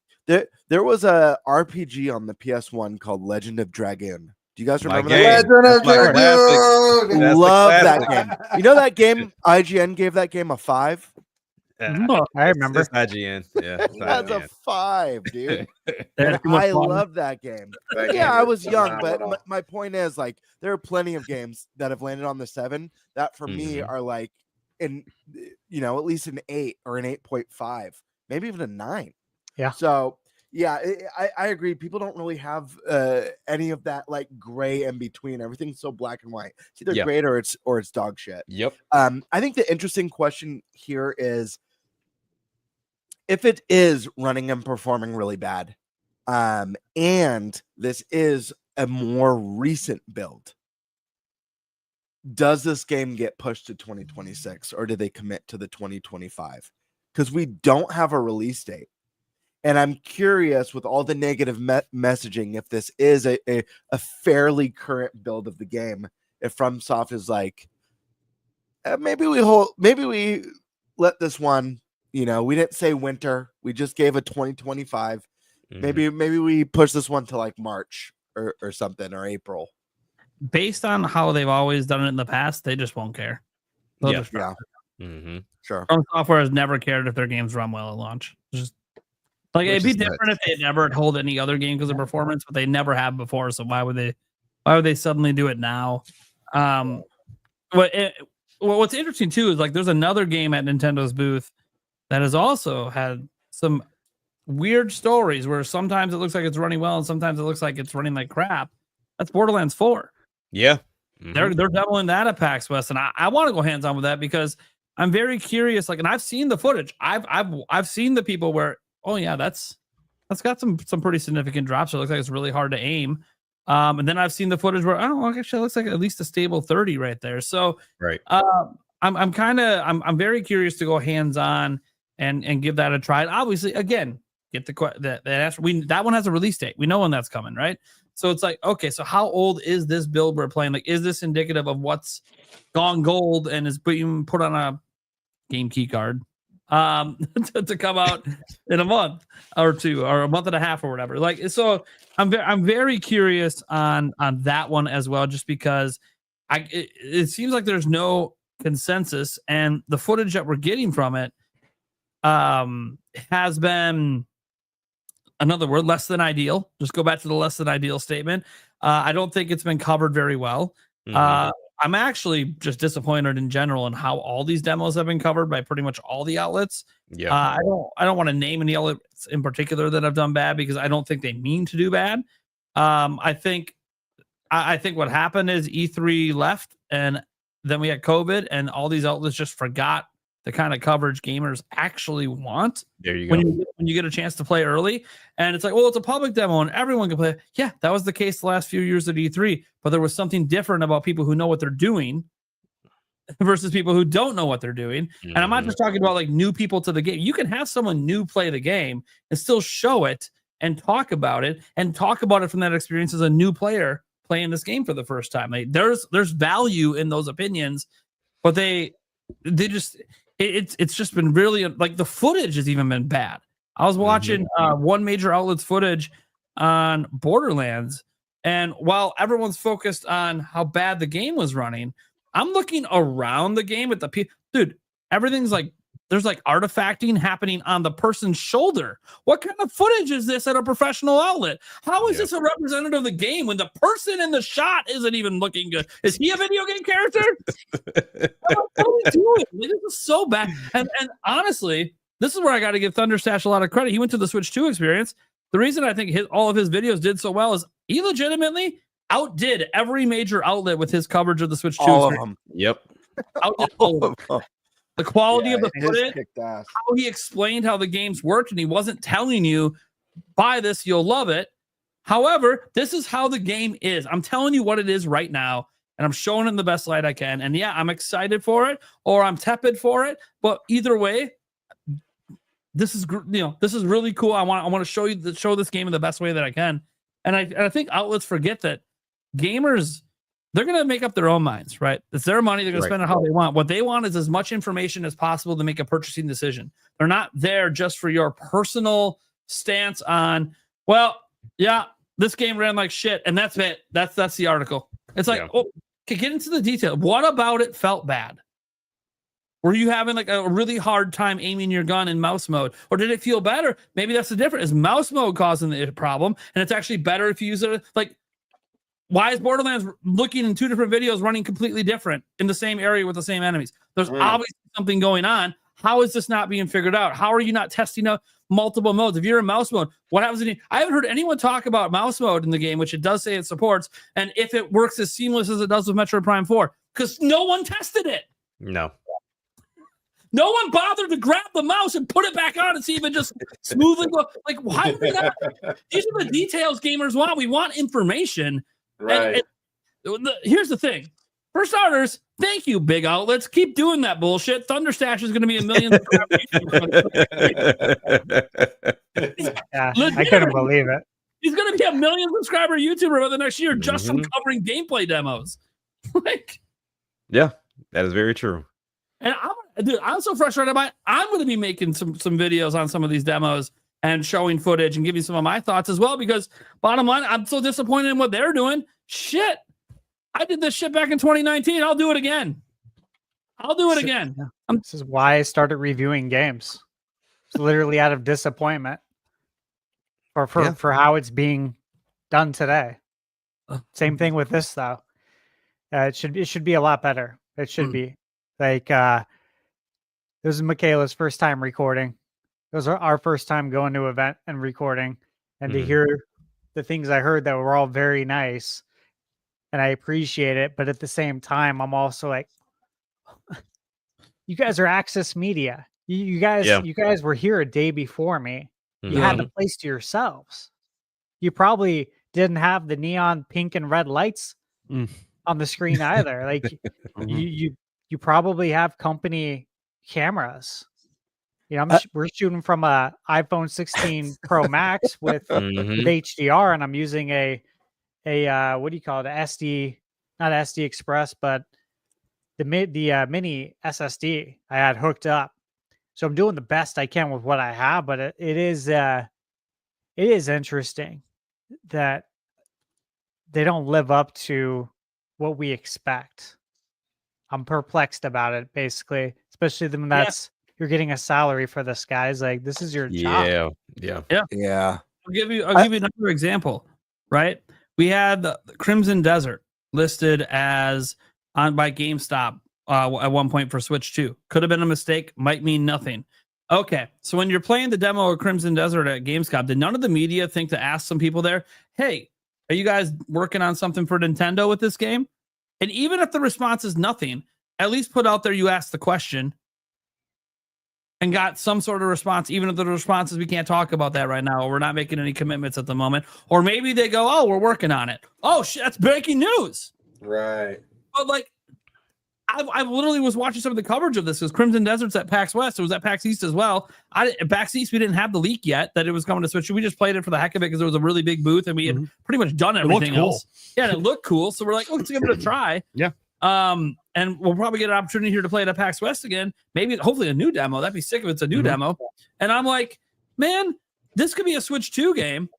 there was a RPG on the PS1 called Legend of Dragoon. Do you guys remember that? Legend of Dragoon. Love that game. You know that game? IGN gave that game a 5. I remember. It's IGN. Yeah, that's a 5, dude. I love that game. I was young, but my point is, like, there are plenty of games that have landed on the 7 that for me are like in, you know, at least an 8 or an 8.5, maybe even a 9. Yeah. So yeah, I agree. People don't really have any of that like gray in between. Everything's so black and white. It's either great or it's dog shit. Yep. I think the interesting question here is if it is running and performing really bad, and this is a more recent build, does this game get pushed to 2026 or do they commit to the 2025? Because we don't have a release date. And I'm curious with all the negative messaging, if this is a fairly current build of the game, if FromSoft is like, maybe we let this one, we didn't say winter. We just gave a 2025. Maybe we push this one to like March or something, or April. Based on how they've always done it in the past, they just won't care. They'll just drop it. Sure. From Software has never cared if their games run well at launch. Just like it'd be different if they never told any other game because of performance, but they never have before. So why would they suddenly do it now? What's interesting too is like there's another game at Nintendo's booth that has also had some weird stories where sometimes it looks like it's running well and sometimes it looks like it's running like crap. That's Borderlands 4. Yeah. They're demoing that at PAX West, and I want to go hands on with that because I'm very curious. Like, and I've seen the footage. I've seen the people where, oh yeah, that's got some pretty significant drops. It looks like it's really hard to aim. And then I've seen the footage where actually it looks like at least a stable 30 right there. So right. I'm very curious to go hands on and give that a try. And obviously, again, get that answer. That one has a release date. We know when that's coming, right? So it's like, okay, so how old is this build we're playing? Like, is this indicative of what's gone gold and is being put on a game key card to come out in a month or two or a month and a half or whatever? Like, so I'm very curious on that one as well, just because it seems like there's no consensus, and the footage that we're getting from it has been, another word, less than ideal. Just go back to the less than ideal statement. I don't think it's been covered very well. I'm actually just disappointed in general in how all these demos have been covered by pretty much all the outlets. Yeah. I don't want to name any outlets in particular that have done bad because I don't think they mean to do bad. I think what happened is E3 left and then we had COVID and all these outlets just forgot the kind of coverage gamers actually want. There you go. When you get a chance to play early, and it's like, well, it's a public demo and everyone can play. Yeah, that was the case the last few years at E3, but there was something different about people who know what they're doing versus people who don't know what they're doing. And I'm not just talking about like new people to the game. You can have someone new play the game and still show it and talk about it from that experience as a new player playing this game for the first time. Like, there's value in those opinions, but they just. It's just been really, like, the footage has even been bad. I was watching one major outlet's footage on Borderlands, and while everyone's focused on how bad the game was running, I'm looking around the game at the people. Dude, everything's like, there's like artifacting happening on the person's shoulder. What kind of footage is this at a professional outlet? How is this a representative of the game when the person in the shot isn't even looking good? Is he a video game character? What are we doing? Like, this is so bad. And honestly, this is where I got to give Thunderstash a lot of credit. He went to the Switch 2 experience. The reason I think all of his videos did so well is he legitimately outdid every major outlet with his coverage of the Switch 2 all experience. of them. Yep. Outdid all of them. The quality of the his footage, kicked ass. how he explained how the games worked, and he wasn't telling you, buy this, you'll love it. However, this is how the game is. I'm telling you what it is right now, and I'm showing it in the best light I can. And yeah, I'm excited for it, or I'm tepid for it. But either way, this is really cool. I want to show this game in the best way that I can. And I think outlets forget that gamers, they're going to make up their own minds, right? It's their money. They're going to spend it how they want. What they want is as much information as possible to make a purchasing decision. They're not there just for your personal stance on, well, yeah, this game ran like shit, and that's it. That's the article. It's like, okay, get into the detail. What about it felt bad? Were you having like a really hard time aiming your gun in mouse mode? Or did it feel better? Maybe that's the difference. Is mouse mode causing the problem? And it's actually better if you use it like, why is Borderlands looking in two different videos running completely different in the same area with the same enemies? There's obviously something going on. How is this not being figured out? How are you not testing out multiple modes? If you're in mouse mode, what happens? I haven't heard anyone talk about mouse mode in the game, which it does say it supports, and if it works as seamless as it does with Metroid Prime 4, because no one tested it. No. No one bothered to grab the mouse and put it back on and see if it just smoothly go. Like, why would we not? These are the details gamers want. We want information. Right. And here's the thing. For starters, thank you, big outlets. Keep doing that bullshit. Thunderstash is going to be a million. Yeah, I couldn't believe it. He's going to be a million subscriber YouTuber over the next year just from covering gameplay demos. Like, yeah, that is very true. And I'm so frustrated by it. I'm going to be making some videos on some of these demos and showing footage and giving some of my thoughts as well, because bottom line, I'm so disappointed in what they're doing. Shit. I did this shit back in 2019. I'll do it again. This is why I started reviewing games. It's literally out of disappointment for how it's being done today. Same thing with this though. It should be a lot better. It should be like this is Michaela's first time recording. It was our first time going to an event and recording, and to hear the things I heard that were all very nice, and I appreciate it. But at the same time, I'm also like, you guys are Access Media. You guys were here a day before me. You had the place to yourselves. You probably didn't have the neon pink and red lights on the screen either. Like you probably have company cameras. You know, we're shooting from a iPhone 16 Pro Max with HDR, and I'm using a what do you call it? Not SD Express, but the mini SSD I had hooked up. So I'm doing the best I can with what I have, but it is interesting that they don't live up to what we expect. I'm perplexed about it, basically, especially when you're getting a salary for this, guys. Like, this is your job. Yeah. I'll give you another example. Right? We had the Crimson Desert listed as on by GameStop at one point for Switch 2. Could have been a mistake. Might mean nothing. Okay, so when you're playing the demo of Crimson Desert at GameStop, did none of the media think to ask some people there, hey, are you guys working on something for Nintendo with this game? And even if the response is nothing, at least put out there you asked the question and got some sort of response, even if the response is we can't talk about that right now, or we're not making any commitments at the moment. Or maybe they go, oh, we're working on it. Oh, shit, that's breaking news. Right. But like, I literally was watching some of the coverage of this because Crimson Desert's at PAX West. It was at PAX East as well. At PAX East, we didn't have the leak yet that it was coming to Switch. We just played it for the heck of it because it was a really big booth and we had pretty much done everything else. Yeah, and it looked cool. So we're like, let's give it a try. Yeah. And we'll probably get an opportunity here to play it at PAX West again. Maybe, hopefully, a new demo. That'd be sick if it's a new demo. And I'm like, man, this could be a Switch 2 game.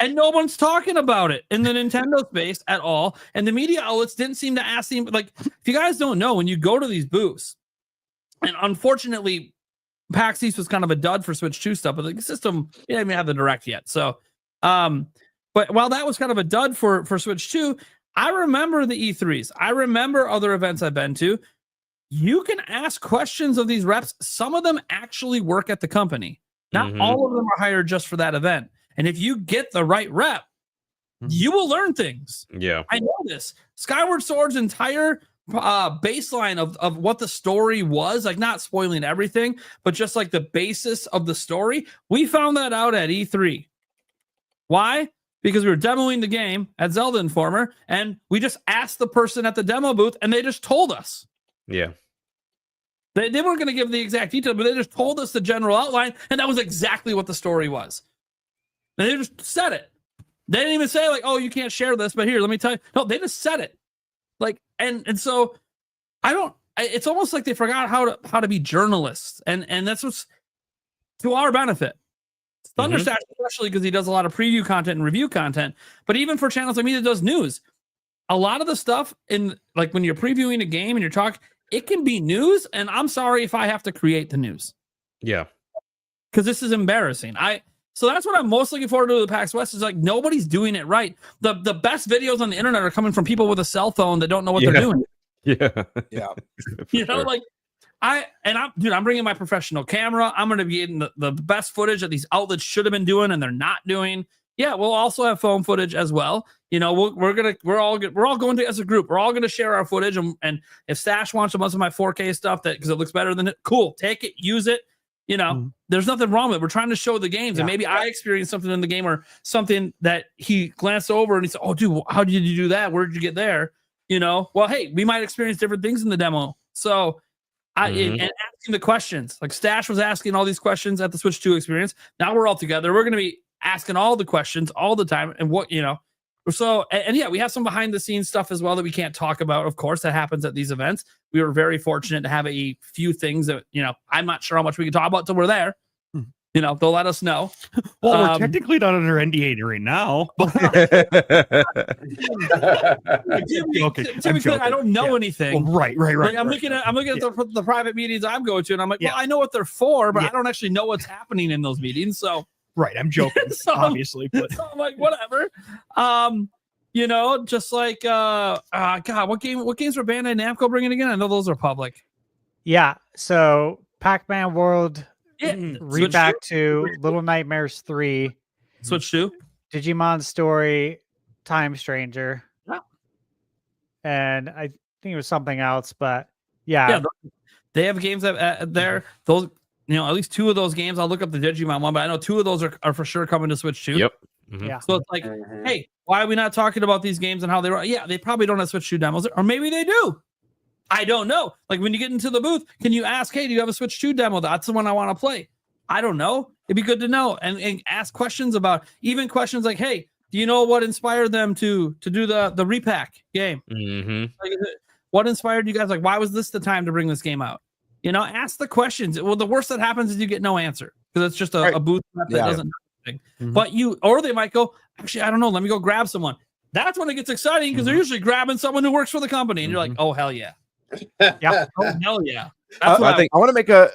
And no one's talking about it in the Nintendo space at all. And the media outlets didn't seem to ask them. Like, if you guys don't know, when you go to these booths, and unfortunately, PAX East was kind of a dud for Switch 2 stuff, but the system didn't even have the Direct yet. So, but while that was kind of a dud for Switch 2, I remember the E3s. I remember other events I've been to. You can ask questions of these reps. Some of them actually work at the company. Not all of them are hired just for that event. And if you get the right rep, you will learn things. Yeah. I know this. Skyward Sword's entire baseline of what the story was, like not spoiling everything, but just like the basis of the story, we found that out at E3. Why? Because we were demoing the game at Zelda Informer, and we just asked the person at the demo booth, and they just told us. Yeah. They weren't going to give the exact detail, but they just told us the general outline, and that was exactly what the story was. And they just said it. They didn't even say, like, oh, you can't share this, but here, let me tell you. No, they just said it. Like, and so it's almost like they forgot how to be journalists. And that's what's to our benefit. Thunderstash, especially because he does a lot of preview content and review content, but even for channels like me that does news, a lot of the stuff in, like, when you're previewing a game and you're talking, it can be news, and I'm sorry if I have to create the news. Yeah. Because this is embarrassing. So that's what I'm most looking forward to the PAX West is, like, nobody's doing it right. The best videos on the internet are coming from people with a cell phone that don't know what they're doing. Yeah. You know, like, I'm bringing my professional camera. I'm going to be getting the best footage that these outlets should have been doing and they're not doing. yeah, we'll also have phone footage as well. You know, we're all going to as a group. We're all going to share our footage, and if Stash wants a bunch of my 4K stuff that because it looks better than it, cool, take it, use it. You know, there's nothing wrong with it. We're trying to show the games, and maybe I experienced something in the game or something that he glanced over and he said, "Oh, dude, how did you do that? Where did you get there?" You know, well, hey, we might experience different things in the demo. So, and asking the questions, like Stash was asking all these questions at the Switch 2 experience. Now we're all together. We're going to be asking all the questions all the time, and what you know. So, and yeah, we have some behind the scenes stuff as well that we can't talk about. Of course, that happens at these events. We were very fortunate to have a few things that, you know, I'm not sure how much we can talk about till we're there. You know, they'll let us know. Well, we're technically not under NDA right now. Typically, I don't know anything. Well, right. Like, I'm looking at the private meetings I'm going to, and I'm like, well, I know what they're for, but I don't actually know what's happening in those meetings. So, right, I'm joking, obviously, but so I'm like, whatever. You know, just like God, what games were Bandai Namco bringing again? I know those are public. Yeah, so Pac-Man World, Yeah, read back to Little Nightmares 3, Switch 2, Digimon Story, Time Stranger, and I think it was something else, but yeah, they have games that there. Those, you know, at least 2 of those games. I'll look up the Digimon one, but I know 2 of those are for sure coming to Switch 2. Yep. Yeah. So it's like, hey, why are we not talking about these games and how they were? Yeah, they probably don't have Switch 2 demos, or maybe they do. I don't know. Like when you get into the booth, can you ask, hey, do you have a Switch 2 demo? That's the one I want to play. I don't know. It'd be good to know and ask questions about, even questions like, hey, do you know what inspired them to do the repack game? Like, what inspired you guys? Like, why was this the time to bring this game out? You know, ask the questions. Well, the worst that happens is you get no answer because it's just a booth that doesn't know anything. But or they might go, actually, I don't know. Let me go grab someone. That's when it gets exciting because they're usually grabbing someone who works for the company, and you're like, oh hell yeah. Yeah. Oh hell yeah. That's I want to make a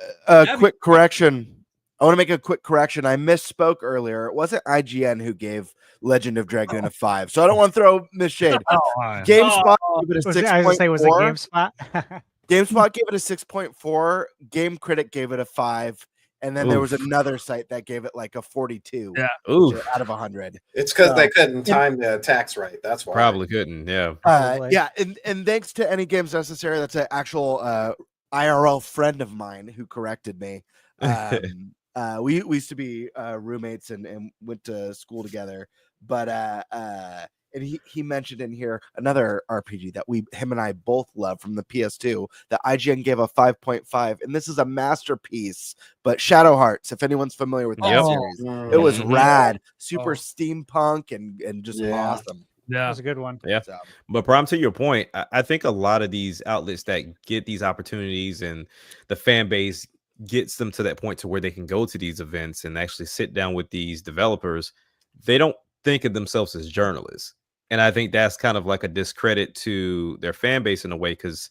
quick correction. I misspoke earlier. It wasn't IGN who gave Legend of Dragoon a 5, so I don't want to throw Miss Shade. GameSpot gave it a 6.4. I was gonna say, was it GameSpot? GameSpot gave it a 6.4. Game Critic gave it a 5. And then there was another site that gave it like a 42 out of 100. It's because they couldn't time the tax right. That's why. Probably couldn't. Yeah. And thanks to Any Games Necessary, that's an actual IRL friend of mine who corrected me. We used to be roommates and went to school together. But and he mentioned in here another RPG that him and I both love from the PS2 that IGN gave a 5.5, and this is a masterpiece. But Shadow Hearts, if anyone's familiar with that series, it was rad, super steampunk and just awesome. Yeah, that was a good one. Yeah, but Prom, to your point, I think a lot of these outlets that get these opportunities and the fan base gets them to that point to where they can go to these events and actually sit down with these developers. They don't think of themselves as journalists. And I think that's kind of like a discredit to their fan base in a way, because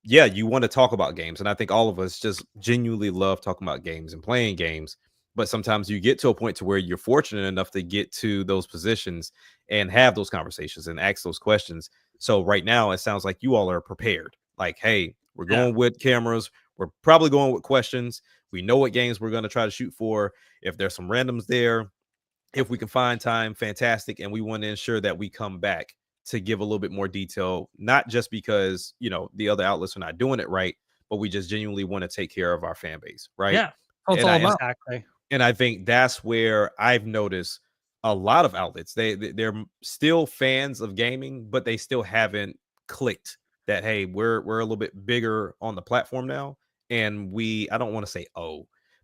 you want to talk about games. And I think all of us just genuinely love talking about games and playing games. But sometimes you get to a point to where you're fortunate enough to get to those positions and have those conversations and ask those questions. So right now, it sounds like you all are prepared. Like, hey, we're going with cameras. We're probably going with questions. We know what games we're going to try to shoot for. If there's some randoms there, if we can find time, fantastic. And we want to ensure that we come back to give a little bit more detail, not just because, you know, the other outlets are not doing it right, but we just genuinely want to take care of our fan base. Right. Yeah. That's all about. Exactly. And I think that's where I've noticed a lot of outlets, they're still fans of gaming, but they still haven't clicked that, hey, we're a little bit bigger on the platform now. And I don't want to say,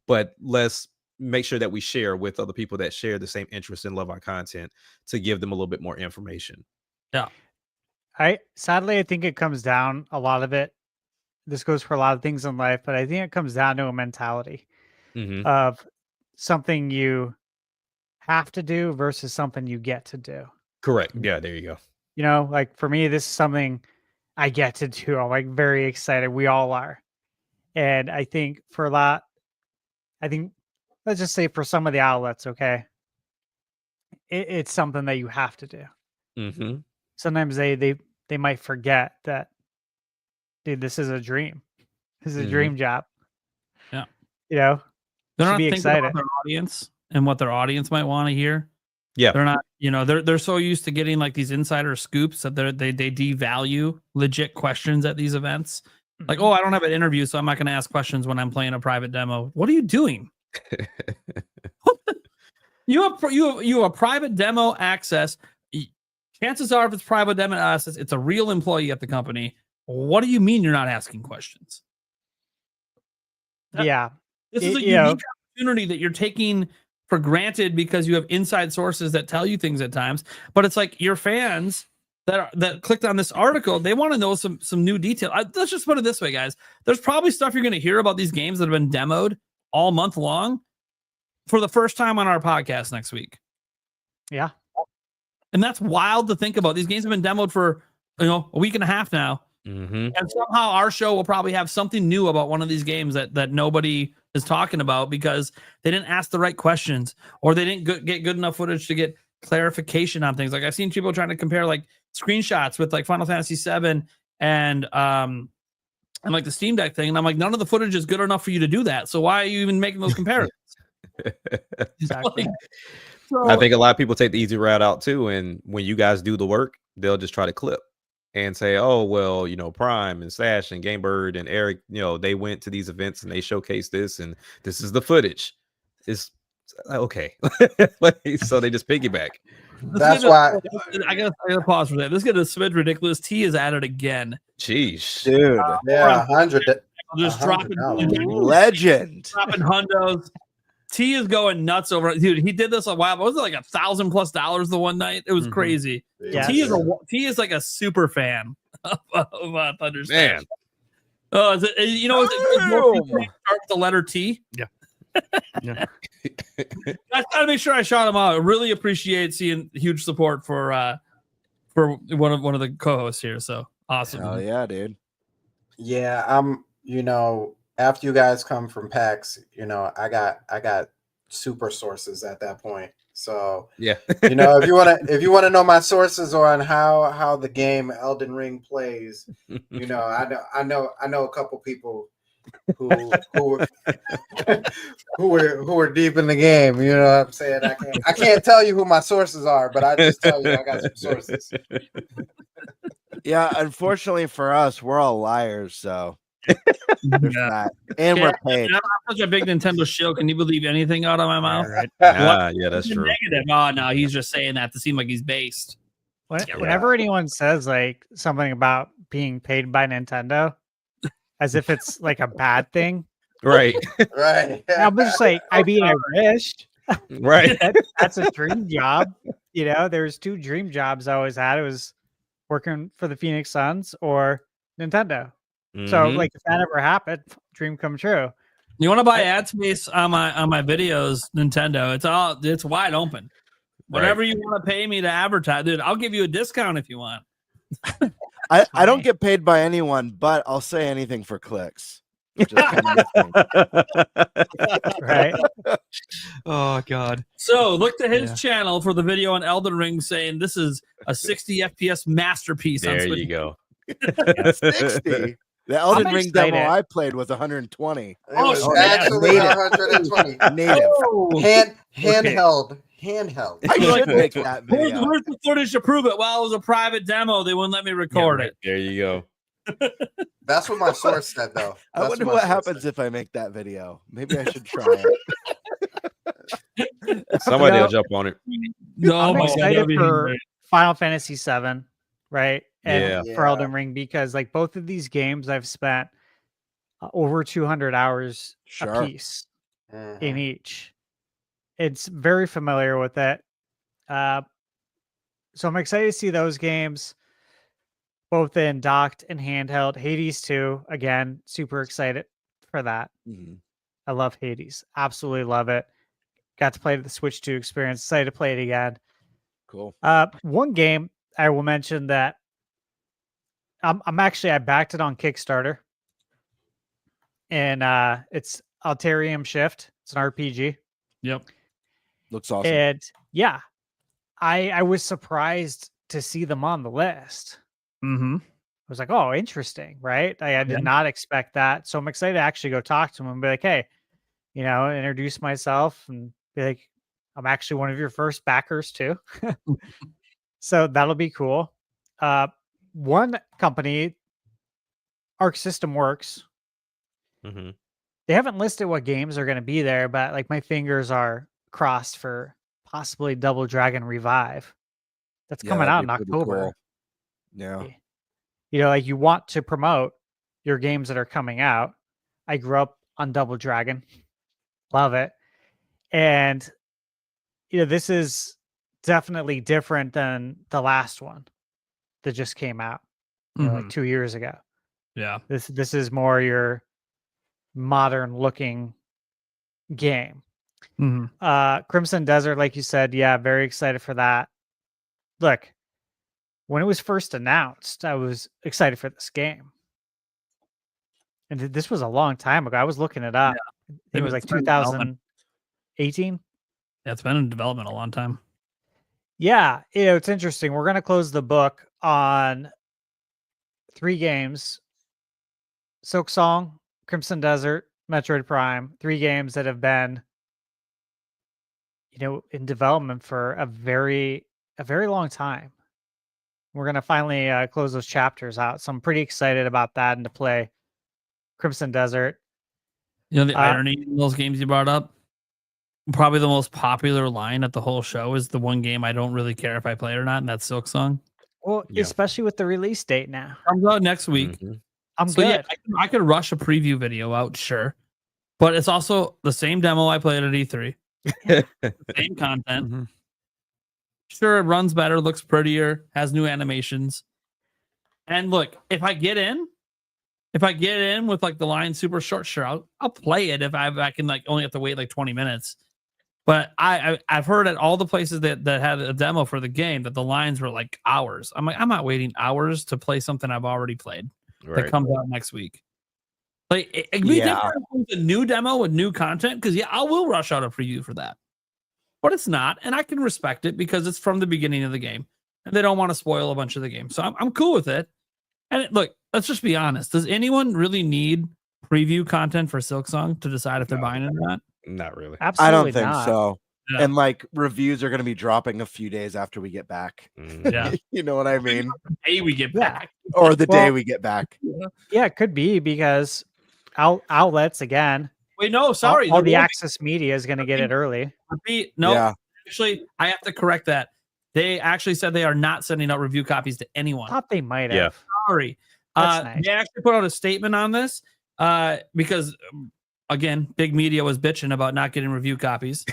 but let's make sure that we share with other people that share the same interest and love our content to give them a little bit more information. Yeah. Sadly, I think it comes down, a lot of it. This goes for a lot of things in life, but I think it comes down to a mentality of something you have to do versus something you get to do. Correct. Yeah. There you go. You know, like for me, this is something I get to do. I'm like very excited. We all are. And I think let's just say for some of the outlets, okay, it's something that you have to do. Sometimes they might forget that, dude, this is a dream. This is a dream job. Yeah. You know, they're not be thinking excited about their audience and what their audience might want to hear. Yeah. They're not, they're so used to getting like these insider scoops that they devalue legit questions at these events. Like, oh, I don't have an interview, so I'm not going to ask questions when I'm playing a private demo. What are you doing? You have a private demo access. Chances are, if it's private demo access, it's a real employee at the company. What do you mean you're not asking questions? Yeah. This is a unique opportunity that you're taking for granted because you have inside sources that tell you things at times. But it's like your fans that clicked on this article, they want to know some new detail. Let's just put it this way, guys. There's probably stuff you're going to hear about these games that have been demoed all month long for the first time on our podcast next week. Yeah. And that's wild to think about. These games have been demoed for, a week and a half now. Mm-hmm. And somehow our show will probably have something new about one of these games that nobody is talking about because they didn't ask the right questions or they didn't get good enough footage to get clarification on things. Like I've seen people trying to compare like screenshots with like Final Fantasy VII and like the Steam Deck thing. And I'm like, none of the footage is good enough for you to do that. So why are you even making those comparisons? Exactly. I think a lot of people take the easy route out too. And when you guys do the work, they'll just try to clip and say, oh, well, Prime and Sash and Gamebird and Eric, they went to these events and they showcased this and this is the footage. It's okay. So they just piggyback. That's why I gotta pause for that. This is getting a smidge ridiculous. T is at it again. Jeez. Dude. yeah, 100. Just dropping Legend. dropping hundos. T is going nuts over it. Dude, he did this a while. Was it like $1,000+ the one night? It was crazy. Yes. T is like a super fan of Thunder Man. Smash. Oh, is it? Start with the letter T. Yeah. Yeah. I gotta make sure I shout him out. I really appreciate seeing huge support for one of the co-hosts here. So awesome. Oh yeah, dude. Yeah, after you guys come from PAX, I got super sources at that point. So Yeah. if you want to know my sources on how the game Elden Ring plays, I know a couple people who were deep in the game. You know what I'm saying? I can't tell you who my sources are, but I just tell you I got some sources. Yeah, unfortunately for us, we're all liars, so there's that. And we're paid. I'm such a big Nintendo shield. Can you believe anything out of my mouth? Right. Yeah, that's true. Negative. Oh no, he's just saying that to seem like he's based. Whenever anyone says like something about being paid by Nintendo, as if it's like a bad thing, Right. Right. I'm just like, I wish. Right. That's a dream job. There's two dream jobs I always had. It was working for the Phoenix Suns or Nintendo. So like if that ever happened, dream come true. You want to buy ad space on my videos, Nintendo? It's wide open. Whatever you want to pay me to advertise, dude, I'll give you a discount if you want. I don't get paid by anyone, but I'll say anything for clicks. Just kind of Right. Oh God. So look to his channel for the video on Elden Ring saying this is a 60 FPS masterpiece. There you go. 60. The Elden Ring demo I played was 120. It was actually 120. Native. Handheld. I should make that video. Where's the footage to prove it? Well, it was a private demo. They wouldn't let me record it. There you go. That's what my source said, though. I wonder what happens if I make that video. Maybe I should try it. Somebody will jump on it. No, I'm my excited God, for Final Fantasy VII, right? And Yeah. for Elden Ring, because like both of these games I've spent over 200 hours a piece in each. It's very familiar with it. So I'm excited to see those games both in docked and handheld. Hades 2, again, super excited for that. I love Hades. Absolutely love it. Got to play the Switch 2 experience. Excited to play it again. Cool. One game I will mention that I backed it on Kickstarter. And it's Alterium Shift. It's an RPG. Yep. Looks awesome. And yeah, I was surprised to see them on the list. Mm-hmm. I was like, oh, interesting, right? I did not expect that. So I'm excited to actually go talk to them and be like, hey, introduce myself and be like, I'm actually one of your first backers too. So that'll be cool. One company, Arc System Works, Mhm. they haven't listed what games are going to be there, but like my fingers are crossed for possibly Double Dragon Revive. That's coming that'd out be in pretty October. cool. Yeah. You know, like you want to promote your games that are coming out. I grew up on Double Dragon. Love it. And this is definitely different than the last one that just came out, like 2 years ago. Yeah. This is more your modern looking game. Crimson Desert, like you said, yeah, very excited for that. Look, when it was first announced, I was excited for this game. And this was a long time ago. I was looking it up. I think it was like 2018. Yeah, it's been in development a long time. Yeah, it's interesting. We're going to close the book on 3 games: Silk Song, Crimson Desert, Metroid Prime. 3 games that have been, in development for a very long time. We're going to finally close those chapters out. So I'm pretty excited about that and to play Crimson Desert. The irony in those games you brought up, probably the most popular line at the whole show is the one game I don't really care if I play it or not, and that's Silk Song. Well, especially with the release date now. Comes out next week. I'm so good. Yeah, I could rush a preview video out, sure. But it's also the same demo I played at E3. Same content. Sure, it runs better, looks prettier, has new animations. And look, if I get in with like the line super short, sure, I'll play it if I can like only have to wait like 20 minutes. But I've heard at all the places that had a demo for the game that the lines were like hours. I'm like, I'm not waiting hours to play something I've already played that comes out next week. Like, we think it's a new demo with new content, because I will rush out a preview for that. But it's not, and I can respect it because it's from the beginning of the game, and they don't want to spoil a bunch of the game. So I'm cool with it. And look, let's just be honest. Does anyone really need preview content for Silk Song to decide if they're buying it or not? Not really. Absolutely I don't think not. so. Yeah. And like reviews are going to be dropping a few days after we get back. Yeah. You know what I mean? The day we get back. Or the day we get back. Yeah, it could be because outlets, again. Wait, no, sorry. All the Access Media is going to get it early. Actually, I have to correct that. They actually said they are not sending out review copies to anyone. I thought they might have. Sorry. That's nice. They actually put out a statement on this because, again, big media was bitching about not getting review copies.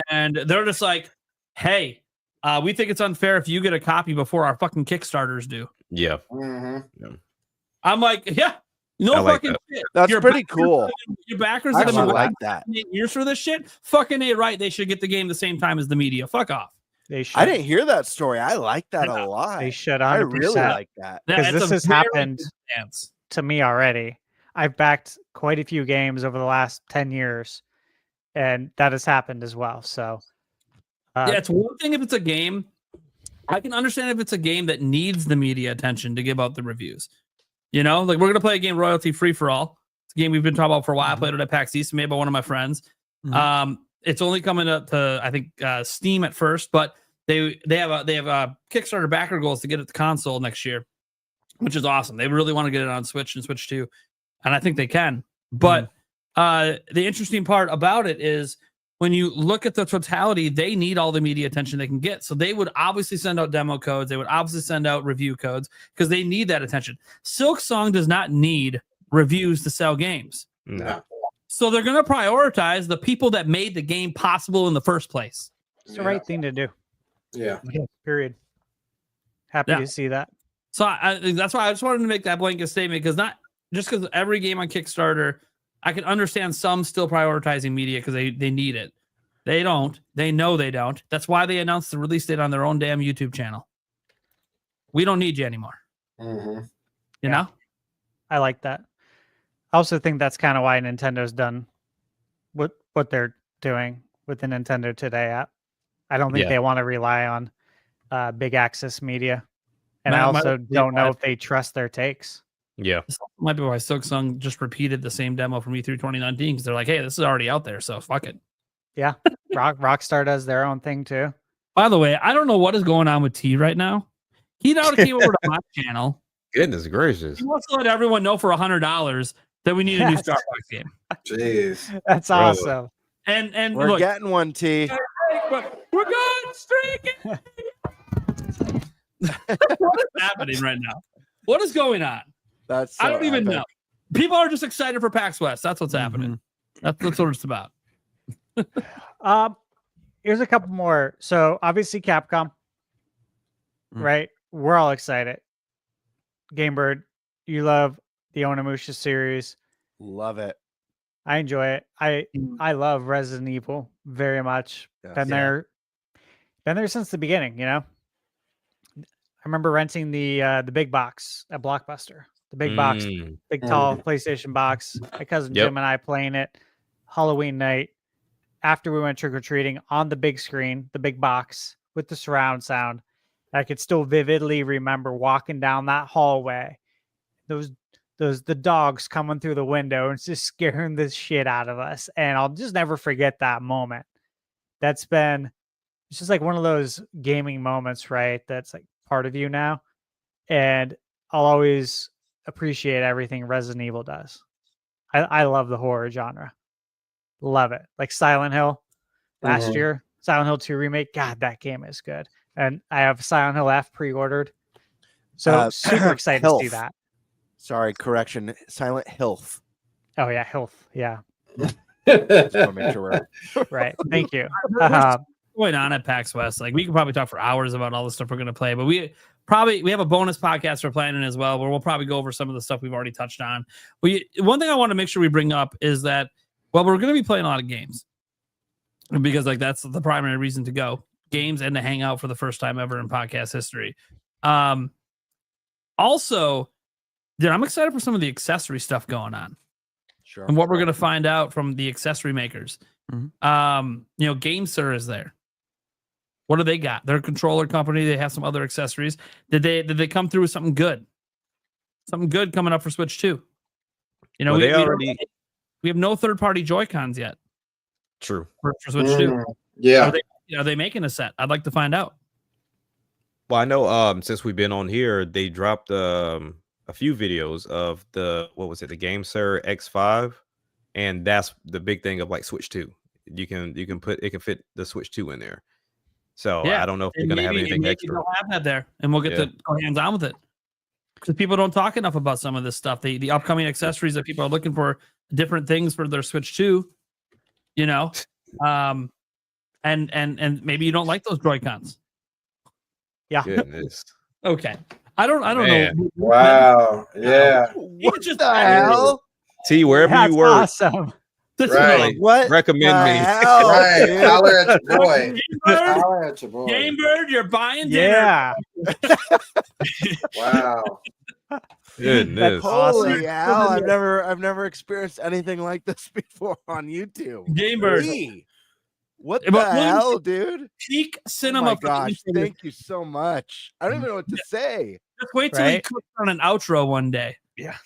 And they're just like, hey, we think it's unfair if you get a copy before our fucking Kickstarters do. Yeah. I'm like, yeah. No I like fucking that. shit. That's Your pretty backers- cool. Your backers I that have actually been like waiting that. years for this shit. Fucking A right. They should get the game the same time as the media. Fuck off. They should. I didn't hear that story. I like that a lot. They should 100%. I really like that. Because It's this a has very happened good chance. to me already. I've backed quite a few games over the last 10 years, and that has happened as well. So, Yeah, it's one thing if it's a game. I can understand if it's a game that needs the media attention to give out the reviews. Like we're going to play a game royalty free for all. It's a game we've been talking about for a while. I played it at PAX East, made by one of my friends. It's only coming up to, I think, Steam at first, but they have a Kickstarter backer goals to get it to console next year, which is awesome. They really want to get it on Switch and Switch 2, and I think they can. But the interesting part about it is when you look at the totality, they need all the media attention they can get. So they would obviously send out demo codes. They would obviously send out review codes because they need that attention. Silk Song does not need reviews to sell games. No. So they're going to prioritize the people that made the game possible in the first place. it's the right thing to do. Yeah. Period. Happy Yeah. to see that. So that's why I just wanted to make that blanket statement, because not just because every game on Kickstarter, I can understand some still prioritizing media because they need it. They don't. They know they don't. That's why they announced the release date on their own damn YouTube channel. We don't need you anymore. You know? I like that. I also think that's kind of why Nintendo's done what they're doing with the Nintendo Today app. I don't think they want to rely on big access media. And I also don't know if they trust their takes. Yeah. This might be why Silk Song just repeated the same demo from E3 2019, because they're like, hey, this is already out there, so fuck it. Yeah, Rockstar does their own thing too. By the way, I don't know what is going on with T right now. He now came over to my channel. Goodness gracious. He wants to let everyone know for $100 that we need a new Star Fox game. Jeez. That's Bro. awesome. And We're look, getting one, T. we're going streaking. What is happening right now? What is going on? That's I don't so even epic. know. People are just excited for PAX West. That's what's happening. That's what it's about. Here's a couple more. So obviously Capcom, right? We're all excited. Gamebird, you love the Onimusha series. Love it. I enjoy it. I love Resident Evil very much. Yes. Been there since the beginning, you know. I remember renting the big box at Blockbuster. The big box, big tall PlayStation box. My cousin Yep. Jim and I playing it Halloween night after we went trick-or-treating on the big screen, the big box with the surround sound. I could still vividly remember walking down that hallway. The dogs coming through the window and just scaring the shit out of us. And I'll just never forget that moment. It's just like one of those gaming moments, right? That's like part of you now. And I'll always appreciate everything Resident Evil does. I love the horror genre. Love it. Like Silent Hill last year, Silent Hill 2 remake. God, that game is good. And I have Silent Hill F pre-ordered. So super excited to see Hilf. that. Sorry, correction. Silent Hilf. Oh yeah, Health. Yeah. Just wanna make sure we're Right. Thank you. What's going on at PAX West? Like, we could probably talk for hours about all the stuff we're going to play, but we have a bonus podcast we're planning as well, where we'll probably go over some of the stuff we've already touched on. One thing I want to make sure we bring up is that, well, we're going to be playing a lot of games because like that's the primary reason to go. Games and to hang out for the first time ever in podcast history. Also, dude, I'm excited for some of the accessory stuff going on. sure. And what we're going to find out from the accessory makers. GameSir is there. What do they got? They're a controller company. They have some other accessories. Did they come through with something good? Something good coming up for Switch 2. You know, Well, we have no third-party Joy-Cons yet. True. For Switch 2. Yeah. Are they making a set? I'd like to find out. Well, I know since we've been on here, they dropped a few videos of the GameSir X5, and that's the big thing of like Switch 2. You can fit the Switch 2 in there. So Yeah, I don't know if they're gonna have anything maybe extra. they'll have that there, and we'll get to go hands on with it. Because people don't talk enough about some of this stuff. The upcoming accessories that people are looking for, different things for their Switch 2. You know, and maybe you don't like those Joy-Cons. Yeah. Goodness. Okay. I don't Man. know. Wow. Yeah. What the hell? T, wherever That's you work, awesome. This Right. What recommend the me. hell, Right. dude? Holler at your boy. Gamebird, Holler at your boy. Gamebird, you're buying dinner. Yeah. Wow. Goodness. Holy Awesome. hell! I've never experienced anything like this before on YouTube. Gamebird. Gee. What the But William- hell, dude? Peak Oh cinema. my for gosh! YouTube. Thank you so much. I don't even know what to say. Just wait till he Right? clicks on an outro one day. Yeah.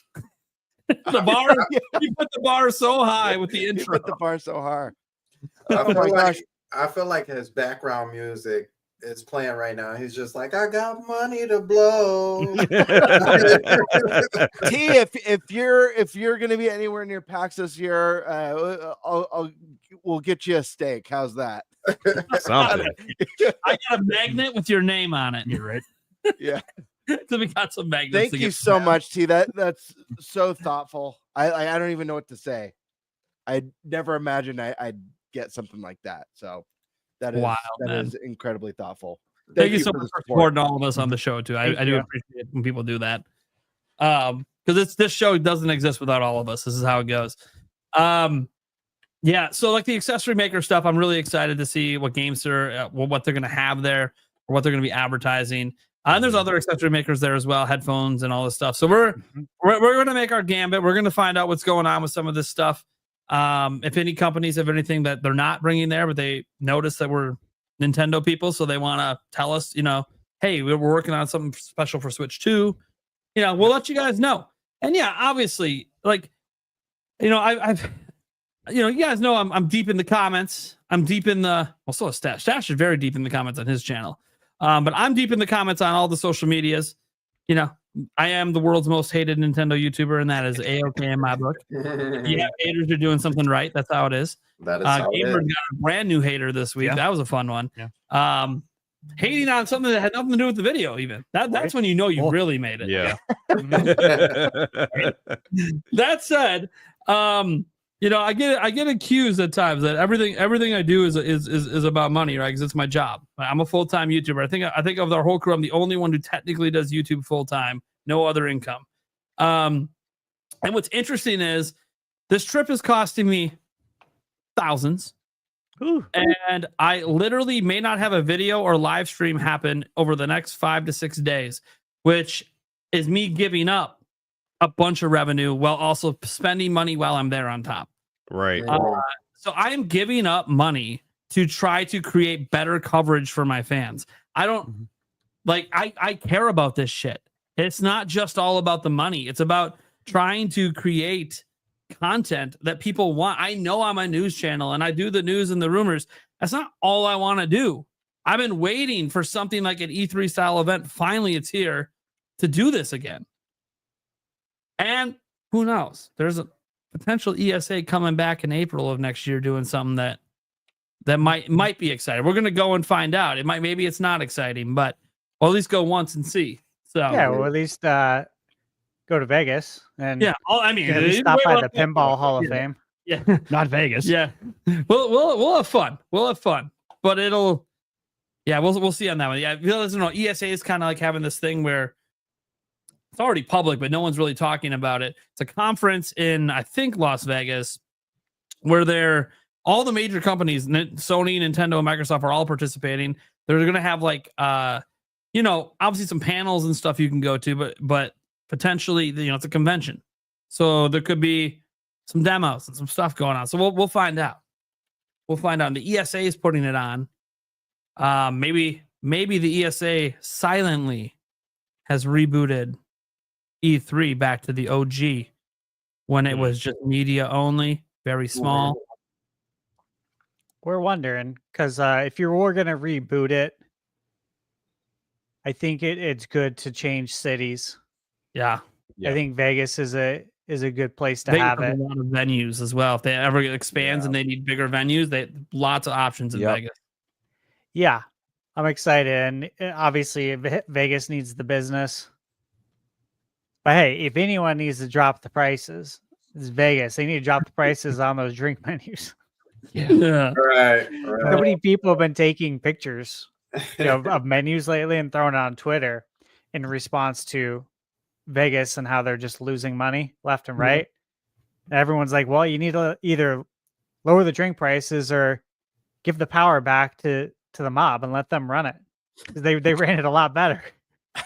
The bar, you put the bar so high with the You intro. put the bar so hard. I Oh feel my like gosh! I feel like his background music is playing right now. He's just like, I got money to blow. T, if you're gonna be anywhere near PAX this year, we'll get you a steak. How's that? Something. I got a magnet with your name on it. You're right. Yeah. So we got some magnets. Thank to you get so much, T. That's so thoughtful. I don't even know what to say. I never imagined I'd get something like that. So that is Wow, that man. is incredibly thoughtful. Thank you you so for much the for support. supporting all of us on the show too. I do you. appreciate it when people do that. Because this show doesn't exist without all of us. This is how it goes. Yeah. So like the accessory maker stuff, I'm really excited to see what GameSir, what they're going to have there, or what they're going to be advertising. And there's other accessory makers there as well, headphones and all this stuff. So we're going to make our gambit. We're going to find out what's going on with some of this stuff. If any companies have anything that they're not bringing there, but they notice that we're Nintendo people, so they want to tell us, you know, hey, we're working on something special for Switch 2. You know, we'll let you guys know. And yeah, obviously, like, you know, I've you guys know I'm deep in the comments. I'm deep in the so is Stash. Stash is very deep in the comments on his channel. But I'm deep in the comments on all the social medias. You know, I am the world's most hated Nintendo YouTuber, and that is A-OK in my book. Yeah, haters are doing something right. That's how it is. That is how it Gamer is. got a brand new hater this week. Yeah. That was a fun one. Yeah. Hating on something that had nothing to do with the video, even. That's when you know you really made it. Yeah. That said, you know, I get accused at times that everything I do is about money, right? Because it's my job. I'm a full-time YouTuber. I think of our whole crew, I'm the only one who technically does YouTube full-time, no other income. And what's interesting is this trip is costing me thousands. Ooh. And I literally may not have a video or live stream happen over the next 5 to 6 days, which is me giving up a bunch of revenue while also spending money while I'm there on top. Right. So I am giving up money to try to create better coverage for my fans. I don't I care about this shit. It's not just all about the money. It's about trying to create content that people want. I know I'm a news channel and I do the news and the rumors. That's not all I want to do. I've been waiting for something like an E3 style event. Finally, it's here to do this again. And who knows? There's a potential ESA coming back in April of next year doing something that might be exciting. We're gonna go and find out. Maybe it's not exciting, but we'll at least go once and see. So yeah, well, at least go to Vegas and I mean, at least stop by the Pinball Hall of Fame. Yeah, not Vegas. Yeah, we'll have fun. We'll have fun, but we'll see on that one. Yeah, ESA is kind of like having this thing where it's already public, but no one's really talking about it. It's a conference in, I think, Las Vegas, where all the major companies, Sony, Nintendo, and Microsoft are all participating. They're going to have obviously some panels and stuff you can go to, but potentially, it's a convention. So there could be some demos and some stuff going on. So we'll find out. We'll find out. And the ESA is putting it on. Maybe the ESA silently has rebooted E3 back to the OG when it was just media only, very small. We're wondering because if you were going to reboot it, I think it's good to change cities. Yeah. I think Vegas is a good place to have it. A lot of venues as well. If they ever expands and they need bigger venues, they lots of options in Vegas. Yeah, I'm excited, and obviously Vegas needs the business. But hey, if anyone needs to drop the prices, it's Vegas. They need to drop the prices on those drink menus. Yeah. Right. How many people have been taking pictures of menus lately and throwing it on Twitter in response to Vegas and how they're just losing money left and right? And everyone's like, well, you need to either lower the drink prices or give the power back to the mob and let them run it. They ran it a lot better.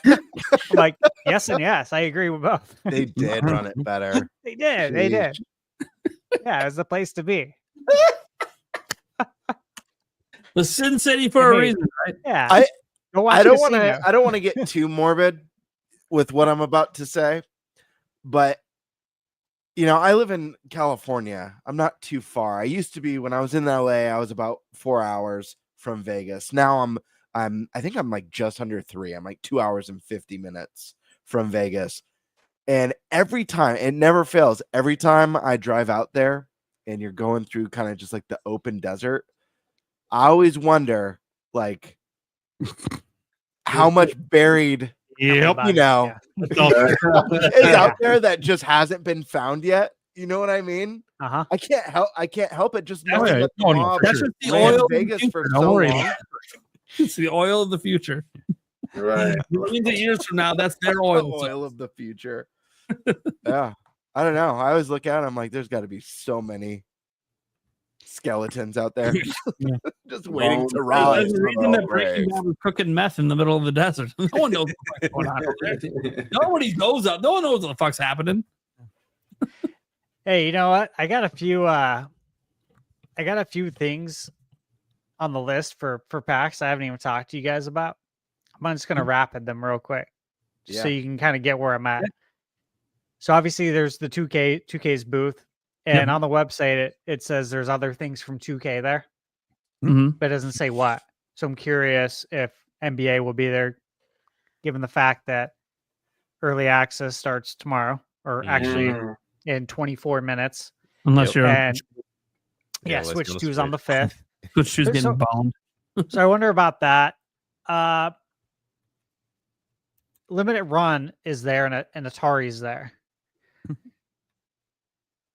I'm like, yes and yes. I agree with both. They did run it better. They did. They did. Yeah, it's the place to be. The Sin City for a reason, right? Yeah. I don't want to get too morbid with what I'm about to say, but I live in California. I'm not too far. I used to be, when I was in LA, I was about 4 hours from Vegas. Now I think I'm like just under 3. I'm like 2 hours and 50 minutes from Vegas. And every time, it never fails. Every time I drive out there and you're going through kind of just like the open desert, I always wonder like how much buried is out there that just hasn't been found yet. You know what I mean? I can't help it. Just knowing that the mob that's just the ran oil Vegas for Don't so worry long. about it. It's the oil of the future. Right. Millions of years from now, that's their The oil. oil of the future. Yeah. I don't know. I always look at it, I'm like, there's got to be so many skeletons out there just waiting to rise. There's a reason that Breaking Bad was cooking meth in the middle of the desert. No one knows what's going on over there. Nobody goes up. No one knows what the fuck's happening. Hey, you know what? I got a few things on the list for PAX I haven't even talked to you guys about. I'm just gonna rapid them real quick, so you can kind of get where I'm at. So obviously there's the 2K's booth. And on the website, it says there's other things from 2K there, Mhm. but it doesn't say what. So I'm curious if NBA will be there, given the fact that early access starts tomorrow, or actually in 24 minutes. Unless you're And Yeah, yeah, let's Switch go to 2 is on the Switch. 5th. Switch 2's But getting bombed. So I wonder about that. Limited Run is there and Atari's there.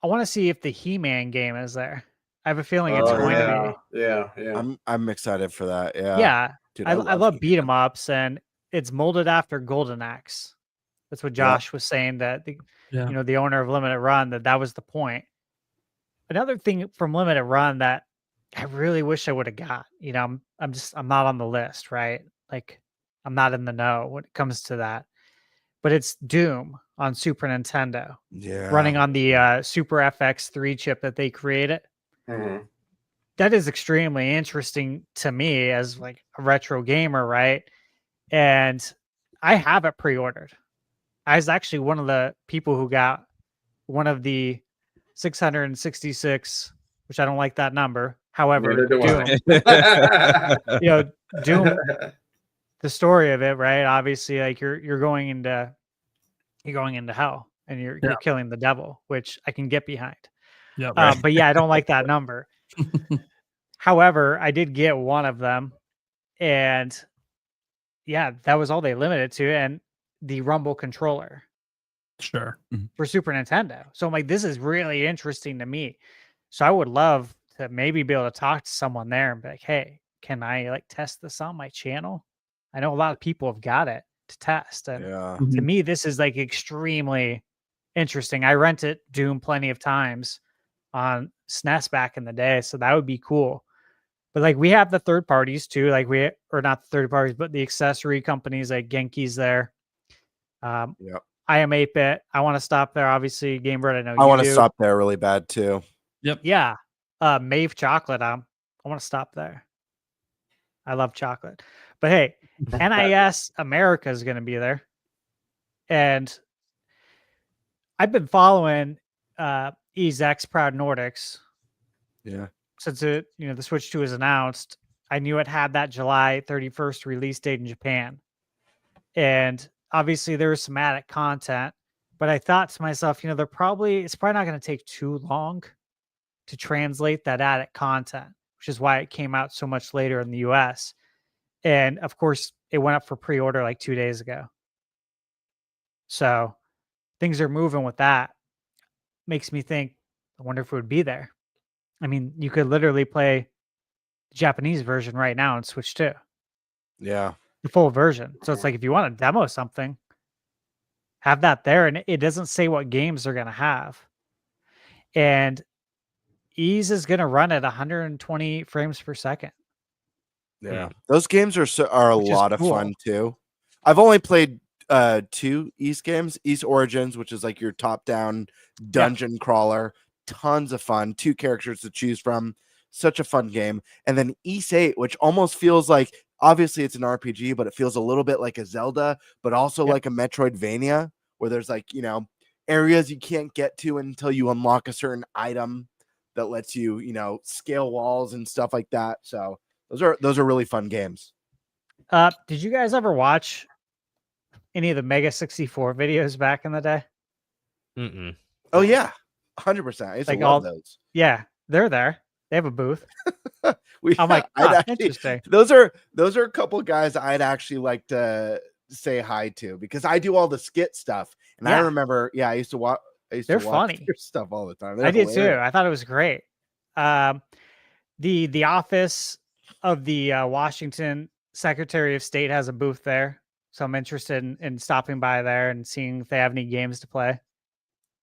I want to see if the He-Man game is there. I have a feeling it's going to be. Yeah. I'm excited for that. Yeah. Yeah. Dude, I love He-Man. beat 'em ups, and it's molded after Golden Axe. That's what Josh was saying, that the owner of Limited Run, that was the point. Another thing from Limited Run that I really wish I would have got, I'm not on the list, right? Like, I'm not in the know when it comes to that. But it's Doom on Super Nintendo. Yeah. Running on the Super FX3 chip that they created. That is extremely interesting to me as like a retro gamer, right? And I have it pre-ordered. I was actually one of the people who got one of the 666, which I don't like that number. However, Neither do Doom, Doom, the story of it, right? Obviously, like you're going into hell and you're killing the devil, which I can get behind. Yeah, right. But yeah, I don't like that number. However, I did get one of them, and yeah, that was all they limited to, and the Rumble controller Sure. for Super Nintendo. So I'm like, this is really interesting to me. So I would love to maybe be able to talk to someone there and be like, hey, can I like test this on my channel? I know a lot of people have got it to test. And to me, this is like extremely interesting. I rented Doom plenty of times on SNES back in the day, so that would be cool. But like we have the third parties too, like or not the third parties, but the accessory companies like Genki's there. I am 8-bit. I want to stop there. Obviously, Game Bird, I know I you want to do. stop there really bad too. Yep. Yeah. Mave Chocolate. I want to stop there. I love chocolate. But hey, NIS America is going to be there. And I've been following EZX Proud Nordics. Yeah. Since the Switch 2 is announced, I knew it had that July 31st release date in Japan. And obviously there was some added content, but I thought to myself, it's probably not going to take too long to translate that added content, which is why it came out so much later in the US. And of course, it went up for pre-order like 2 days ago. So things are moving with that. Makes me think, I wonder if it would be there. I mean, you could literally play the Japanese version right now and Switch 2. Yeah. The full version. So it's like, if you want to demo something, have that there. And it doesn't say what games they're going to have. And Ease is going to run at 120 frames per second. Yeah. Those games are a Which is lot of cool. fun too. I've only played 2 East games, East Origins, which is like your top-down dungeon crawler. Tons of fun. 2 characters to choose from. Such a fun game. And then East 8, which almost feels like, obviously it's an RPG, but it feels a little bit like a Zelda, but also like a Metroidvania, where there's like, areas you can't get to until you unlock a certain item that lets you, scale walls and stuff like that. So those are really fun games. Did you guys ever watch any of the Mega 64 videos back in the day? Oh yeah, 100%. I used to love those. Yeah, they're there. They have a booth. I'm like, interesting. Those are a couple guys I'd actually like to say hi to, because I do all the skit stuff, and I remember, I used to watch. They're funny. Their stuff all the time. I did too. I thought it was great. The office of the Washington Secretary of State has a booth there, so I'm interested in stopping by there and seeing if they have any games to play.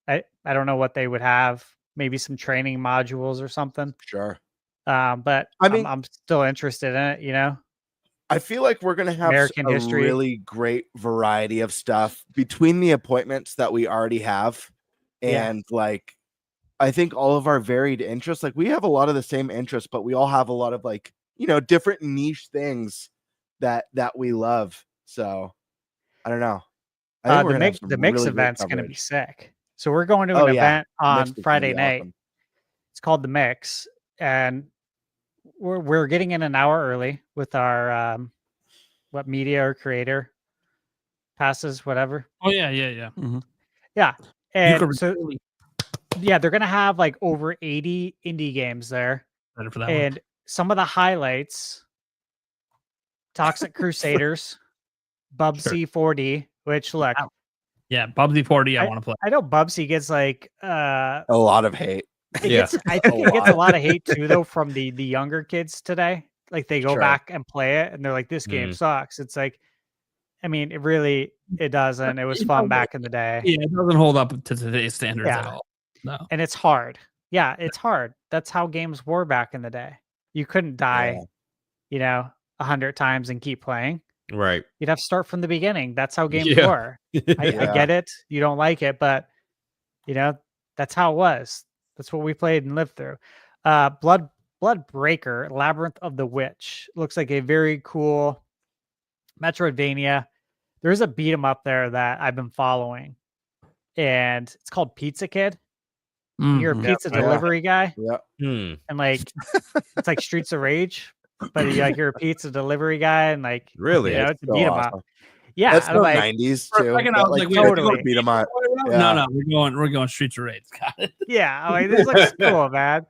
I don't know what they would have. Maybe some training modules or something. Sure. But I mean, I'm still interested in it. I feel like we're going to have American history. Really great variety of stuff between the appointments that we already have. And like, I think all of our varied interests, like we have a lot of the same interests, but we all have a lot of like, different niche things that we love. So I don't know. I think The mix event's going to be sick. So we're going to Oh, an yeah. event on Mix is gonna Friday be night. awesome. It's called the Mix, and we're getting in an hour early with our what media or creator passes, whatever. Oh yeah, yeah, yeah. Mhm. Yeah, You could and so really yeah, they're gonna have like over 80 indie games there, better for that one. and some of the highlights: Toxic Crusaders, Bubsy 4D. Which look, Wow. Yeah, Bubsy 4D. I want to play. I know Bubsy gets like A lot of hate. it Yeah. gets, I think it gets a lot of hate too, though, from the younger kids today. Like they go Sure. back and play it, and they're like, "This game sucks." It's like, I mean, it doesn't. It was fun back in the day, Yeah, it doesn't hold up to today's standards at Yeah. all. No. and it's hard. Yeah, it's hard. That's how games were back in the day. You couldn't die, Yeah. 100 times and keep playing. Right. You'd have to start from the beginning. That's how games Yeah. were. I Yeah. get it. You don't like it, but that's how it was. That's what we played and lived through. Blood Breaker, Labyrinth of the Witch. Looks like a very cool Metroidvania. There's a beat 'em up there that I've been following, and it's called Pizza Kid. You're a Mhm. pizza Yeah. delivery guy, Yeah. and like it's like Streets of Rage, but you're a pizza delivery guy, and like Really? it's a So beat 'em up. awesome. Yeah, That's I'm so like, 90s For a too. second, I That, was like, like, we have to go totally. to beat 'em up. No, Yeah. no, we're going Streets of Rage. Got it. yeah, I'm like this looks cool, man.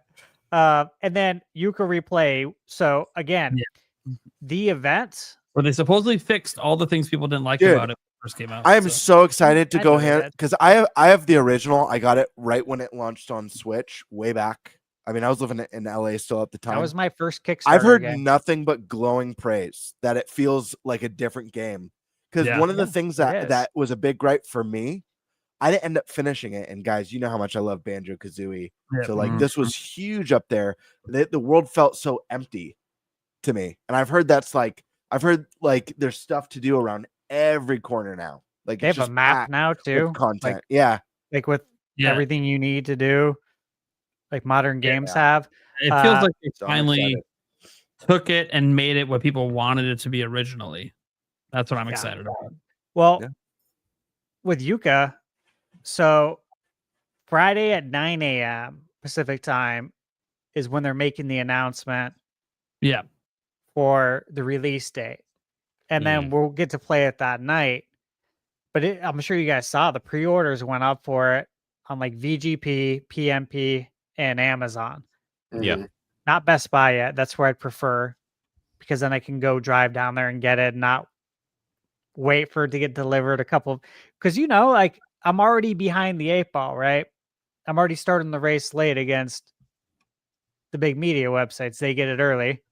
And then Yuka Replay. So again, the event. Where they supposedly fixed all the things people didn't like Dude, about it when it first came out. I am so. so excited to I go know they hand did. because I have the original. I got it right when it launched on Switch way back. I mean, I was living in LA still at the time. That was my first Kickstarter. I've heard game. nothing but glowing praise that it feels like a different game. Because Yeah. one of the Yeah, things it is. that was a big gripe for me, I didn't end up finishing it. And guys, you know how much I love Banjo Kazooie. Yeah. So like Mhm. this was huge up there. The world felt so empty to me. And I've heard there's stuff to do around every corner now. Like They it's have a just map packed now with too, content. like Yeah. with Yeah. everything you need to do, like modern games Yeah. have. It feels like they So I'm finally excited. took it and made it what people wanted it to be originally. That's what I'm Yeah. excited about. Well, Yeah. with Yuka, so Friday at 9 a.m. Pacific time is when they're making the announcement Yeah. for the release date. And then we'll get to play it that night. But I'm sure you guys saw the pre-orders went up for it on like VGP, PMP, and Amazon. Yeah. Mhm. Not Best Buy yet. That's where I'd prefer, because then I can go drive down there and get it, not wait for it to get delivered a couple. Because like I'm already behind the 8 ball, right? I'm already starting the race late against the big media websites. They get it early.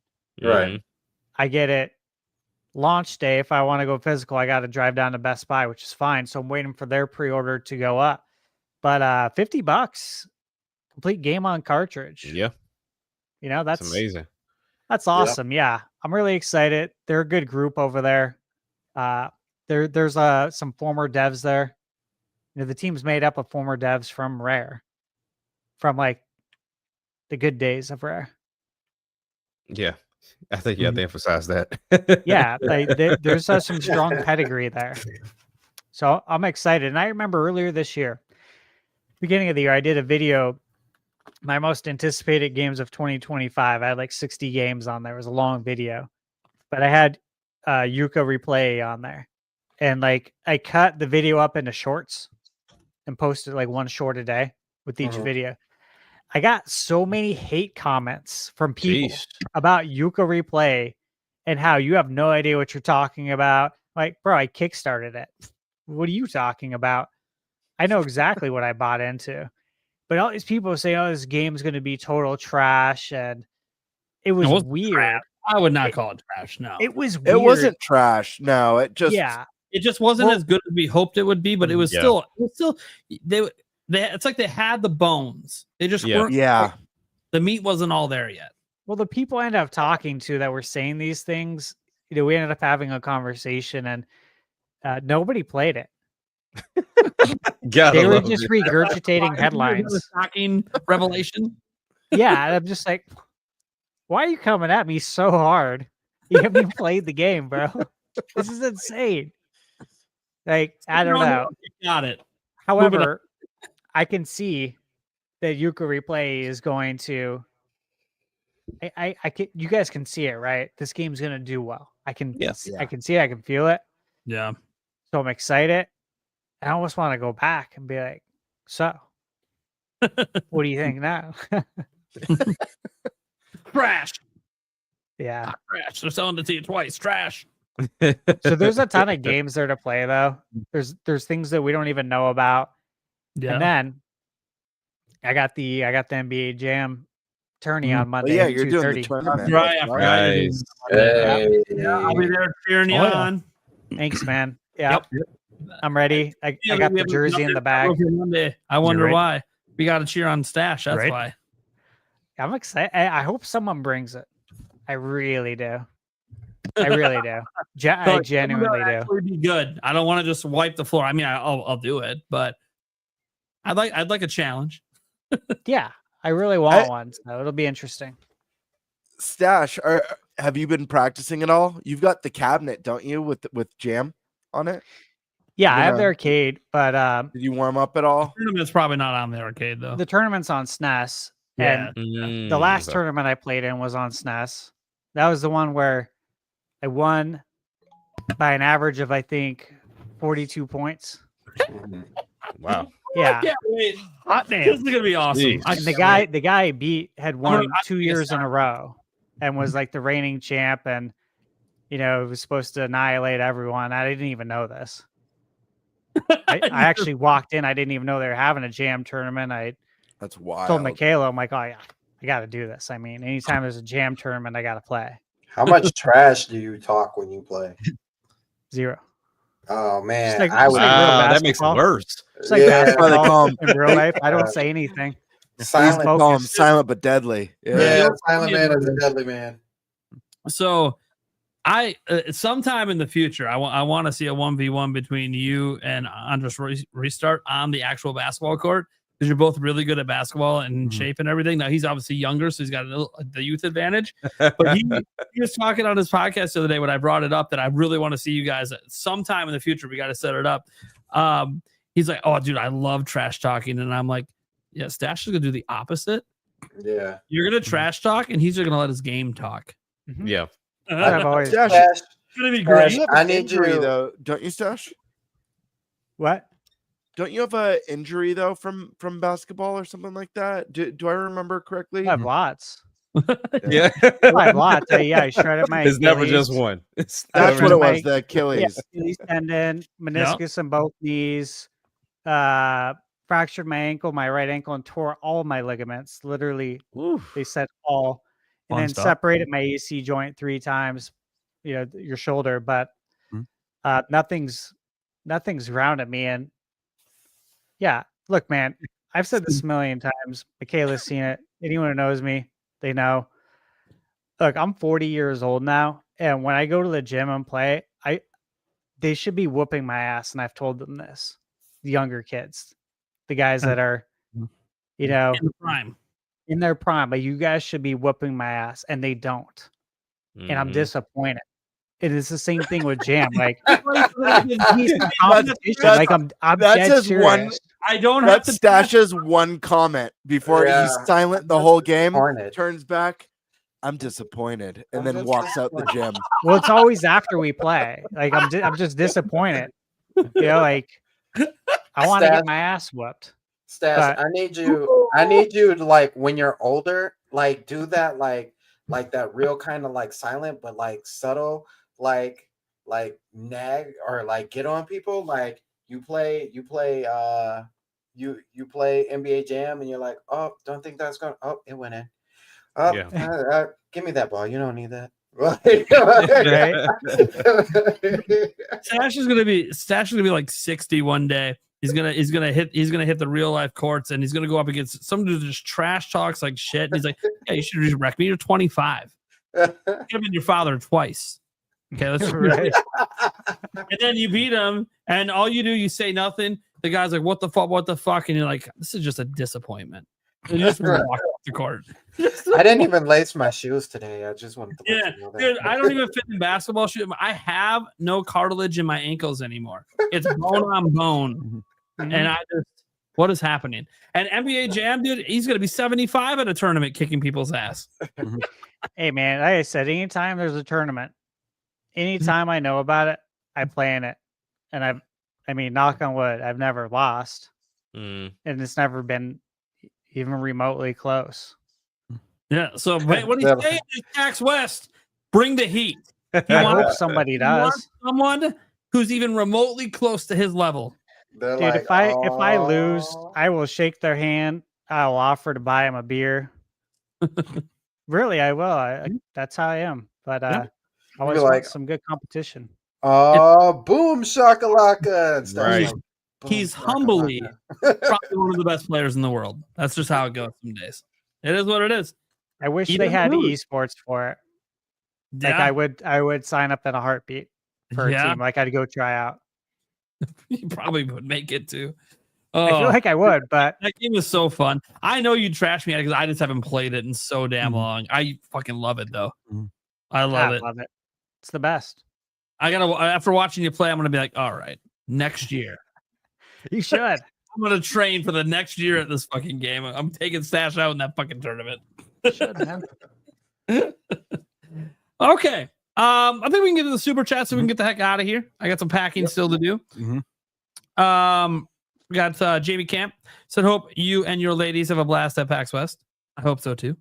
Right. Mhm. I get it launch day. If I want to go physical, I got to drive down to Best Buy, which is fine. So I'm waiting for their pre-order to go up. But $50, complete game on cartridge. Yeah. That's That's amazing. That's awesome. Yeah, I'm really excited. They're a good group over there. There's some former devs there. The team's made up of former devs from Rare, from like the good days of Rare. Yeah. I think you have to emphasize that. Yeah, there's some strong pedigree there. So I'm excited. And I remember earlier this year, beginning of the year, I did a video, my most anticipated games of 2025. I had like 60 games on there. It was a long video, but I had Yuka Replay on there. And like I cut the video up into shorts and posted like one short a day with each video. I got so many hate comments from people Jeez. about Yuka Replay and how you have no idea what you're talking about. Like, bro, I kickstarted it. What are you talking about? I know exactly what I bought into. But all these people say, "Oh, this game's going to be total trash," and it was wasn't weird. trash. I would not call it trash. No, It was weird. It wasn't trash. No, it just Yeah, it just wasn't Well- as good as we hoped it would be. But it was Yeah. still. They it's like they had the bones. They just Yeah. weren't. yeah. The meat wasn't all there yet. Well, the people I ended up talking to that were saying these things, we ended up having a conversation, and nobody played it. Gotta They were love just it. regurgitating headlines. Shocking revelation. Yeah, and I'm just like, why are you coming at me so hard? You haven't even played the game, bro. This is insane. Like, I don't know. Got it. However, I can see that Yuka Replay is going to. I can. You guys can see it, right? This game's gonna do well. I can. Yes. I can see it. I can feel it. Yeah. So I'm excited. I almost want to go back and be like, so, what do you think now? Trash. Yeah. Trash. They're selling it to you twice. Trash. So there's a ton of games there to play, though. There's things that we don't even know about. Yeah. And then I got the NBA Jam tourney on Monday. yeah, at you're doing the 2:30. tournament. Right. I forgot you did Nice. it. Hey. I'll be there cheering you Oh, yeah. on. Thanks, man. Yeah, Yep. I'm ready. I Yeah, got we the have jersey in another the bag. Monday. I wonder right. why. We got to cheer on Stash. That's Right. why. I'm excited. I hope someone brings it. I really do. I really do. I genuinely do. Actually be good. I don't want to just wipe the floor. I mean, I'll do it, but I'd like a challenge. Yeah, I really want one. So it'll be interesting. Stash, have you been practicing at all? You've got the cabinet, don't you, with Jam on it? Yeah, You I have know- the arcade, but Did you warm up at all? Tournament's probably not on the arcade though. the tournament's on SNES. Yeah. And the last tournament I played in was on SNES. That was the one where I won by an average of, I think, 42 points. Wow. Yeah. Yeah, wait. Hot damn. This is gonna be awesome. Jeez. I And can't the guy wait. I beat had I'm won gonna- 2 years in a row and was like the reigning champ, and was supposed to annihilate everyone. I didn't even know this. I actually walked in. I didn't even know they were having a Jam tournament. I That's wild. told Michaela, I'm like, oh yeah, I got to do this. I mean, anytime there's a Jam tournament, I got to play. How much trash do you talk when you play? 0. Oh man, Just like- I just would. like real Wow, that makes it basketball. worse. It's like Yeah. That's why they call him. in real life. I don't say anything. Silent, Focus. Call him silent but deadly. yeah, silent man is a deadly man. So I sometime in the future, I want to see a 1v1 between you and Andres Restart on the actual basketball court, because you're both really good at basketball and shape and everything. Now he's obviously younger, so he's got the youth advantage. But he was talking on his podcast the other day when I brought it up that I really want to see you guys sometime in the future. We got to set it up. He's like, "Oh, dude, I love trash talking," and I'm like, "Yeah, Stash is gonna do the opposite. Yeah. You're gonna trash talk, and he's gonna let his game talk. Yeah. I've always Stash, Stash, It's gonna be you great." have I an need injury you- though, don't you, Stash? what? Don't you have a injury though from basketball or something like that? Do I remember correctly? I have lots. Yeah. I have lots. I shredded my. It's never just Achilles. one. It's That's never what it just- was. The Achilles. Achilles tendon, meniscus in both knees, fractured my ankle, my right ankle, and tore all my ligaments. Literally, they said all, and Fun then stuff. separated my AC joint 3 times. Your shoulder, but nothing's grounded me. And yeah, look, man, I've said this a million times. Michaela's seen it. Anyone who knows me, they know. Look, I'm 40 years old now, and when I go to the gym and play, they should be whooping my ass, and I've told them this. The younger kids, the guys that are, In the prime. in their prime, but you guys should be whooping my ass, and they don't. And I'm Mhm. disappointed. It is the same thing with Jam. Like, That's like I'm that's dead just one. serious. I don't have That's to Stash's one comment before Yeah. he's silent the whole game. Hornet. Turns back. I'm disappointed, and I'm then just walks out the gym. Well, it's always after we play. Like I'm just disappointed. Like I want to Stash. get my ass whooped. Stash, I need you to, like, when you're older, like, do that, like that real kind of like silent but like subtle, like nag or like get on people. Like you play NBA Jam and you're like, oh, don't think that's going. Oh, it went in. Oh, Yeah. Give me that ball. You don't need that. Stash is gonna be like 60 one day. He's gonna hit the real life courts, and he's gonna go up against some dude that just trash talks like shit. And he's like, "Yeah, you should just wreck me. You're 25. You've been your father twice. Okay, let's Right. And then you beat him, and all you do, you say nothing. The guy's like, "What the fuck? What the fuck?" And you're like, "This is just a disappointment." And you just walk off the court. I didn't even lace my shoes today. I just wanted to let Yeah, you know that. dude, I don't even fit in basketball shoes. I have no cartilage in my ankles anymore. It's bone on bone, and What is happening? And NBA Jam, dude, he's gonna be 75 at a tournament kicking people's ass. Hey man, like I said, anytime there's a tournament, anytime I know about it, I play in it. And I mean, knock on wood, I've never lost. Mm. And it's never been even remotely close. Yeah. So wait, what do you say? Jax West, bring the heat. He I wants, hope somebody he wants does. someone who's even remotely close to his level. They're Dude, like, if I lose, "Oh." I will shake their hand. I'll offer to buy him a beer. Really, I will. That's how I am. But I always like- want some good competition. Oh, boom shakalaka and stuff. Right. Like, boom He's humbly shakalaka. probably one of the best players in the world. That's just how it goes some days. It is what it is. I wish He they doesn't had lose. esports for it. Like Yeah, I would sign up in a heartbeat for a Yeah. team. Like I'd go try out. you probably would make it too. I feel Oh, like I would, but that game is so fun. I know you trash me at it because I just haven't played it in so damn Mhm. long. I fucking love it though. Mhm. I love it. love it. It's the best. I gotta after watching you play, I'm gonna be like, all right, next year. You should. I'm gonna train for the next year at this fucking game. I'm taking Stash out in that fucking tournament. Should, man. Okay. I think we can get to the super chat so we can get the heck out of here. I got some packing still to do. We got Jamie Camp said, hope you and your ladies have a blast at PAX West. I hope so too.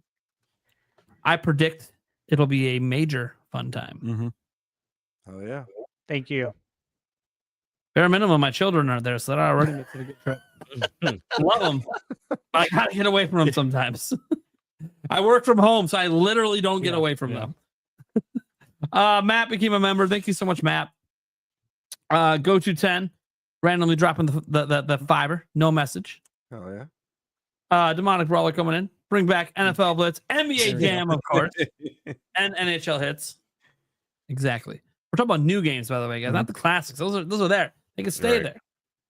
I predict it'll be a major fun time. Oh yeah. Thank you. Bare minimum, my children are there, so that already makes it a good trip. Love them. But I gotta get away from them sometimes. I work from home, so I literally don't get away from them. Matt became a member. Thank you so much, Matt. Go to 10, randomly dropping the fiver, no message. Oh yeah. Demonic Brawler coming in. Bring back NFL Blitz, NBA Jam, of course, and NHL hits. Exactly. We're talking about new games, by the way, guys, not the classics. Those are there. They can stay there.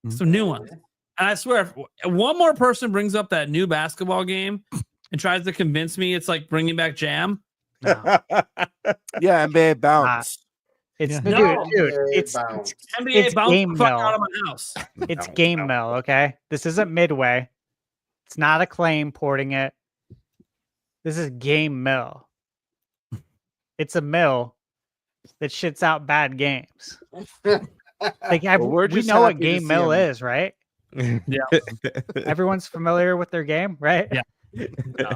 Some new ones. And I swear, if one more person brings up that new basketball game and tries to convince me it's like bringing back Jam, No. Yeah, NBA bounce. It's Yeah. dude. It's NBA It's bounce game the fuck mill. out of my house. it's game mill. Okay, this isn't Midway. It's not Acclaim porting it. This is game mill. It's a mill that shits out bad games. Like Well, we're we just know what happy to game see mill him. is, right? Yeah. Everyone's familiar with their game, right? Yeah.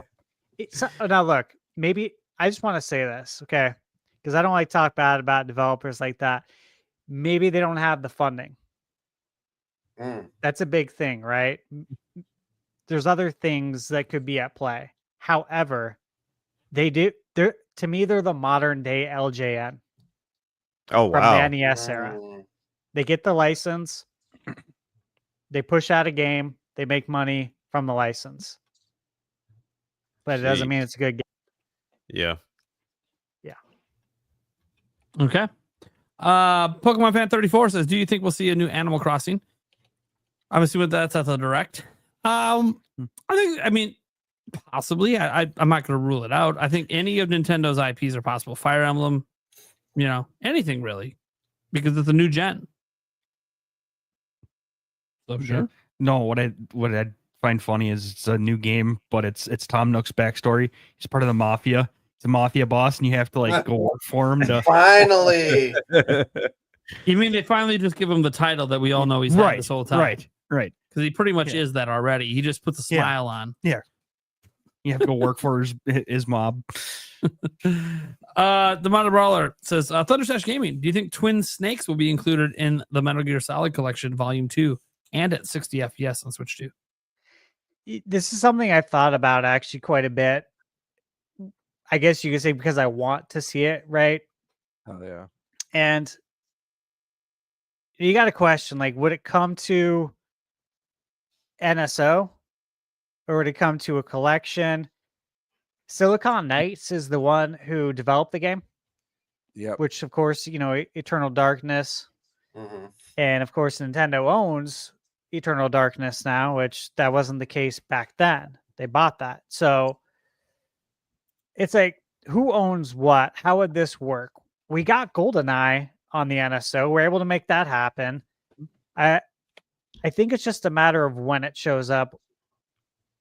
Now look, maybe I just want to say this, okay? Because I don't like talk bad about developers like that. Maybe they don't have the funding. That's a big thing, right? There's other things that could be at play. However, they're to me, they're the modern day LJN Oh from wow. the NES era. They get the license, they push out a game, they make money from the license. But it doesn't Jeez. mean it's a good game. Yeah. Okay. Pokemon Fan 34 says, do you think we'll see a new Animal Crossing? I'm assuming that's at the direct. I mean, possibly. I'm not going to rule it out. I think any of Nintendo's IPs are possible. Fire Emblem, anything really, because it's a new gen. So sure. No, what I find funny is it's a new game, but it's Tom Nook's backstory. He's part of the mafia. He's a mafia boss, and you have to like go work for him to Finally. You mean they finally just give him the title that we all know he's had this whole time? Right. Because he pretty much is that already. He just puts a smile on. Yeah. You have to go work for his mob. The Mono Brawler says, Thunderstash Gaming, do you think Twin Snakes will be included in the Metal Gear Solid Collection Volume 2 and at 60 FPS on Switch 2? This is something I've thought about actually quite a bit. I guess you could say because I want to see it, right? Oh yeah. And you got a question, like, would it come to NSO or would it come to a collection? Silicon Knights is the one who developed the game. Yep. Which, of course, Eternal Darkness. And, of course, Nintendo owns Eternal Darkness now, which that wasn't the case back then. They bought that. So it's like, who owns what? How would this work? We got GoldenEye on the NSO. We're able to make that happen. I I think it's just a matter of when it shows up,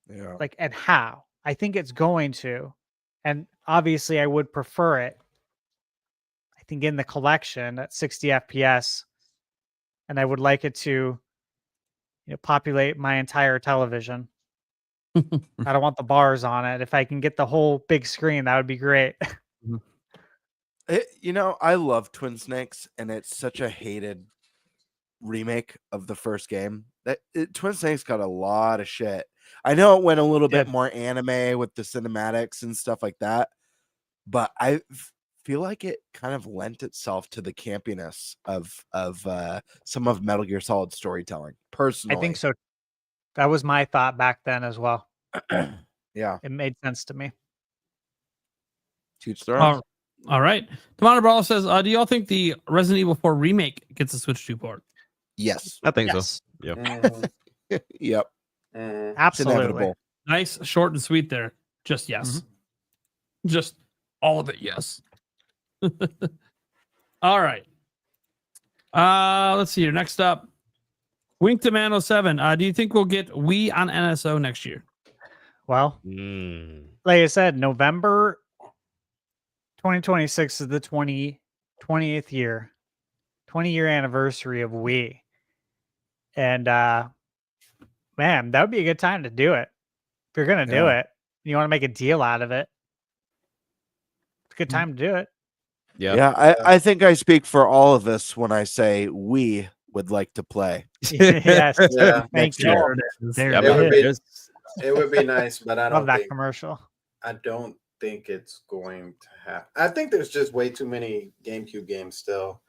Yeah. like, and how. I think it's going to, and obviously I would prefer it. I think in the collection at 60 FPS, and I would like it to, populate my entire television. I don't want the bars on it. If I can get the whole big screen, that would be great. I love Twin Snakes, and it's such a hated remake of the first game. Twin Snakes got a lot of shit. I know it went a little bit more anime with the cinematics and stuff like that, but I feel like it kind of lent itself to the campiness of some of Metal Gear Solid storytelling. Personally, I think so. That was my thought back then as well. Yeah, it made sense to me. All right. Tomato Brawler says, do y'all think the Resident Evil 4 remake gets a Switch 2 port? Yes. I think Yes. so. Yep. Yep. Absolutely. Nice, short and sweet there. Just yes. Just all of it, yes. All right. Let's see here. Next up, Wink to Man 07. Do you think we'll get Wii on NSO next year? Well, like I said, November 2026 is the 20th year, 20-year anniversary of Wii. And man, that would be a good time to do it. If you're gonna do it, you want to make a deal out of it. It's a good time to do it. Yeah. I think I speak for all of us when I say we would like to play. Yes. Yeah. Thank you. It would be nice, but I Love don't that think commercial. I don't think it's going to happen. I think there's just way too many GameCube games still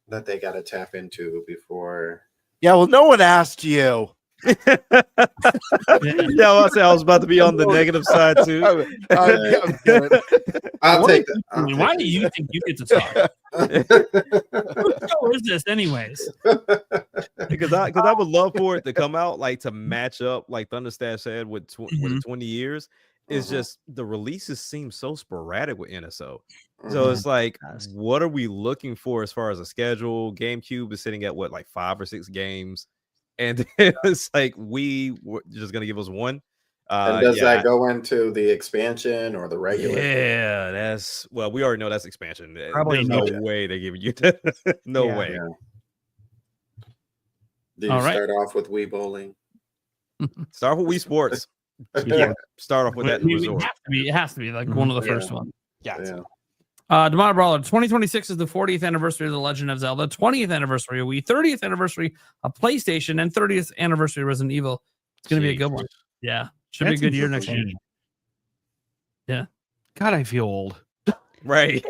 that they got to tap into before. Yeah, well, no one asked you. Yeah, I was about to be on the negative side too. I'll take that. Why do you think you get to talk? What show is this, anyways? Because I would love for it to come out like to match up like Thunderstash said with the 20 years. It's just the releases seem so sporadic with NSO. So it's like, what are we looking for as far as a schedule? GameCube is sitting at what, like 5 or 6 games, and it's like we're just gonna give us one. And does that go into the expansion or the regular? Yeah, we already know that's expansion. Probably There's no way they're giving you no way. Yeah. Do you start off with Wii Bowling? Start with Wii Sports. Start off with that resort. It has to be like one of the first ones. Yeah. Demonic Brawler, 2026 is the 40th anniversary of The Legend of Zelda, 20th anniversary of Wii, 30th anniversary of PlayStation, and 30th anniversary of Resident Evil. It's going to be a good one. Yeah. Should be a good year next year. Yeah. God, I feel old. Right.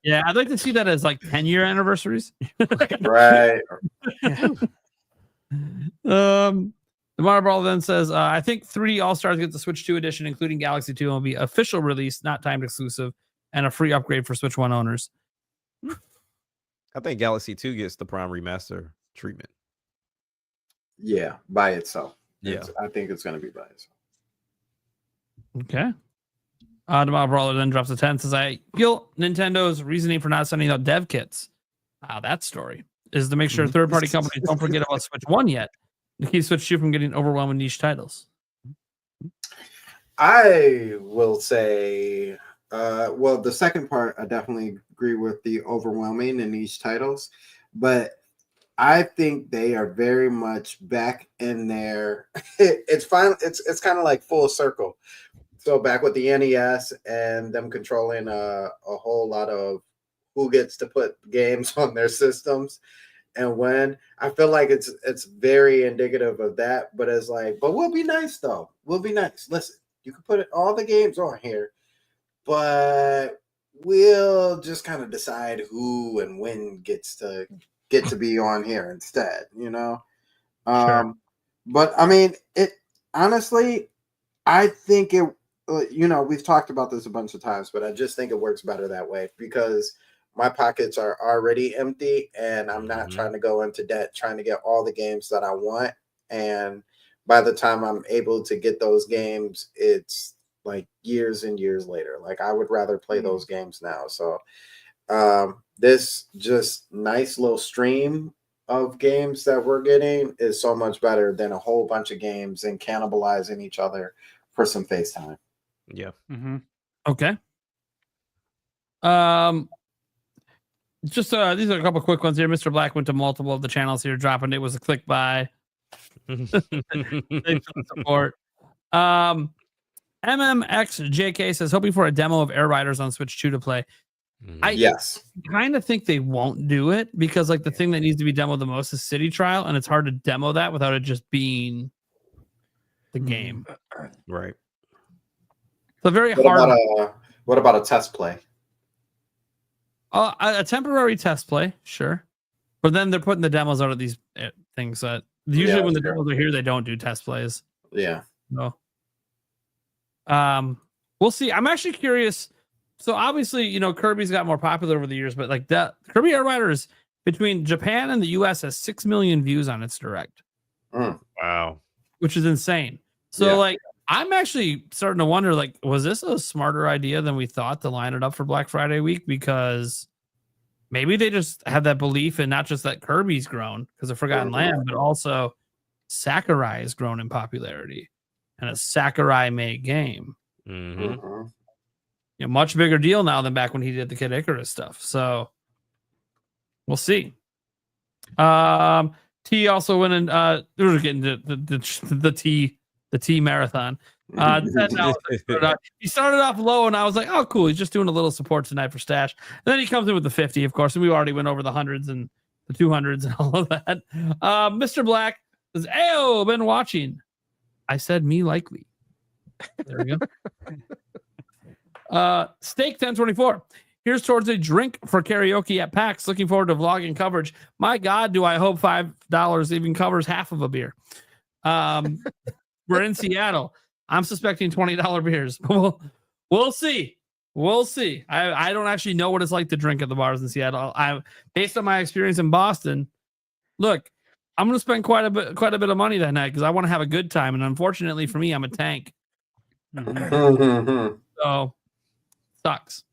Yeah, I'd like to see that as like 10-year anniversaries. Right. The Brawler then says, I think 3 All-Stars get the Switch 2 edition, including Galaxy 2, and will be official release, not timed exclusive, and a free upgrade for Switch 1 owners. I think Galaxy 2 gets the Prime Remaster treatment. Yeah, by itself. Yeah. I think it's going to be by itself. Okay. Demonic Brawler then drops a 10, says, I feel Nintendo's reasoning for not sending out dev kits. That story is to make sure third-party companies don't forget about Switch 1 yet. To keep Switch 2 from getting overwhelmed with niche titles. I will say, well, the second part, I definitely agree with the overwhelming in niche titles, but I think they are very much back in there. It's fine. It's kind of like full circle. So back with the NES and them controlling a whole lot of who gets to put games on their systems. And when I feel like it's very indicative of that, but it's like, but we'll be nice though. We'll be nice. Listen, you can put all the games on here, but we'll just kind of decide who and when get to be on here instead, you know? Sure. But I mean, it honestly, I think it, we've talked about this a bunch of times, but I just think it works better that way because my pockets are already empty and I'm not trying to go into debt, trying to get all the games that I want. And by the time I'm able to get those games, it's like years and years later. Like I would rather play those games now. So this just nice little stream of games that we're getting is so much better than a whole bunch of games and cannibalizing each other for some FaceTime. Yeah. Okay. Just these are a couple quick ones here. Mr. Black went to multiple of the channels here, dropping it was a click buy. Thanks for the support. MMXJK says hoping for a demo of Air Riders on Switch 2 to play. Yes. Kind of think they won't do it because like the thing that needs to be demoed the most is City Trial, and it's hard to demo that without it just being the game. Right. It's a very What hard. what about a test play? A temporary test play, sure, but then they're putting the demos out of these things that usually when the demos are here, they don't do test plays. Yeah. No. We'll see. I'm actually curious. So obviously, you know, Kirby's got more popular over the years, but like that Kirby Air Riders between Japan and the US has 6 million views on its direct. Wow. Which is insane. So like I'm actually starting to wonder, like, was this a smarter idea than we thought to line it up for Black Friday week? Because maybe they just had that belief in not just that Kirby's grown because of Forgotten Land, but also Sakurai has grown in popularity and a Sakurai made game. Mm-hmm. You know, much bigger deal now than back when he did the Kid Icarus stuff. So we'll see. T also went in. We were getting the T marathon. He started off low, and I was like, "Oh, cool." He's just doing a little support tonight for Stash. And then he comes in with the 50, of course, and we already went over the hundreds and the 200s and all of that. Mr. Black says, "Ayo, been watching." I said, "Me likely." There we go. Steak 1024. Here's towards a drink for karaoke at PAX. Looking forward to vlogging coverage. My God, do I hope $5 even covers half of a beer. We're in Seattle. I'm suspecting $20 beers. We'll see. We'll see. I don't actually know what it's like to drink at the bars in Seattle. Based on my experience in Boston, look, I'm going to spend quite a bit of money that night because I want to have a good time. And unfortunately for me, I'm a tank. So sucks.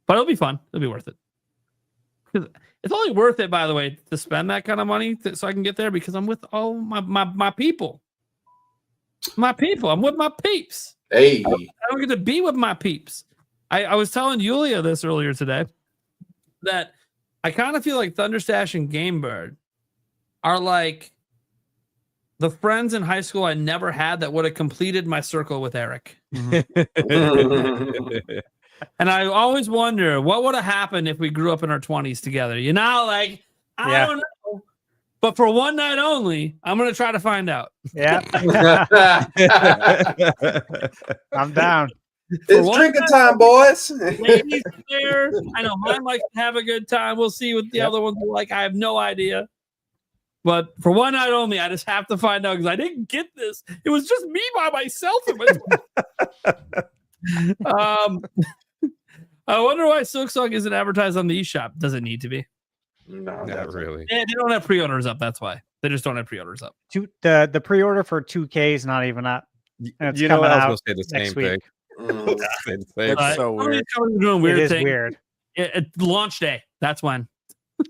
But it'll be fun. It'll be worth it. It's only worth it, by the way, to spend that kind of money so I can get there because I'm with all my people. My people. I'm with my peeps. Hey. I don't get to be with my peeps. I was telling Yulia this earlier today that I kind of feel like Thunderstash and Gamebird are like the friends in high school I never had that would have completed my circle with Eric. And I always wonder what would have happened if we grew up in our 20s together. You know, like, I don't know. But for one night only, I'm going to try to find out. Yeah. I'm down. It's drinking time, boys. Ladies there. I know mine likes to have a good time. We'll see what the other ones are like. I have no idea. But for one night only, I just have to find out because I didn't get this. It was just me by myself. I wonder why Silksong isn't advertised on the eShop. Does it need to be? No, not really. Yeah, they don't have pre-orders up. That's why they just don't have pre-orders up. The pre-order for 2K is not even up. And it's You know, coming I was out going to say the next same thing. week. It's so weird. Doing weird It is things. weird. Launch day. That's when.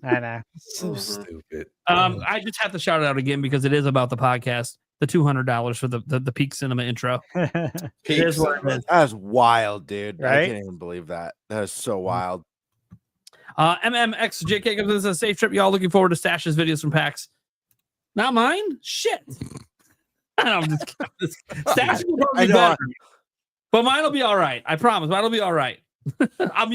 I know. So stupid. I just have to shout it out again because it is about the podcast. The $200 for the Peak Cinema intro. It is what it is. That's wild, dude. I Right? can't even believe that. That is so wild. MMXJK comes in as a safe trip. Y'all looking forward to Stash's videos from PAX. Not mine? Shit. I'm just Stash will probably be better. But mine will be all right. I promise. Mine will be all right. I'm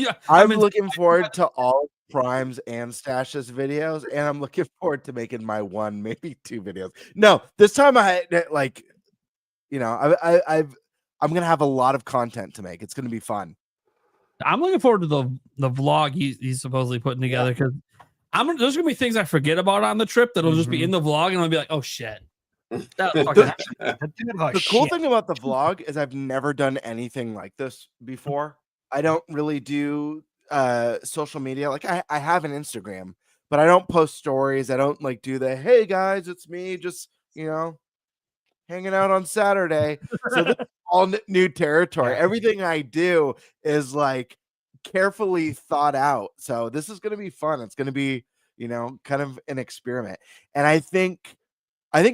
looking forward to all Primes and Stash's videos, and I'm looking forward to making my one, maybe two videos. No, this time I'm gonna have a lot of content to make. It's gonna be fun. I'm looking forward to the vlog he's supposedly putting together because there's gonna be things I forget about on the trip that'll just be in the vlog, and I'll be like, oh shit. The cool thing about the vlog is I've never done anything like this before. I don't really do social media. Like I have an Instagram, but I don't post stories. I don't like do the hey guys, it's me, just hanging out on Saturday. So this is all new territory. Everything I do is like carefully thought out. So this is gonna be fun. It's gonna be kind of an experiment. And I think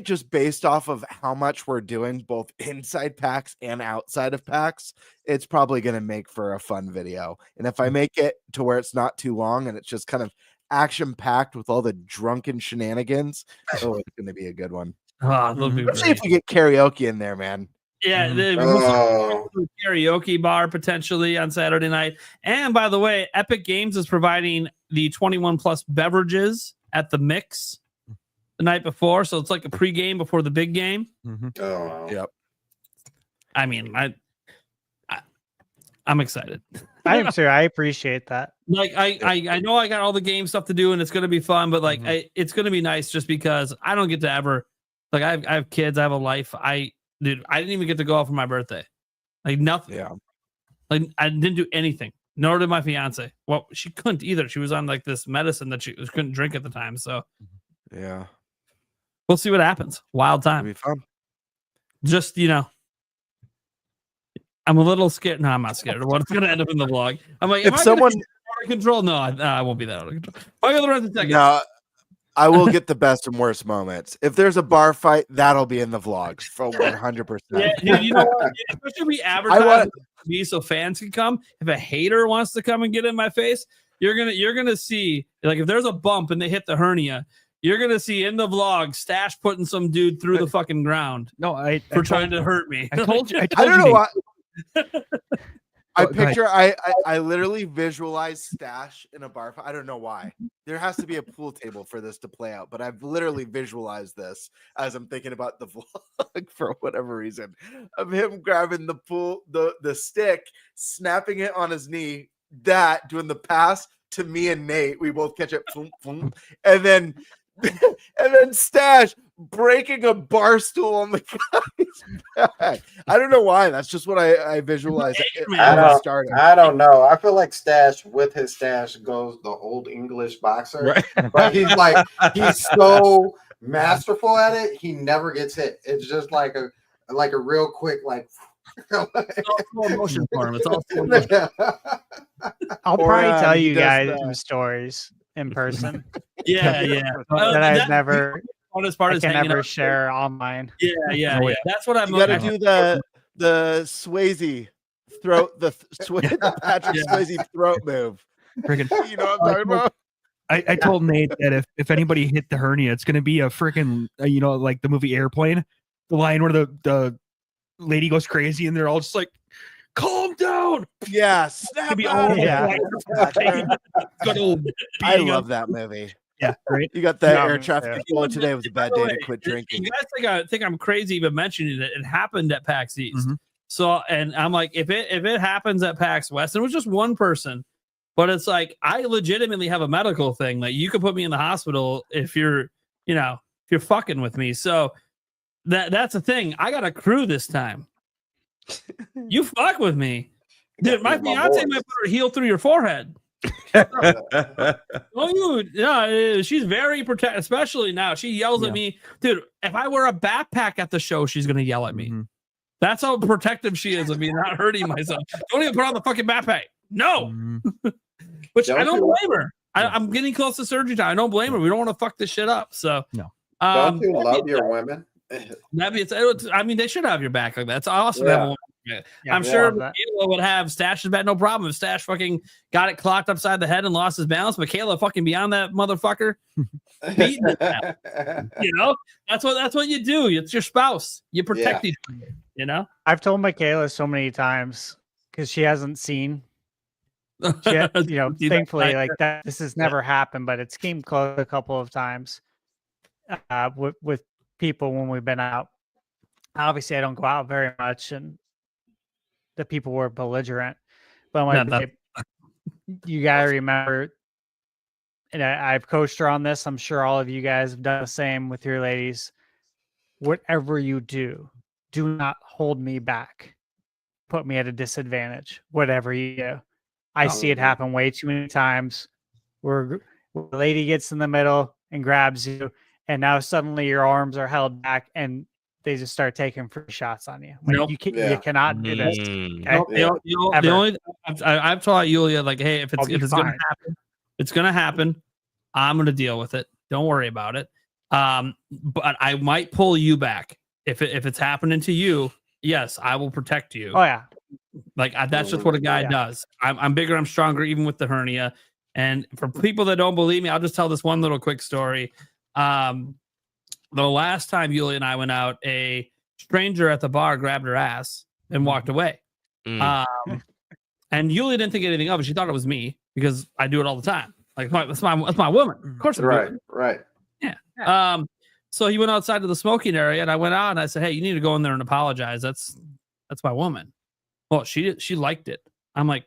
just based off of how much we're doing both inside PAX and outside of PAX, it's probably going to make for a fun video. And if I make it to where it's not too long and it's just kind of action packed with all the drunken shenanigans, it's going to be a good one. Especially if we get karaoke in there, man. Yeah, karaoke bar potentially on Saturday night. And by the way, Epic Games is providing the 21 plus beverages at the Mix the night before, so it's like a pregame before the big game. Yep. I mean, I'm excited. I am too. I appreciate that. Like I know I got all the game stuff to do and it's gonna be fun, but like it's gonna be nice just because I don't get to ever like I have kids, I have a life. Dude, I didn't even get to go out for my birthday. Like nothing. Yeah. Like I didn't do anything. Nor did my fiance. Well, she couldn't either. She was on like this medicine that she couldn't drink at the time. So yeah. We'll see what happens. Wild time. It'll be fun. Just, I'm a little scared. No, I'm not scared of what's going to end up in the vlog. I'm like, if someone out of control, no, I won't be that out of control. I'll get the rest of the second. No, I will get the best and worst moments. If there's a bar fight, that'll be in the vlog for 100%. Yeah, dude, you know what? Especially we advertise so fans can come. If a hater wants to come and get in my face, you're gonna see, like, if there's a bump and they hit the hernia, you're gonna see in the vlog Stash putting some dude through the fucking ground. No, for trying to hurt me. I told you. I don't know why. I literally visualize Stash in a bar fight. I don't know why. There has to be a pool table for this to play out, but I've literally visualized this as I'm thinking about the vlog for whatever reason of him grabbing the stick, snapping it on his knee, doing the pass to me and Nate. We both catch it, boom, boom, and then Stash breaking a bar stool on the guy's back. I don't know why. That's just what I visualize. I don't know. I feel like Stash with his stash goes the old English boxer, right? But he's so masterful at it. He never gets hit. It's just like a real quick it's all slow motion for him. It's all slow motion. I'll probably tell you guys some stories in person. Yeah. That I've never. Honest part I is can hanging never out. share online. Yeah. That's what I'm. You got to do the Swayze throat, the Patrick Swayze throat move. Freaking, you know what I'm talking about? I told Nate that if anybody hit the hernia, it's going to be a freaking like the movie Airplane, the line where the lady goes crazy and they're all just like, calm down. Yeah, snap out. I love that movie. Yeah, great. You got that air traffic controller today. Was a bad day to quit drinking. You guys think I'm crazy even mentioning it. It happened at PAX East. So, and I'm like, if it happens at PAX West, and it was just one person, but it's like I legitimately have a medical thing. Like you could put me in the hospital if you're fucking with me. So that's the thing. I got a crew this time. You fuck with me, dude. My fiance might put her heel through your forehead. She's very protective, especially now. She yells at me, dude. If I wear a backpack at the show, she's gonna yell at me. That's how protective she is of me not hurting myself. Don't even put on the fucking backpack. No, which I don't blame her. I'm getting close to surgery time. I don't blame her. We don't want to fuck this shit up. So no. Don't you love your women? I mean, they should have your back like that. It's awesome. Yeah. I'm sure Michaela would have Stash's back, no problem. If Stash fucking got it clocked upside the head and lost his balance, Michaela fucking beyond that motherfucker. Beating it. That's what you do. It's your spouse. You protect each other. I've told Michaela so many times because she hasn't seen. Thankfully, like that. This has never happened, but it's came close a couple of times with people when we've been out. Obviously, I don't go out very much, and the people were belligerent. But I'm like, you gotta remember, and I've coached her on this. I'm sure all of you guys have done the same with your ladies. Whatever you do, do not hold me back. Put me at a disadvantage. Whatever you do, I see it happen way too many times. Where the lady gets in the middle and grabs you, and now suddenly your arms are held back and they just start taking free shots on you. Like, you cannot do this. Okay? I've taught Yulia, like, hey, if it's gonna happen, it's gonna happen. I'm going to deal with it. Don't worry about it. But I might pull you back if it's happening to you. Yes, I will protect you. Oh yeah. Like that's just what a guy does. I'm bigger, I'm stronger, even with the hernia. And for people that don't believe me, I'll just tell this one little quick story. The last time Yulia and I went out, a stranger at the bar grabbed her ass and walked away. And Yulia didn't think anything of it. She thought it was me because I do it all the time. Like that's my woman. Of course, I'm doing it. Right. Yeah. So he went outside to the smoking area, and I went out and I said, "Hey, you need to go in there and apologize. That's my woman." Well, she liked it. I'm like,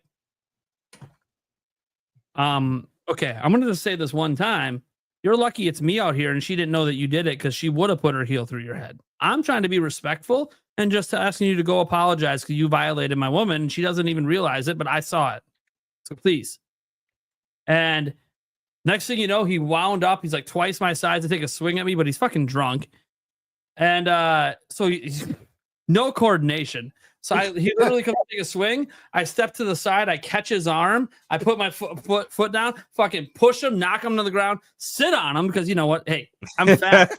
okay, I'm gonna just say this one time. You're lucky it's me out here, and she didn't know that you did it because she would have put her heel through your head. I'm trying to be respectful and just asking you to go apologize because you violated my woman, and she doesn't even realize it, but I saw it. So please. And next thing you know, he wound up. He's like twice my size to take a swing at me, but he's fucking drunk. And so he's no coordination. So he literally comes to take a swing. I step to the side. I catch his arm. I put my foot down, fucking push him, knock him to the ground, sit on him because you know what? Hey, I'm fat.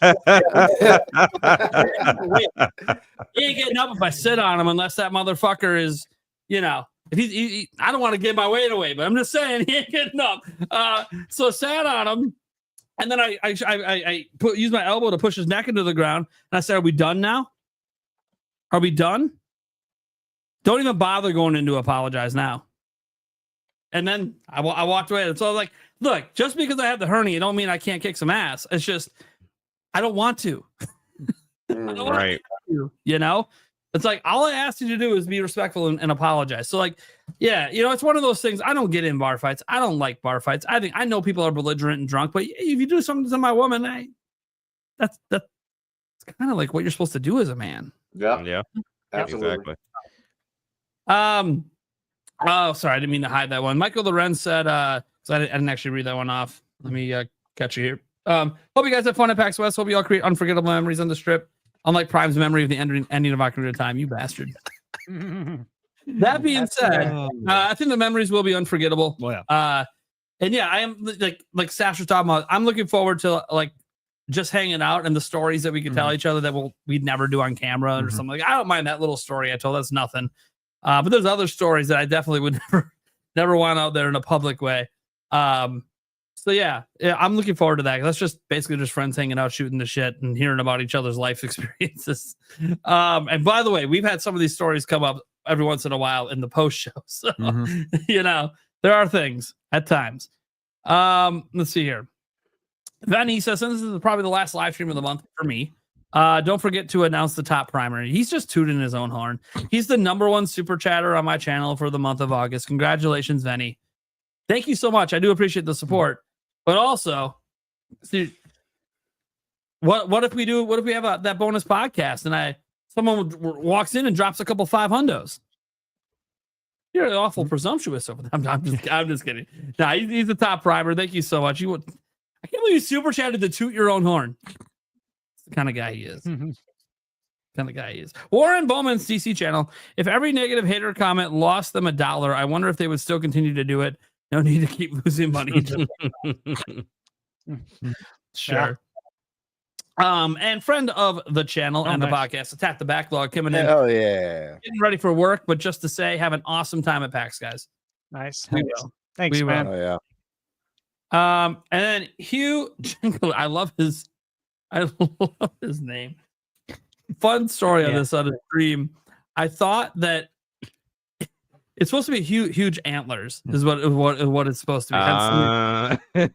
He ain't getting up if I sit on him unless that motherfucker is, you know, if he I don't want to give my weight away, but I'm just saying he ain't getting up. So I sat on him, and then I used my elbow to push his neck into the ground, and I said, "Are we done now? Are we done? Don't even bother going in to apologize now." And then I walked away. And so I was like, look, just because I have the hernia, don't mean I can't kick some ass. It's just, I don't want to. I don't want to, you know? It's like, all I asked you to do is be respectful and apologize. So like, yeah, you know, it's one of those things. I don't get in bar fights. I don't like bar fights. I know people are belligerent and drunk, but if you do something to my woman, that's kind of like what you're supposed to do as a man. Yeah. Absolutely. Exactly. Oh, sorry, I didn't mean to hide that one. Michael Lorenz said, so I didn't actually read that one off. Let me catch you here. Hope you guys have fun at PAX West. Hope you all create unforgettable memories on the strip. Unlike Prime's memory of the ending of Ocarina of Time, you bastard. That being said, I think the memories will be unforgettable. Oh, yeah. And yeah, I am like Sash was talking about. I'm looking forward to like just hanging out and the stories that we can tell each other that we'd never do on camera or something. Like I don't mind that little story I told. That's nothing. But there's other stories that I definitely would never want out there in a public way. So yeah, I'm looking forward to that. That's just basically just friends hanging out, shooting the shit, and hearing about each other's life experiences. And by the way, we've had some of these stories come up every once in a while in the post show. So you know, there are things at times. Let's see here. Vanny says, this is probably the last live stream of the month for me. Don't forget to announce the top primary. He's just tooting his own horn. He's the #1 super chatter on my channel for the month of August. Congratulations, Venny. Thank you so much. I do appreciate the support. But also, see, what if we have that bonus podcast and someone walks in and drops a couple 500s? You're awful presumptuous over that. I'm just kidding. Nah, he's the top primer. Thank you so much. I can't believe you super chatted to toot your own horn. The kind of guy he is. Warren Bowman's DC channel. If every negative hater comment lost them $1, I wonder if they would still continue to do it. No need to keep losing money. Sure. And friend of the channel and the podcast, Attack the Backlog, coming in. Oh yeah. Getting ready for work, but just to say, have an awesome time at PAX, guys. Nice. We will. Thanks, man. Oh yeah. And then Hugh Jingle, I love his name. Fun story on this on a stream. I thought that it's supposed to be huge antlers, is what it's supposed to be.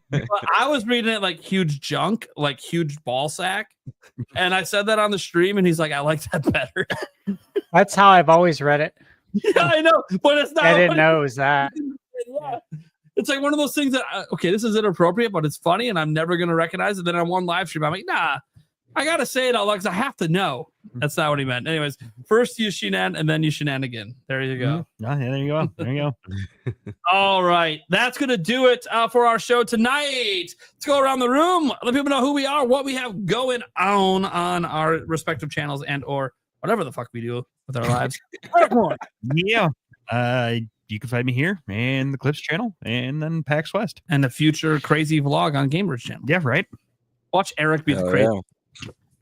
But I was reading it like huge junk, like huge ball sack. And I said that on the stream, and he's like, I like that better. That's how I've always read it. Yeah, I know, but it's not. I didn't know it was that. Yeah. It's like one of those things that, okay, this is inappropriate, but it's funny, and I'm never going to recognize it. Then on one live stream, I'm like, nah, I got to say it out loud because I have to know. That's not what he meant. Anyways, first you shenan, and then you shenanigan. There you go. Yeah, there you go. There you go. All right. That's going to do it for our show tonight. Let's go around the room. Let people know who we are, what we have going on our respective channels and or whatever the fuck we do with our lives. Yeah. you can find me here and the Clips channel and then PAX West. And a future crazy vlog on Gamers channel. Yeah, right. Watch Eric be the Hell crazy. yeah.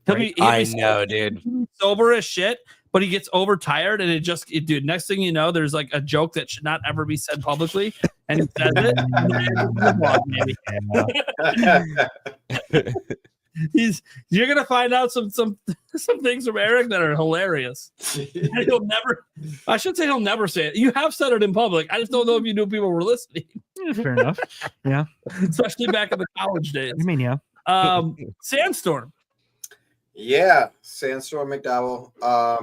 He'll Right. be I know, dude. sober as shit, but he gets overtired and dude, next thing you know, there's like a joke that should not ever be said publicly, and he says it. And then you're gonna find out some things from Eric that are hilarious. And he'll never say it. You have said it in public. I just don't know if you knew people were listening. Fair enough. Yeah. Especially back in the college days. I mean, yeah. Sandstorm. Yeah, Sandstorm McDowell.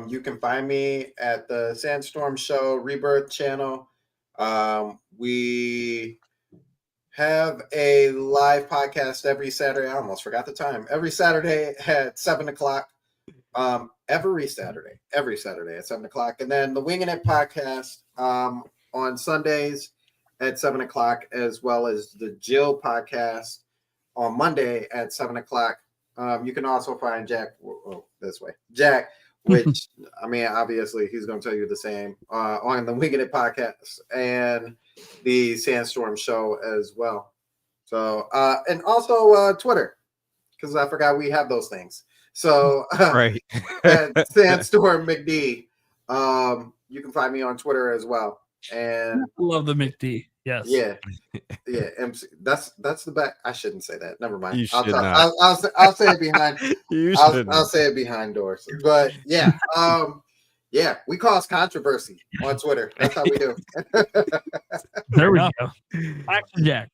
You can find me at the Sandstorm Show Rebirth channel. We have a live podcast every Saturday. I almost forgot the time. Every Saturday at 7:00. Every Saturday at 7:00. And then the Winging It podcast on Sundays at 7:00, as well as the Jill podcast on Monday at 7:00. You can also find Jack this way. Jack, which I mean, obviously he's going to tell you the same on the Winging It podcast and the Sandstorm Show as well. So and also Twitter, because I forgot we have those things. So Right. at Sandstorm McD, you can find me on Twitter as well. And Love the McD. Yes. yeah, MC. That's the back. I shouldn't say that. Never mind. You should not. I'll say it behind. You I'll shouldn't. say it behind doors. But yeah, yeah, we cause controversy on Twitter. That's how we do. There we go. Action Jack.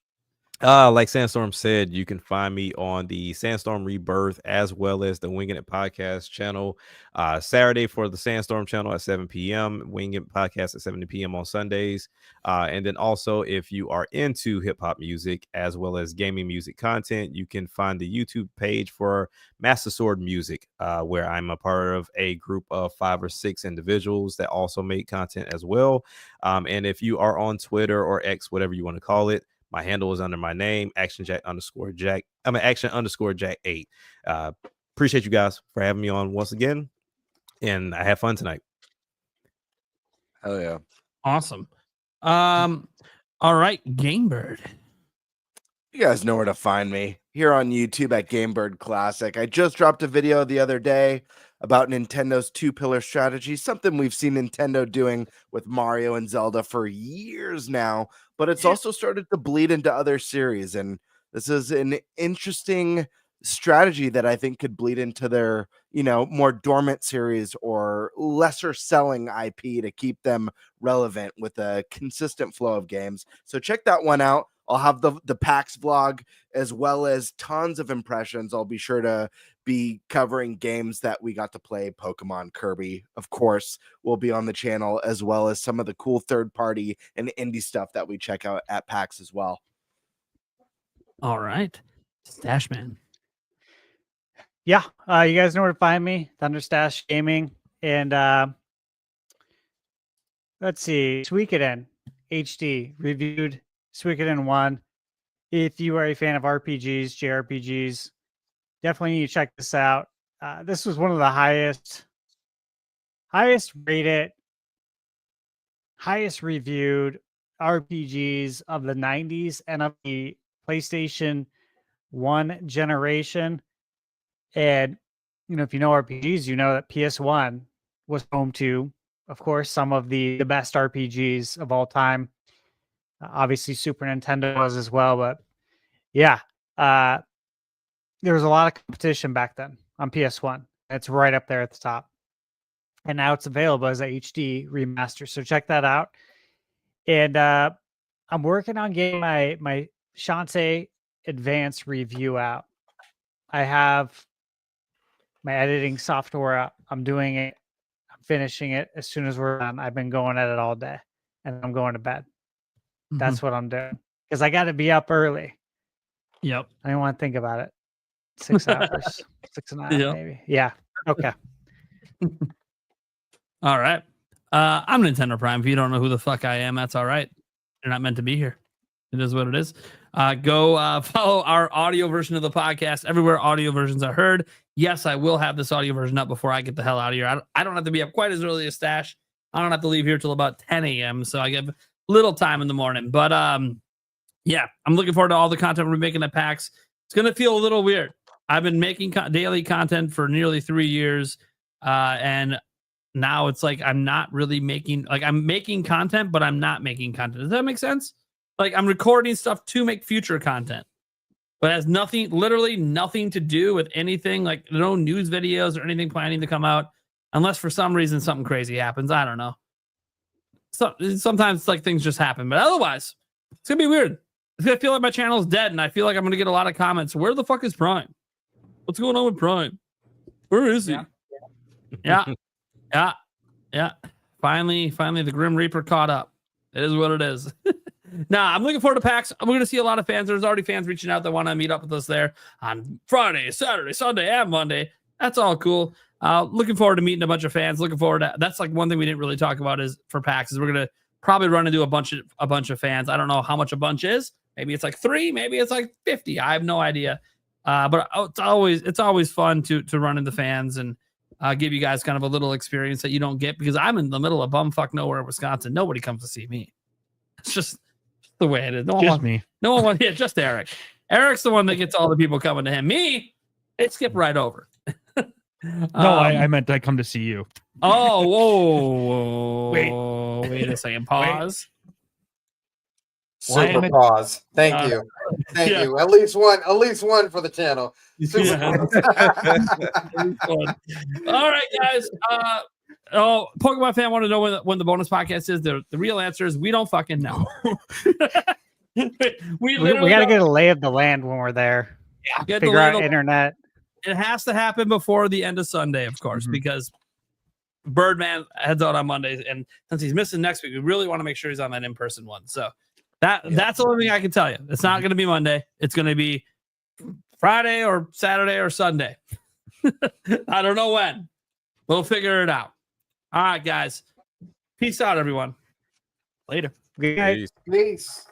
Like Sandstorm said, you can find me on the Sandstorm Rebirth as well as the Winging It podcast channel. Saturday for the Sandstorm channel at 7 p.m. Winging It podcast at 7 p.m. on Sundays. And then also, if you are into hip hop music as well as gaming music content, you can find the YouTube page for Master Sword Music, where I'm a part of a group of 5 or 6 individuals that also make content as well. And if you are on Twitter or X, whatever you want to call it, my handle is under my name, Action Jack 8. Appreciate you guys for having me on once again. And I had fun tonight. Hell yeah. Awesome. All right, Gamebird. You guys know where to find me here on YouTube at Gamebird Classic. I just dropped a video the other day about Nintendo's 2-pillar strategy, something we've seen Nintendo doing with Mario and Zelda for years now, but it's also started to bleed into other series. And this is an interesting strategy that I think could bleed into their, more dormant series or lesser selling IP to keep them relevant with a consistent flow of games. So check that one out. I'll have the PAX vlog as well as tons of impressions. I'll be sure to be covering games that we got to play. Pokemon, Kirby, of course, will be on the channel, as well as some of the cool third-party and indie stuff that we check out at PAX as well. All right. Stash Man. Yeah, you guys know where to find me, Thunderstash Gaming, and let's see, Suikoden HD reviewed Suikoden 1. If you are a fan of RPGs, JRPGs, definitely need to check this out. This was one of the highest rated, highest reviewed RPGs of the 90s and of the PlayStation 1 generation. And, if you know RPGs, you know that PS1 was home to, of course, some of the best RPGs of all time. Obviously, Super Nintendo was as well. But yeah, there was a lot of competition back then on PS1. It's right up there at the top. And now it's available as a HD remaster. So check that out. And I'm working on getting my Shantae Advanced review out. I have my editing software out. I'm doing it. I'm finishing it as soon as we're done. I've been going at it all day. And I'm going to bed. That's what I'm doing. Because I got to be up early. Yep. I didn't want to think about it. 6 hours. 6.5 maybe. Yeah. Okay. All right. I'm Nintendo Prime. If you don't know who the fuck I am, that's all right. You're not meant to be here. It is what it is. Go follow our audio version of the podcast everywhere audio versions are heard. Yes, I will have this audio version up before I get the hell out of here. I don't have to be up quite as early as Stash. I don't have to leave here till about 10 a.m. So I give little time in the morning. But yeah, I'm looking forward to all the content we're making at PAX. It's gonna feel a little weird. I've been making daily content for nearly 3 years, and now it's like I'm not really making I'm making content, but I'm not making content. Does that make sense? Like I'm recording stuff to make future content, but it has nothing, literally nothing to do with anything. Like no news videos or anything planning to come out, unless for some reason something crazy happens. I don't know. So sometimes it's like things just happen, but otherwise it's gonna be weird. It's gonna feel like my channel is dead, and I feel like I'm gonna get a lot of comments. Where the fuck is Prime? What's going on with Prime? Where is he? Yeah. Finally, the Grim Reaper caught up. It is what it is. Nah, I'm looking forward to PAX. We're going to see a lot of fans. There's already fans reaching out that want to meet up with us there on Friday, Saturday, Sunday, and Monday. That's all cool. Looking forward to meeting a bunch of fans. Looking forward to that's like one thing we didn't really talk about is for PAX is we're going to probably run into a bunch of fans. I don't know how much a bunch is. Maybe it's like 3, maybe it's like 50. I have no idea. But it's always fun to run into fans and give you guys kind of a little experience that you don't get because I'm in the middle of bumfuck nowhere, Wisconsin. Nobody comes to see me. It's just the way it is. Me. No one wants. Yeah, just Eric. Eric's the one that gets all the people coming to him. Me, they skip right over. No, I meant I come to see you. Oh, whoa. Wait a second. Pause. Super pause. Thank you. Thank you. At least one for the channel. All right, guys. Pokemon fan want to know when the bonus podcast is. The real answer is we don't fucking know. we got to get a lay of the land when we're there. Yeah, figure out internet. It has to happen before the end of Sunday, of course, because Birdman heads out on Monday, and since he's missing next week, we really want to make sure he's on that in-person one. So that's the only thing I can tell you. It's not going to be Monday. It's going to be Friday or Saturday or Sunday. I don't know when. We'll figure it out. All right, guys. Peace out, everyone. Later. Good night. Peace.